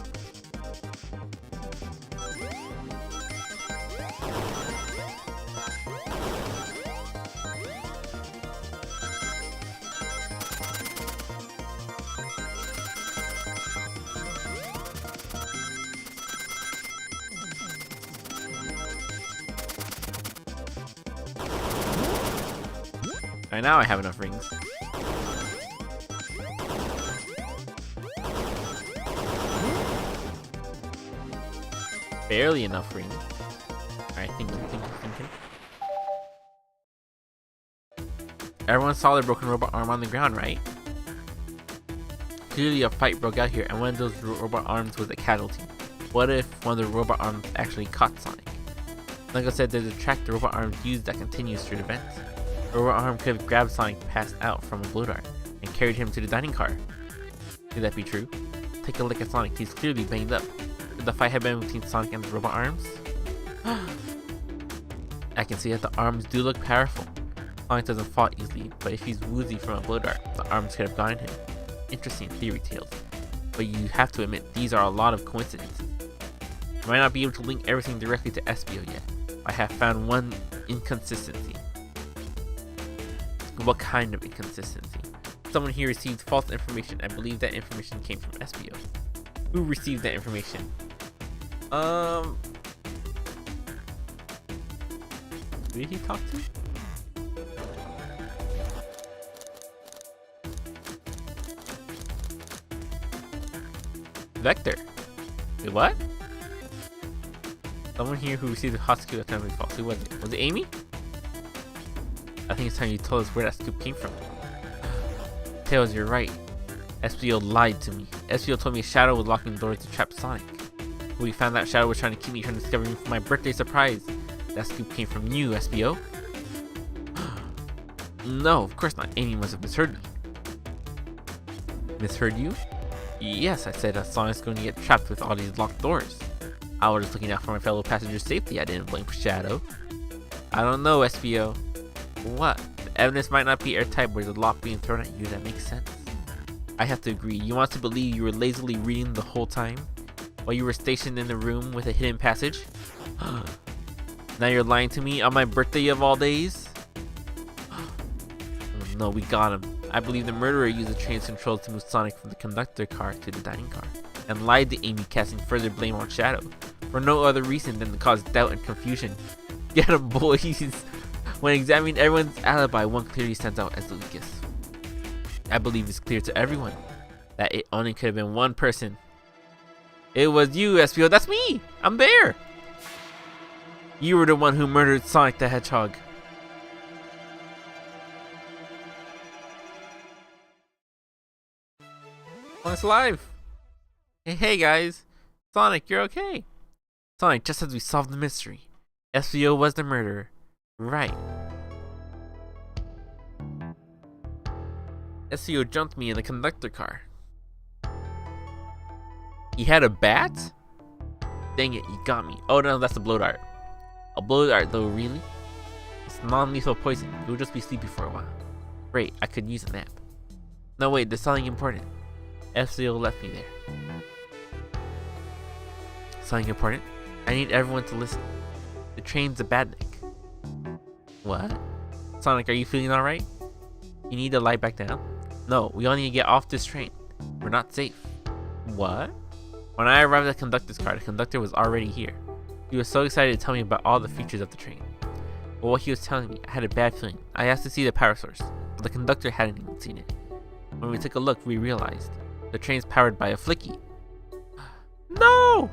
Right now I have enough rings. Barely enough rings. Alright, thinking. Everyone saw the broken robot arm on the ground, right? Clearly a fight broke out here, and one of those robot arms was a casualty. What if one of the robot arms actually caught Sonic? Like I said, there's a track the robot arm used that continues through the vents. The robot arm could have grabbed Sonic passed out from a blow dart and carried him to the dining car. Could that be true? Take a look at Sonic, he's clearly banged up. Could the fight have been between Sonic and the robot arms? I can see that the arms do look powerful. Sonic doesn't fall easily, but if he's woozy from a blow dart, the arms could have gotten him. Interesting theory tales. But you have to admit, these are a lot of coincidences. I might not be able to link everything directly to SBO yet. I have found one inconsistency. What kind of inconsistency? Someone here received false information. I believe that information came from SBO. Who received that information? Who did he talk to? Vector. Wait, what? Someone here who received a hot scoop attempt false. Who was it? Was it Amy? I think it's time you told us where that scoop came from. Tails, you're right. SBO lied to me. SBO told me a shadow was locking the door to trap Sonic. When we found that shadow was trying to keep me from discovering for my birthday surprise. That scoop came from you, SBO. No, of course not. Amy must have misheard me. Misheard you? Yes, I said Sonic's going to get trapped with all these locked doors. I was just looking out for my fellow passengers' safety. I didn't blame Shadow. I don't know, SBO. What? The evidence might not be airtight, but there's a lock being thrown at you. That makes sense. I have to agree. You want to believe you were lazily reading the whole time? While you were stationed in the room with a hidden passage? Now you're lying to me on my birthday of all days? Oh, no, we got him. I believe the murderer used the train's controls to move Sonic from the conductor car to the dining car, and lied to Amy, casting further blame on Shadow, for no other reason than to cause doubt and confusion. Get 'em, boys! When examining everyone's alibi, one clearly stands out as the weakest. I believe it's clear to everyone that it only could have been one person. It was you, SPO. That's me! I'm there! You were the one who murdered Sonic the Hedgehog. Sonic's alive! Hey guys! Sonic, you're okay! Sonic, just as we solved the mystery, SVO was the murderer. Right. SVO jumped me in the conductor car. He had a bat? Dang it, you got me. Oh no, that's a blow dart. A blow dart though, really? It's non-lethal poison. You'll just be sleepy for a while. Great, I could use a nap. No wait, there's something important. SVO left me there. Something important? I need everyone to listen. The train's a badnik. What? Sonic, are you feeling alright? You need to lie back down? No, we all need to get off this train. We're not safe. What? When I arrived at the conductor's car, the conductor was already here. He was so excited to tell me about all the features of the train. But what he was telling me, I had a bad feeling. I asked to see the power source, but the conductor hadn't even seen it. When we took a look, we realized the train's powered by a flicky. No!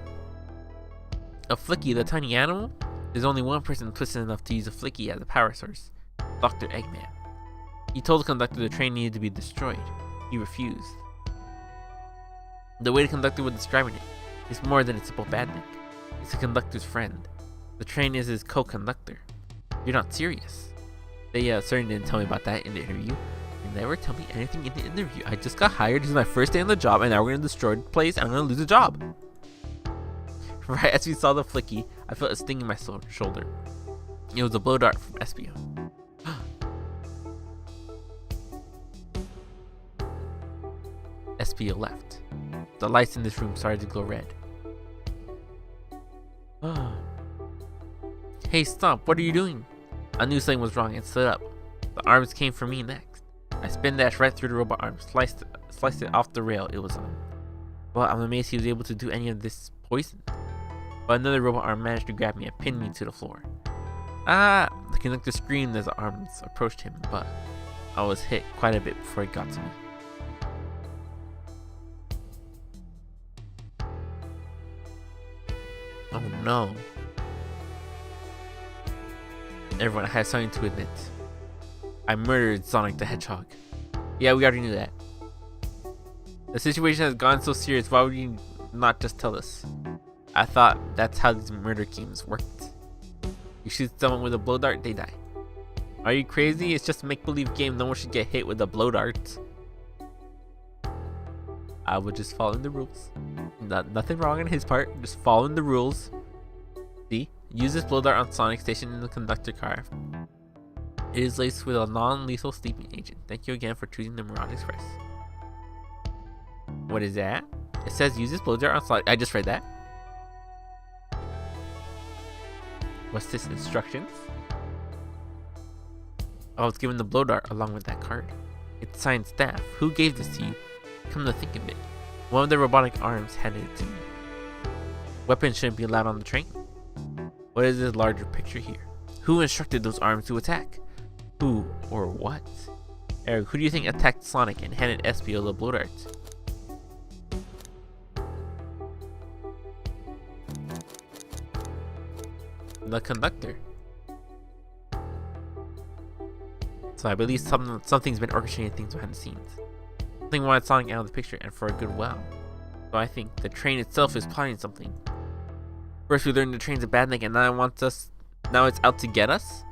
A flicky, the tiny animal? There's only one person twisted enough to use a flicky as a power source. Dr. Eggman. He told the conductor the train needed to be destroyed. He refused. The way the conductor was describing it, it's more than a simple badnik. It's the conductor's friend. The train is his co-conductor. You're not serious. They certainly didn't tell me about that in the interview. They never tell me anything in the interview. I just got hired. This is my first day on the job, and now we're gonna destroy the place and I'm gonna lose the job. Right as we saw the flicky, I felt a sting in my shoulder. It was a blow dart from SBO. SBO left. The lights in this room started to glow red. Hey, stop! What are you doing? I knew something was wrong and stood up. The arms came for me next. I spin dashed right through the robot arm, sliced it off the rail it was on. Well, I'm amazed he was able to do any of this poison. But another robot arm managed to grab me and pin me to the floor. Ah! The conductor screamed as the arms approached him, but I was hit quite a bit before it got to me. Oh no. Everyone has something to admit. I murdered Sonic the Hedgehog. Yeah, we already knew that. The situation has gone so serious, why would you not just tell us? I thought that's how these murder games worked. You shoot someone with a blow dart, they die. Are you crazy? It's just a make-believe game. No one should get hit with a blow dart. I would just follow the rules. Nothing wrong on his part. Just following the rules. See? Use this blow dart on Sonic station in the conductor car. It is laced with a non-lethal sleeping agent. Thank you again for choosing the Mirage Express. What is that? It says use this blow dart on Sonic. I just read that. What's this? Instructions? I was given the blow dart along with that card. It's signed staff. Who gave this to you? Come to think of it, one of the robotic arms handed it to me. Weapons shouldn't be allowed on the train. What is this larger picture here? Who instructed those arms to attack? Who or what? Eric, who do you think attacked Sonic and handed Espio the blow dart? The conductor. So I believe something's been orchestrating things behind the scenes. Something wanted Sonic out of the picture, and for a good while. So I think the train itself is plotting something. First we learned the train's a bad thing, and now it's out to get us?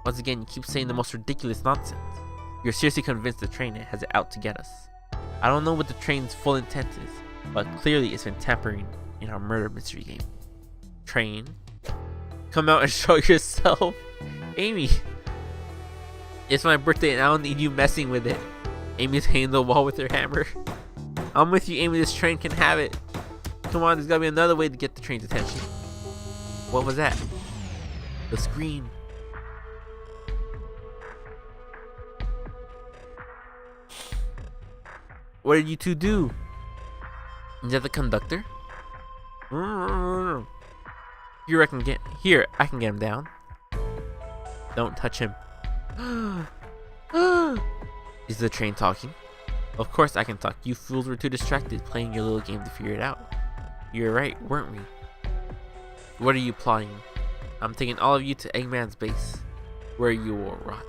Once again, you keep saying the most ridiculous nonsense. You're seriously convinced the train has it out to get us. I don't know what the train's full intent is, but clearly it's been tampering in our murder mystery game. Train, come out and show yourself. Amy, it's my birthday and I don't need you messing with it. Amy's hitting the wall with her hammer. I'm with you, Amy. This train can have it. Come on, there's gotta be another way to get the train's attention. What was that? The screen. What did you two do? Is that the conductor? Here I can get him down. Don't touch him. Is the train talking? Of course I can talk. You fools were too distracted playing your little game to figure it out. You're right, weren't we? What are you plotting? I'm taking all of you to Eggman's base, where you will rot.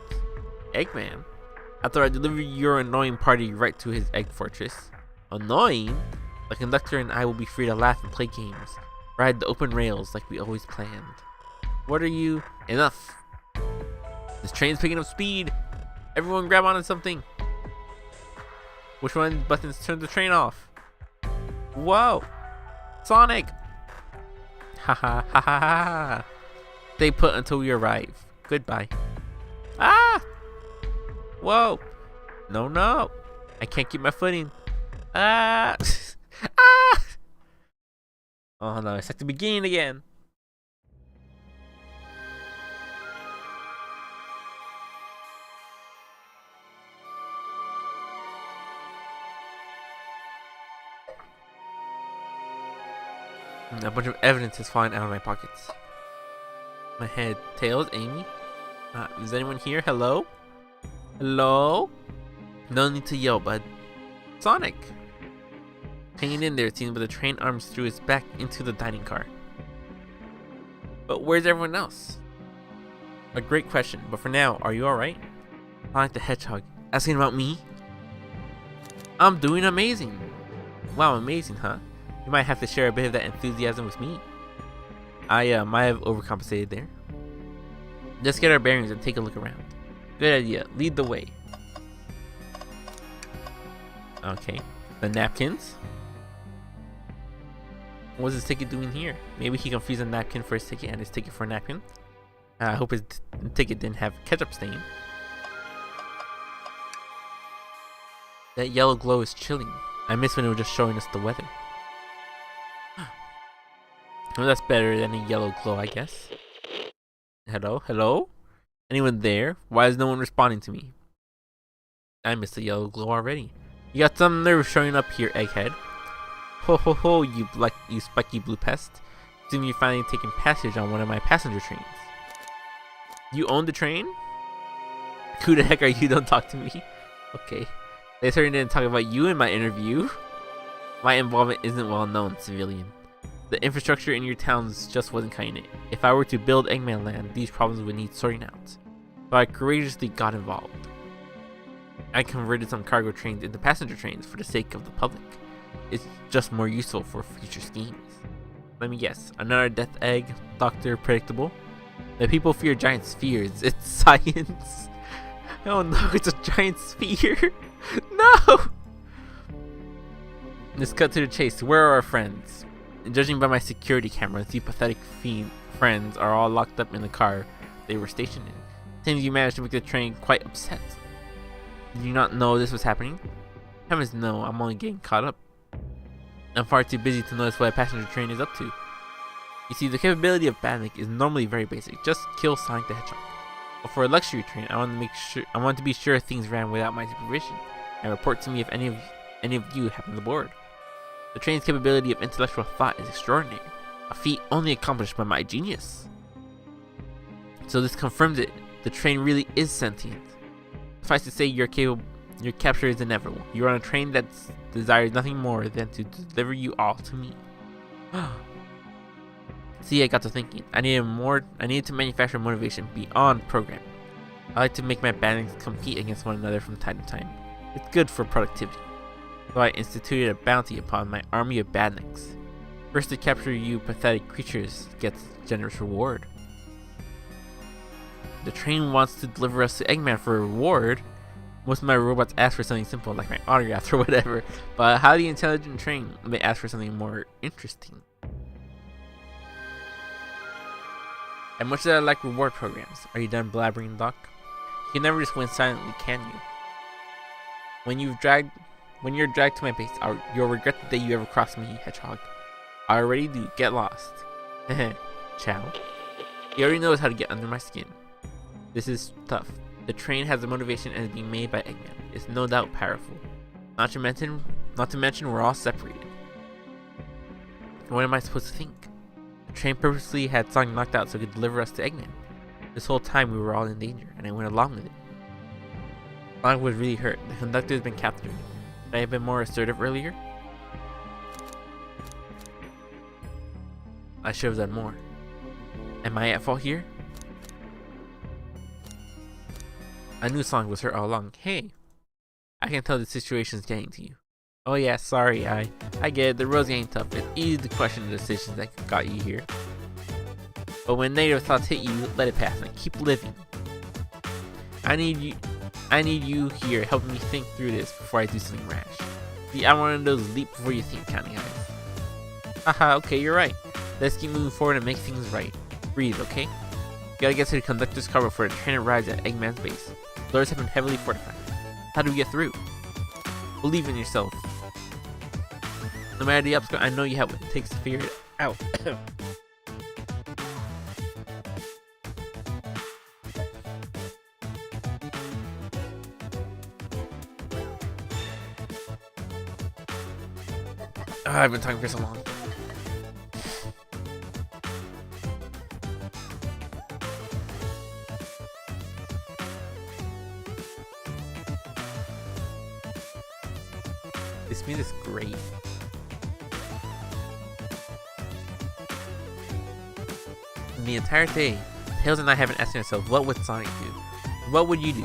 Eggman? I thought I'd deliver your annoying party right to his egg fortress. Annoying? The conductor and I will be free to laugh and play games. Ride the open rails like we always planned. What are you? Enough! This train's picking up speed! Everyone grab onto something! Which one of these buttons turns the train off? Whoa! Sonic! Ha ha ha ha ha! Stay put until we arrive. Goodbye. Ah! Whoa! No, no! I can't keep my footing. Ah! Ah! Oh no, it's like the beginning again. A bunch of evidence is falling out of my pockets. My head. Tails, Amy? Is anyone here? Hello? Hello? No need to yell, bud. Sonic! Hanging in there, it seems, but the train arms through his back into the dining car. But where's everyone else? A great question, but for now, are you alright? Sonic the Hedgehog. Asking about me? I'm doing amazing! Wow, amazing, huh? You might have to share a bit of that enthusiasm with me. I might have overcompensated there. Let's get our bearings and take a look around. Good idea. Lead the way. Okay. The napkins. What's his ticket doing here? Maybe he confused a napkin for his ticket and his ticket for a napkin. I hope his ticket didn't have ketchup stain. That yellow glow is chilling. I miss when it was just showing us the weather. Well, that's better than a yellow glow, I guess. Hello? Hello? Anyone there? Why is no one responding to me? I missed the yellow glow already. You got some nerve showing up here, Egghead. Ho ho ho, you spiky blue pest. Seems you're finally taking passage on one of my passenger trains. You own the train? Who the heck are you? Don't talk to me. Okay. They certainly didn't talk about you in my interview. My involvement isn't well known, civilian. The infrastructure in your towns just wasn't cutting it. If I were to build Eggman Land, these problems would need sorting out. So I courageously got involved. I converted some cargo trains into passenger trains for the sake of the public. It's just more useful for future schemes. Let me guess, another death egg, Dr. Predictable? The people fear giant spheres. It's science. Oh no, it's a giant sphere. No! Let's cut to the chase. Where are our friends? Judging by my security cameras, these pathetic friends are all locked up in the car they were stationed in. Seems you managed to make the train quite upset. Did you not know this was happening? Heavens no, I'm only getting caught up. I'm far too busy to notice what a passenger train is up to. You see, the capability of Badnik is normally very basic. Just kill Sonic the Hedgehog. But for a luxury train, I want to be sure things ran without my supervision, and report to me if any of you happen aboard. The train's capability of intellectual thought is extraordinary, a feat only accomplished by my genius. So this confirms it. The train really is sentient. Suffice to say, your capture is inevitable. You're on a train that desires nothing more than to deliver you all to me. See, I got to thinking. I needed to manufacture motivation beyond programming. I like to make my bandits compete against one another from time to time. It's good for productivity. So I instituted a bounty upon my army of badniks. First to capture you pathetic creatures gets generous reward. The train wants to deliver us to Eggman for a reward. Most of my robots ask for something simple like my autographs or whatever, but a highly intelligent train may ask for something more interesting. And much as I like reward programs, are you done blabbering, Doc? You can never just win silently, can you? When you're dragged to my base, you'll regret the day you ever crossed me, Hedgehog. I already do. Get lost. Chow. He already knows how to get under my skin. This is tough. The train has the motivation and is being made by Eggman. It's no doubt powerful. Not to mention, we're all separated. What am I supposed to think? The train purposely had Sonic knocked out so it could deliver us to Eggman. This whole time we were all in danger, and I went along with it. Sonic was really hurt. The conductor has been captured. Should I have been more assertive earlier? I should have done more. Am I at fault here? I knew Sonic was hurt all along. Hey, I can tell the situation's getting to you. Oh yeah, sorry, I get it, the road's getting tough. It's easy to question the decisions that got you here. But when negative thoughts hit you, let it pass and keep living. I need you here helping me think through this before I do something rash. See, I'm one of those leap before you think kind of guys. Haha, okay, you're right. Let's keep moving forward and make things right. Breathe, okay? You gotta get to the conductor's car before the train arrives at Eggman's base. Doors have been heavily fortified. How do we get through? Believe in yourself. No matter the obstacle, I know you have what it takes to figure it out. I've been talking for so long. This music is great. The entire day, Tails and I have been asking ourselves, what would Sonic do? What would you do?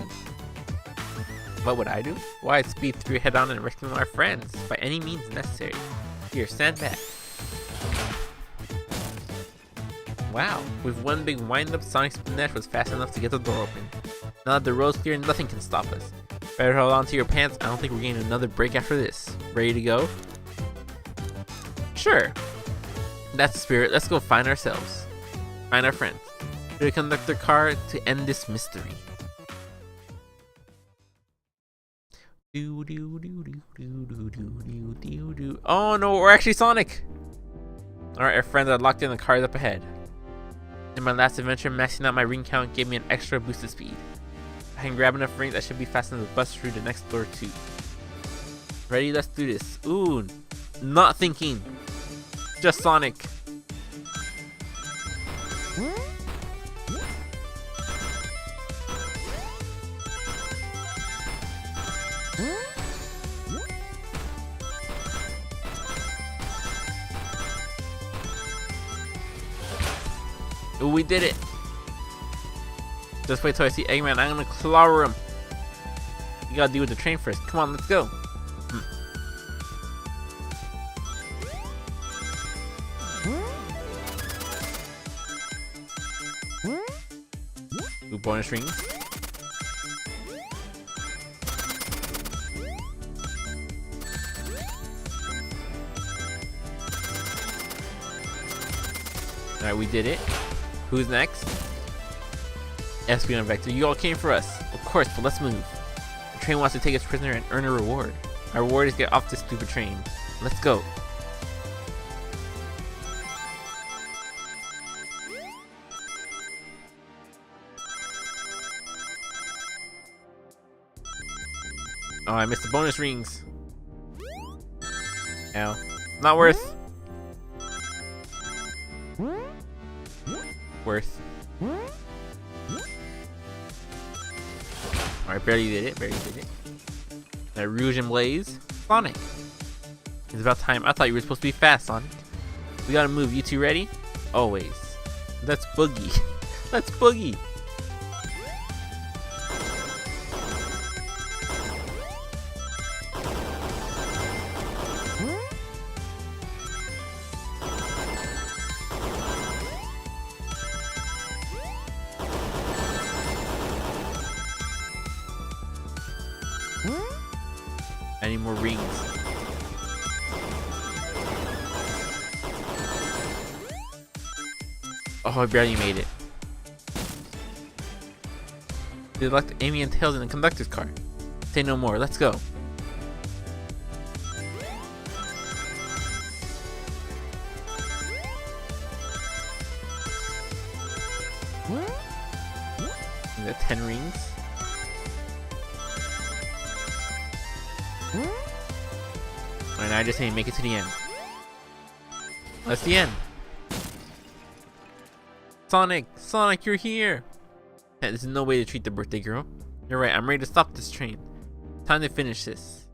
What would I do? Why, I'd speed through head on and rescue our friends by any means necessary. Here, stand back. Wow, with one big wind-up, Sonic's dash was fast enough to get the door open. Now that the road's clear, nothing can stop us. Better hold on to your pants. I don't think we're getting another break after this. Ready to go? Sure. That's the spirit. Let's go find ourselves. Find our friends. To the conductor car to end this mystery. Oh no, we're actually Sonic! Alright, our friends are locked in the cars up ahead. In my last adventure, maxing out my ring count gave me an extra boosted speed. I can grab enough rings, I should be fast enough to bust through the next door too. Ready? Let's do this. Ooh, not thinking. Just Sonic. Ooh, we did it. Just wait till I see Eggman. I'm gonna clobber him. You gotta deal with the train first. Come on, let's go. Ooh, bonus rings. Alright, we did it. Who's next? SP on Vector. You all came for us. Of course, but let's move. The train wants to take us prisoner and earn a reward. Our reward is get off this stupid train. Let's go. Oh, I missed the bonus rings. Ow. Not worth. Worth. Alright, barely did it. Barely did it. Now, Rouge and Blaze. Sonic. It's about time. I thought you were supposed to be fast, Sonic. We gotta move. You two ready? Always. Let's boogie. Let's boogie. I need more rings. Oh, I barely made it. They locked Amy and Tails in the conductor's car. Say no more, let's go. We got 10 rings. And I just need to make it to the end. That's the end. Sonic! Sonic, you're here! There's no way to treat the birthday girl. You're right, I'm ready to stop this train. Time to finish this.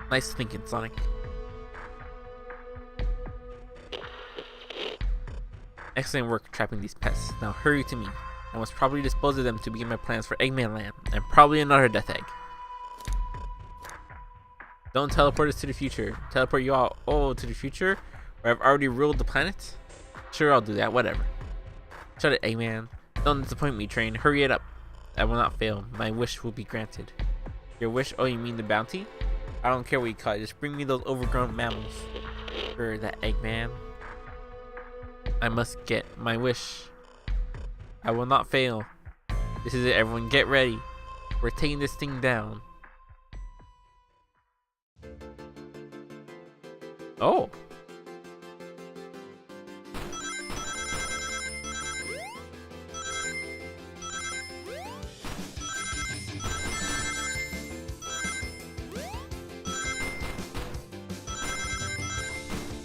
Nice thinking, Sonic. Excellent work trapping these pests. Now hurry to me. I must probably dispose of them to begin my plans for Eggman Land, and probably another Death Egg. Don't teleport us to the future. Teleport you all to the future, where I've already ruled the planet? Sure, I'll do that, whatever. Shut it, Eggman. Don't disappoint me, train. Hurry it up. I will not fail. My wish will be granted. Your wish? Oh, you mean the bounty? I don't care what you call it. Just bring me those overgrown mammals. Sure, that Eggman. I must get my wish. I will not fail. This is it, everyone. Get ready. We're taking this thing down. Oh.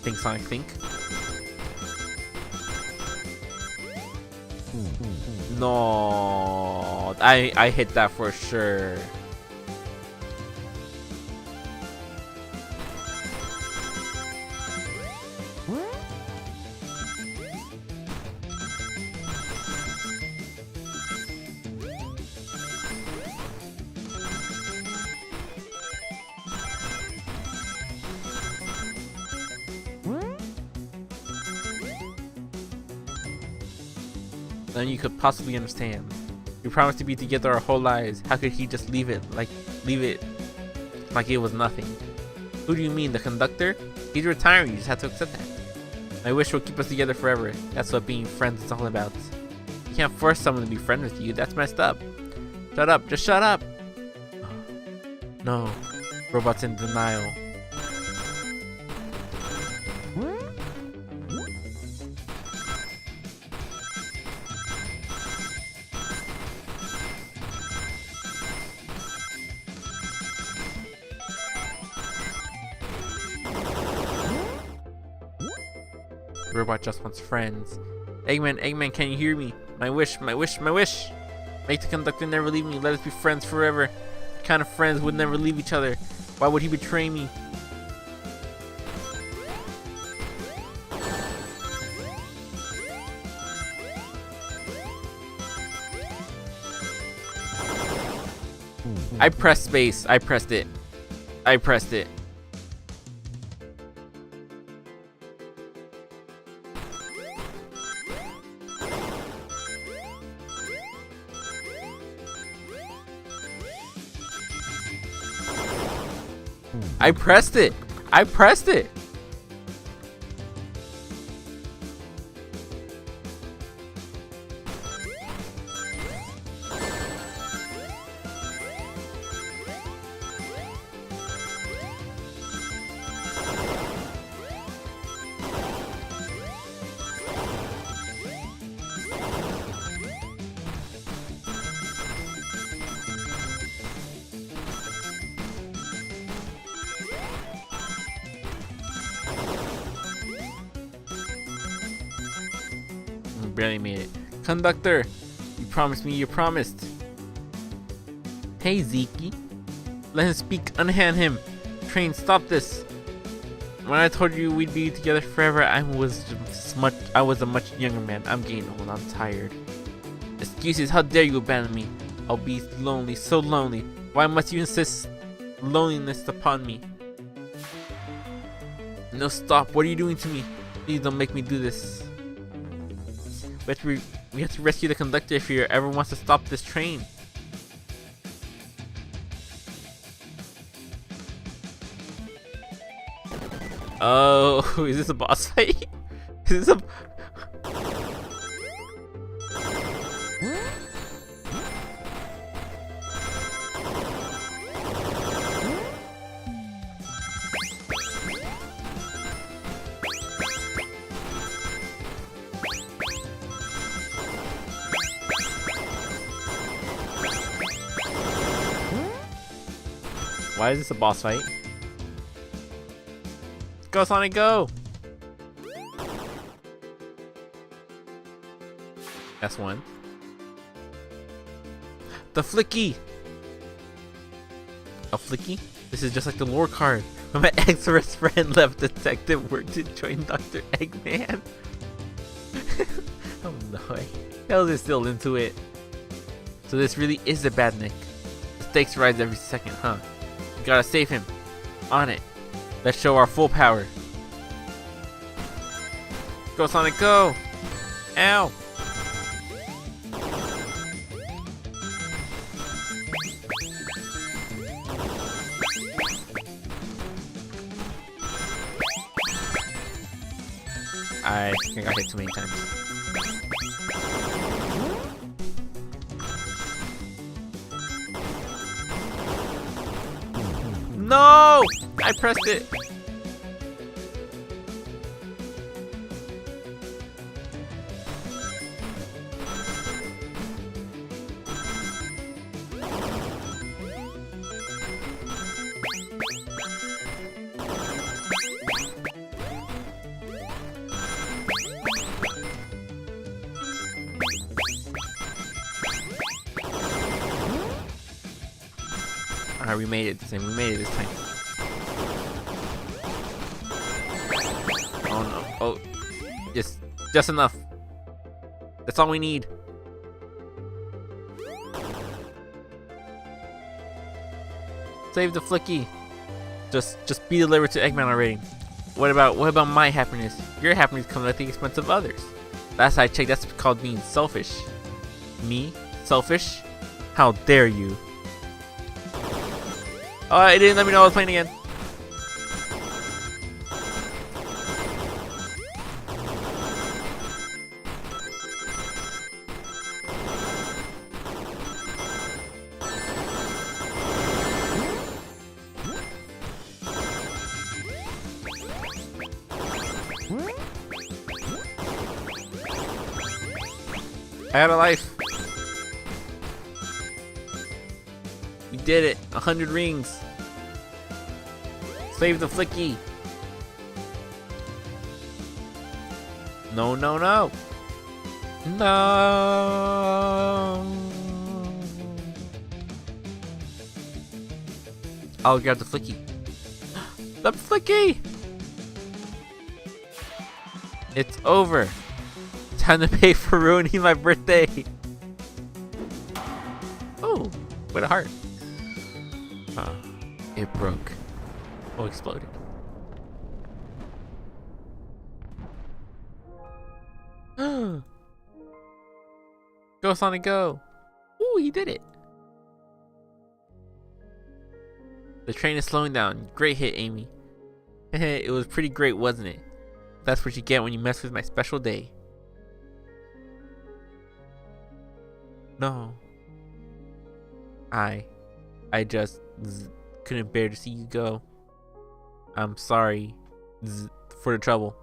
Think, Sonic, think. No, I hit that for sure. Then you could possibly understand. We promised to be together our whole lives. How could he just leave it like it was nothing? Who do you mean, the conductor? He's retiring, you just have to accept that. My wish will keep us together forever. That's what being friends is all about. You can't force someone to be friends with you, that's messed up. Shut up, just shut up! No, robot's in denial. Robot just wants friends. Eggman, can you hear me? My wish. Make the conductor never leave me. Let us be friends forever. What kind of friends would never leave each other? Why would he betray me? I pressed space. I pressed it. I pressed it. I pressed it. I pressed it. Barely made it. Conductor, you promised me you promised. Hey Zeke, let him speak, unhand him. Train, stop this. When I told you we'd be together forever, I was a much younger man. I'm getting old, I'm tired. Excuses, how dare you abandon me? I'll be lonely, so lonely. Why must you insist loneliness upon me? No, stop, what are you doing to me? Please don't make me do this. We have to rescue the conductor if he ever wants to stop this train. Oh, is this a boss fight? Is this a... Why is this a boss fight? Go Sonic, go! That's one. The Flicky! A Flicky? This is just like the lore card. When my ex-best friend left detective work to join Dr. Eggman. Oh no, hell is still into it. So this really is a bad Nick. The stakes rise every second, huh? Gotta save him. On it. Let's show our full power. Go Sonic, go! Ow! I think I got hit too many times. No! I pressed it. Alright, we made it this time. We made it this time. Oh no. Oh. Just enough. That's all we need. Save the Flicky. Just be delivered to Eggman already. What about my happiness? Your happiness comes at the expense of others. Last I checked, that's called being selfish. Me? Selfish? How dare you? Oh, it didn't let me know I was playing again. I had a life. We did it. 100 rings. Save the Flicky. No, no, no. No. I'll grab the Flicky. The Flicky. It's over. Time to pay for ruining my birthday. Oh, with a heart. It broke. Oh, exploded. Go, Sonic, go! Ooh, he did it! The train is slowing down. Great hit, Amy. It was pretty great, wasn't it? That's what you get when you mess with my special day. No. I just couldn't bear to see you go. I'm sorry for the trouble.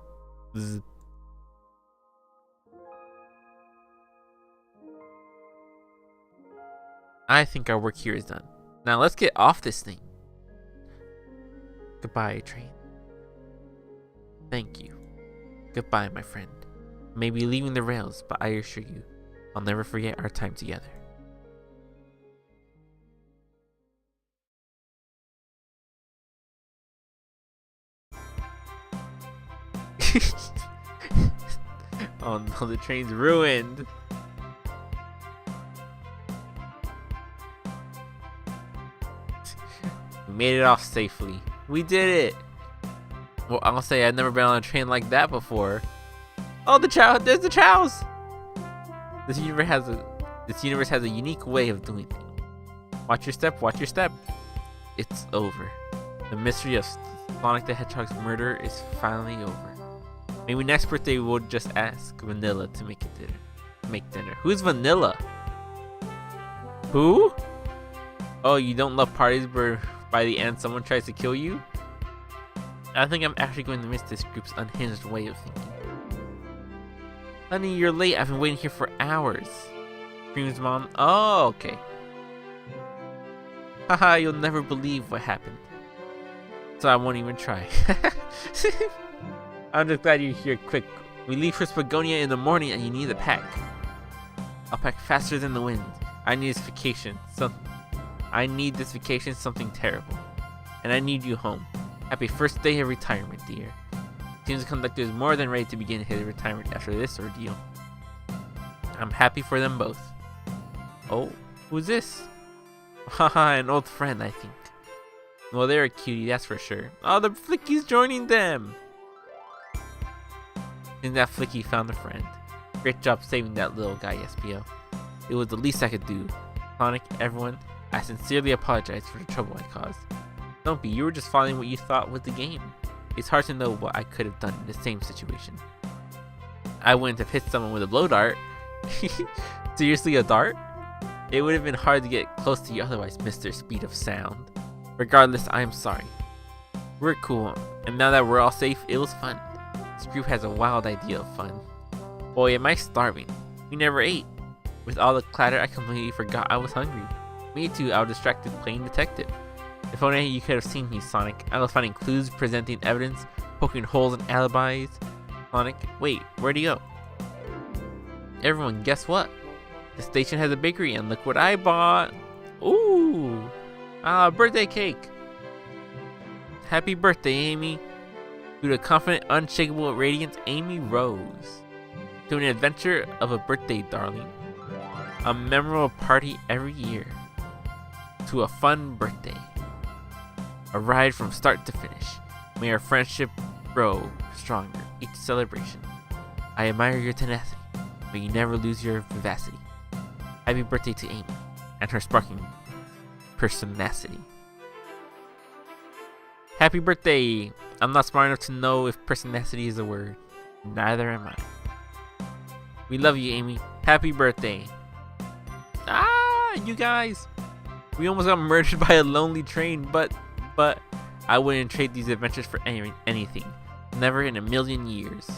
I think our work here is done. Now let's get off this thing. Goodbye, train. Thank you. Goodbye, my friend. Maybe leaving the rails, but I assure you, I'll never forget our time together. Oh no, the train's ruined. We made it off safely. We did it. Well, I'll say I've never been on a train like that before. Oh, the Chow! There's the Chows. This universe has a unique way of doing things. Watch your step. Watch your step. It's over. The mystery of Sonic the Hedgehog's murder is finally over. Maybe next birthday we'll just ask Vanilla to make dinner. Who's Vanilla? Who? Oh, you don't love parties where by the end someone tries to kill you? I think I'm actually going to miss this group's unhinged way of thinking. Honey, you're late. I've been waiting here for hours. Screams Mom. Oh, okay. Haha, you'll never believe what happened. So I won't even try. I'm just glad you're here quick. We leave for Spagonia in the morning and you need a pack. I'll pack faster than the wind. I need this vacation. Something terrible. And I need you home. Happy first day of retirement, dear. Seems the conductor is more than ready to begin his retirement after this ordeal. I'm happy for them both. Oh, who's this? Haha, an old friend, I think. Well, they're a cutie, that's for sure. Oh, the Flicky's joining them! And that Flicky found a friend. Great job saving that little guy, SPO. It was the least I could do. Sonic, everyone, I sincerely apologize for the trouble I caused. Don't be, you were just following what you thought was the game. It's hard to know what I could have done in the same situation. I wouldn't have hit someone with a blow dart. Seriously, a dart? It would have been hard to get close to you otherwise, Mr. Speed of Sound. Regardless, I am sorry. We're cool, and now that we're all safe, it was fun. This group has a wild idea of fun. Boy, am I starving. We never ate. With all the clatter, I completely forgot I was hungry. Me too, I was distracted playing detective. If only you could have seen me, Sonic. I was finding clues, presenting evidence, poking holes in alibis. Sonic, wait, where'd he go? Everyone, guess what? The station has a bakery, and look what I bought. Ooh, birthday cake. Happy birthday, Amy. To the confident, unshakable radiance, Amy Rose. To an adventure of a birthday, darling. A memorable party every year. To a fun birthday. A ride from start to finish. May our friendship grow stronger each celebration. I admire your tenacity. May you never lose your vivacity. Happy birthday to Amy and her sparkling personacity. Happy birthday! I'm not smart enough to know if personacity is a word. Neither am I. We love you, Amy. Happy birthday. Ah, you guys. We almost got murdered by a lonely train, but I wouldn't trade these adventures for anything. Never in a million years.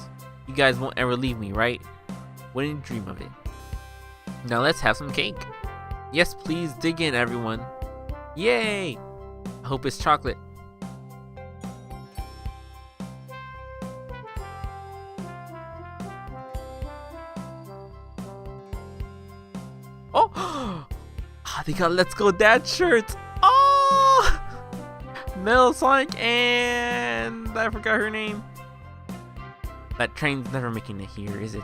You guys won't ever leave me, right? Wouldn't dream of it. Now let's have some cake. Yes, please dig in, everyone. Yay! I hope it's chocolate. Oh! They got Let's Go Dad shirts. Oh! Metal Sonic and I forgot her name. That train's never making it here, is it?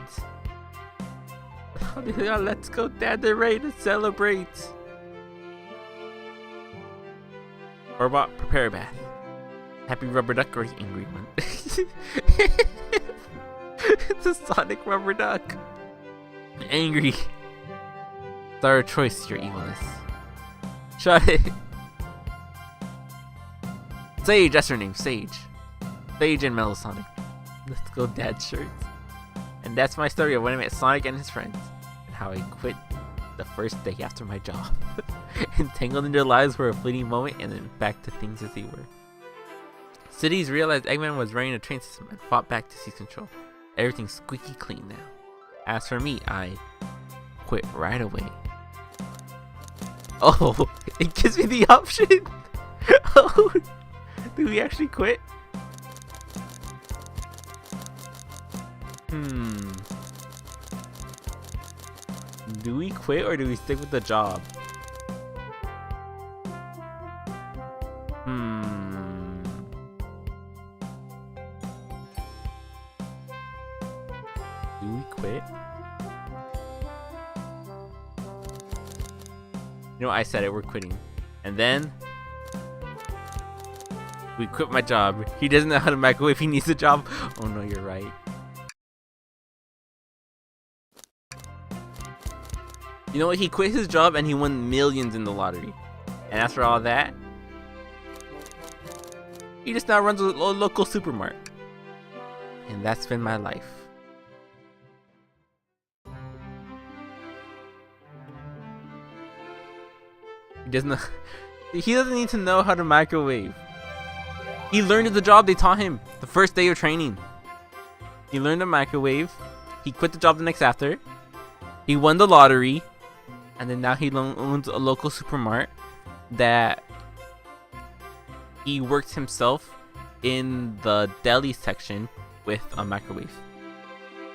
They got Let's Go Dad. They're ready to celebrate. Robot, prepare a bath. Happy rubber duck or the angry one? It's a Sonic rubber duck. Angry. Star of choice, your evilness. Shut it. Sage, that's her name, Sage. Sage and Mellow Sonic. Let's go, dad shirts. And that's my story of when I met Sonic and his friends, and how I quit the first day after my job. Entangled in their lives for a fleeting moment, and then back to things as they were. Cities realized Eggman was running a train system and fought back to seize control. Everything's squeaky clean now. As for me, I quit right away. Oh, it gives me the option. Oh, do we actually quit? Do we quit or do we stick with the job? Do we quit? You know, I said it, we're quitting. And then we quit my job. He doesn't know how to microwave, he needs a job. Oh no, you're right. You know what? He quit his job and he won millions in the lottery. And after all that, he just now runs a local supermarket. And that's been my life. He doesn't need to know how to microwave. He learned the job they taught him the first day of training. He learned to microwave. He quit the job the next after. He won the lottery. And then now he owns a local supermarket that he works himself in the deli section with a microwave.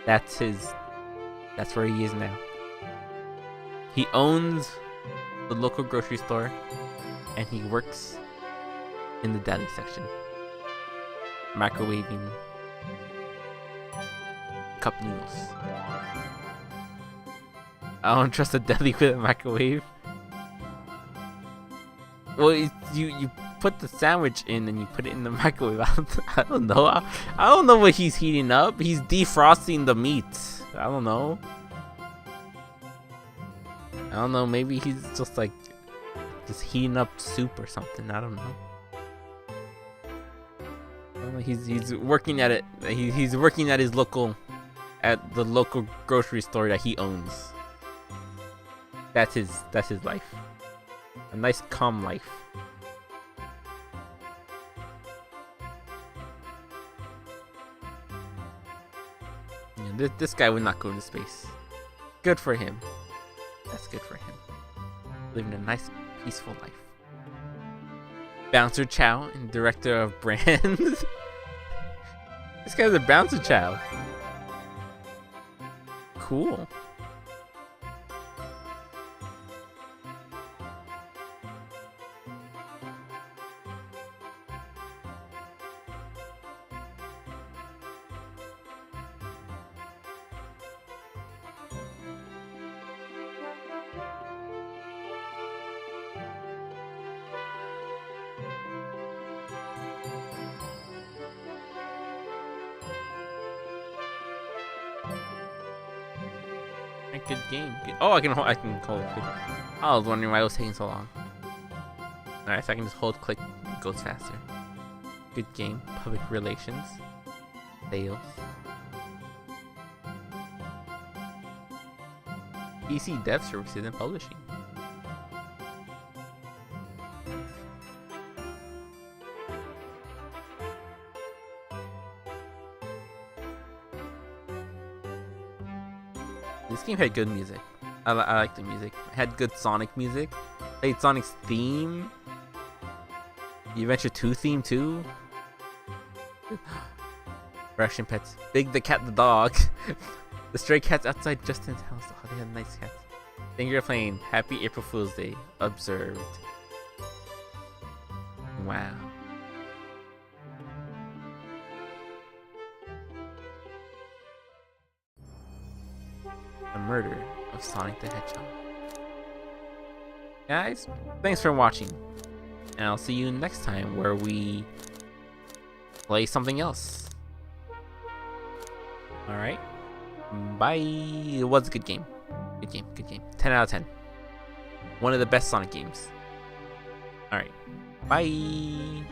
That's where he is now. He owns the local grocery store and he works in the deli section, microwaving cup noodles. I don't trust a deli with a microwave. Well, you put the sandwich in and you put it in the microwave. I don't know. I don't know what he's heating up. He's defrosting the meat. I don't know. Maybe he's just like heating up soup or something. I don't know. He's working at it. He's working at the local grocery store that he owns. That's his life. A nice calm life. Yeah, this guy would not go to space. Good for him. That's good for him. Living a nice, peaceful life. Bouncer Chow and director of brands. This guy's a Bouncer Chow. Cool. Good game. Oh, I can hold it. I was wondering why it was taking so long. Alright, so I can just hold click, it goes faster. Good game. Public relations. Sales. PC Dev Services and Publishing. This game had good music. I like the music. It had good Sonic music. Played Sonic's theme. The Adventure 2 theme too. Russian pets. Big the cat the dog. The stray cats outside Justin's house. Oh, they have nice cats. Thank you for playing. Happy April Fool's Day. Observed. Wow. The murder of Sonic the Hedgehog. Guys, thanks for watching. And I'll see you next time where we play something else. Alright. Bye. It was a good game. Good game, good game. 10 out of 10. One of the best Sonic games. Alright. Bye.